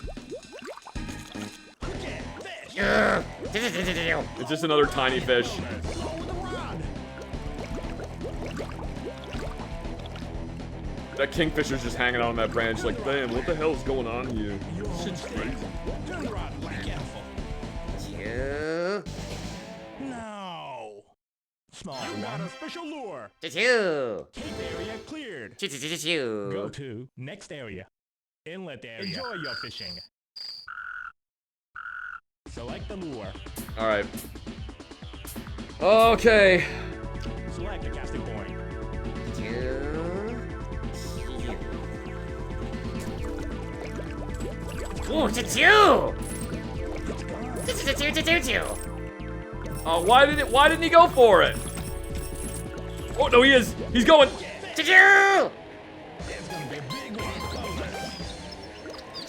Okay, fish. Choo. Choo-choo-choo-choo. It's just another tiny fish. Lower the rod. That kingfisher's just hanging out on that branch like, damn, what the hell is going on here? You're on Shit's stick. crazy. Turn the rod. Be careful. Choo. No. Small you got a special lure. Choo-choo. Cape area cleared. Go Choo-choo-choo-choo. to next area. Inlet area. Enjoy your fishing. Select the lure. Alright. Okay. Select the casting point. Ooh, choo-choo! Choo-choo-choo-choo-choo! Why didn't he go for it? Oh no, he is. He's going. Choo-choo! It's gonna be a big one.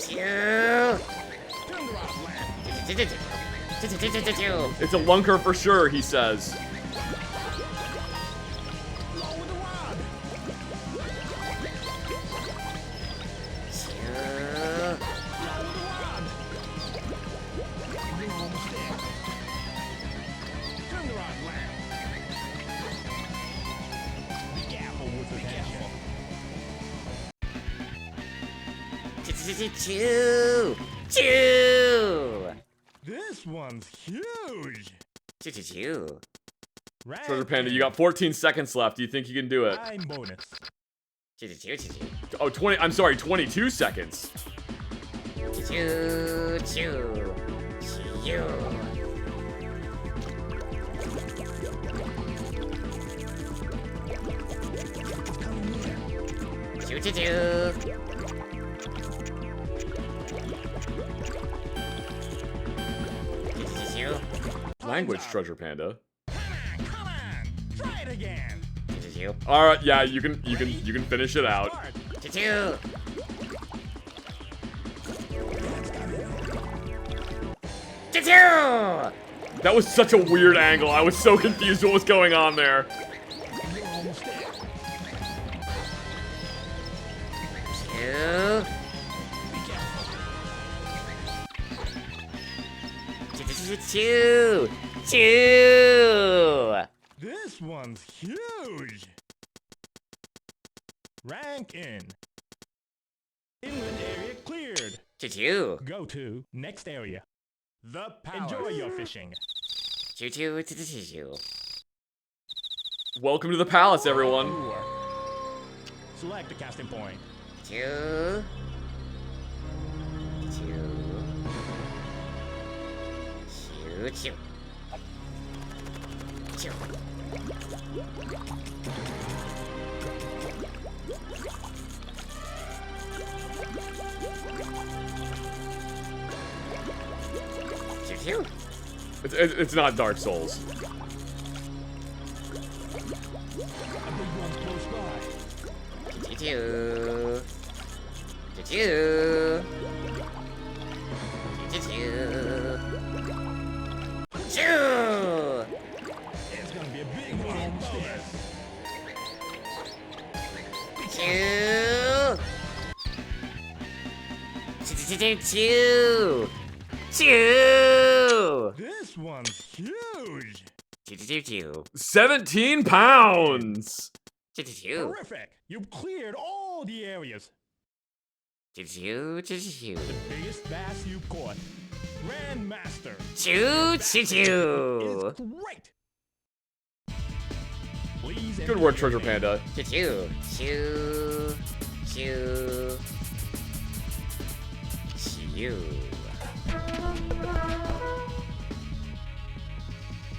Choo! Turn the rod left. Choo-choo-choo-choo-choo! It's a lunker for sure, he says. Lower the rod. Choo! Lower the rod. You're on stick. Turn the rod left. Be careful with the tension. Choo-choo-choo-choo! Choo! This one's huge. Choo-choo-choo! Right. Treasure Panda, you got 14 seconds left. Do you think you can do it? I'm bonus. Choo-choo-choo-choo! Oh, 20. I'm sorry, 22 seconds. Choo choo. Choo. Choo choo choo. Language, Treasure Panda. Come on! Try it again! Choo All right, yeah, you can finish it out. Start. choo. Choo. Choo choo. That was such a weird angle. I was so confused what was going on there. You're almost there. Choo. Be careful. Choo. Choo. This one's huge! Rank in. Inland area cleared. Choo. Go to next area. The palace. Enjoy your fishing. Choo choo choo choo choo. Welcome to the palace, everyone. Tour. Select the casting point. Choo. Choo. Choo choo. Choo. Choo choo. It's not Dark Souls. A big one close by. Choo choo. Choo choo. Choo choo. Choo. It's gonna be a big one almost there. Choo. Choo choo choo. Choo. This one's huge! Choo choo choo. 17 pounds. Choo choo choo. Terrific! You've cleared all the areas. Choo choo choo choo. Biggest bass you've caught. Grandmaster. Choo choo choo. Is great! Please Good work, Treasure Panda. Choo choo. Choo. Choo. Choo.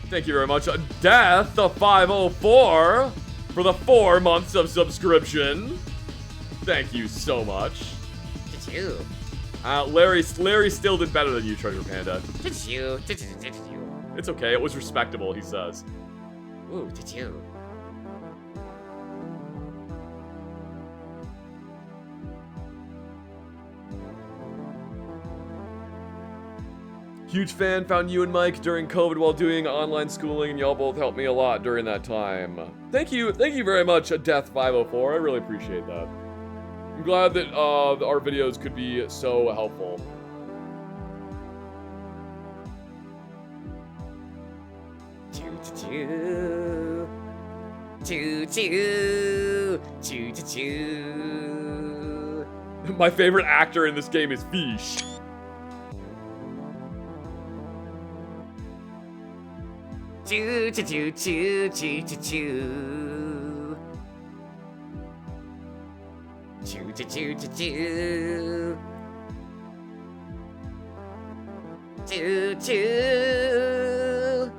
Thank you very much, Death the 504 for the 4 months of subscription. Thank you so much. Choo choo. Larry still did better than you, Treasure Panda. Choo choo. Choo choo choo choo. It's okay. It was respectable, he says. Ooh, choo choo. Huge fan, found you and Mike during COVID while doing online schooling, and y'all both helped me a lot during that time. Thank you very much, Death504. I really appreciate that. I'm glad that our videos could be so helpful. Choo choo choo. Choo choo. Choo choo choo. My favorite actor in this game is Fish. Choo choo choo choo choo choo choo. Choo choo choo choo choo. Choo choo.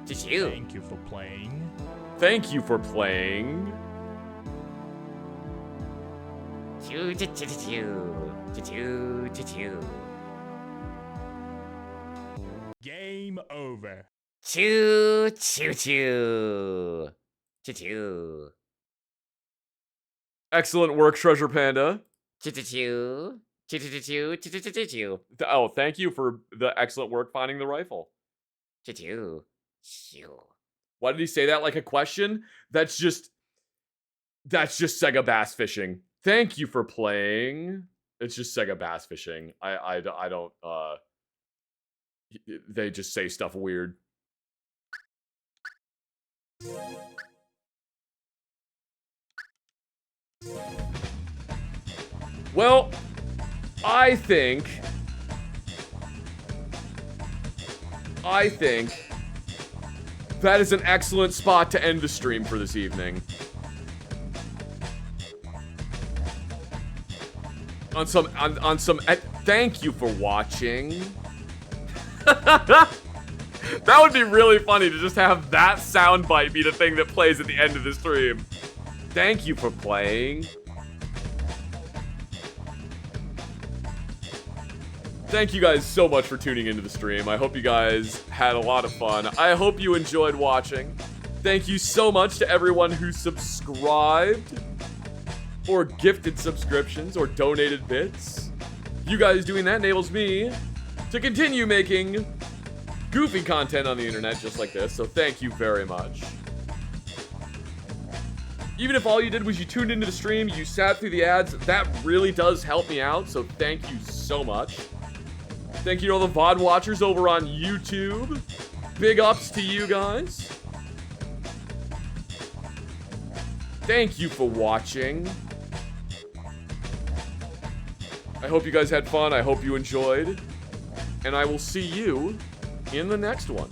Choo choo. Thank you for playing. Thank you for playing. Choo choo choo choo choo choo choo. Game over. Choo choo choo. Choo choo. Excellent work, Treasure Panda. Choo choo choo. Choo choo choo choo choo choo choo choo. Oh, thank you for the excellent work finding the rifle. Choo choo. Choo. Why did he say that like a question? That's just Sega Bass Fishing. Thank you for playing. It's just Sega Bass Fishing. I don't they just say stuff weird. Well, I think I think that is an excellent spot to end the stream for this evening. Thank you for watching. That would be really funny to just have that soundbite be the thing that plays at the end of the stream. Thank you for playing. Thank you guys so much for tuning into the stream. I hope you guys had a lot of fun. I hope you enjoyed watching. Thank you so much to everyone who subscribed, or gifted subscriptions, or donated bits. You guys doing that enables me to continue making goofy content on the internet just like this, so thank you very much. Even if all you did was you tuned into the stream, you sat through the ads, that really does help me out, so thank you so much. Thank you to all the VOD watchers over on YouTube. Big ups to you guys. Thank you for watching. I hope you guys had fun. I hope you enjoyed. And I will see you in the next one.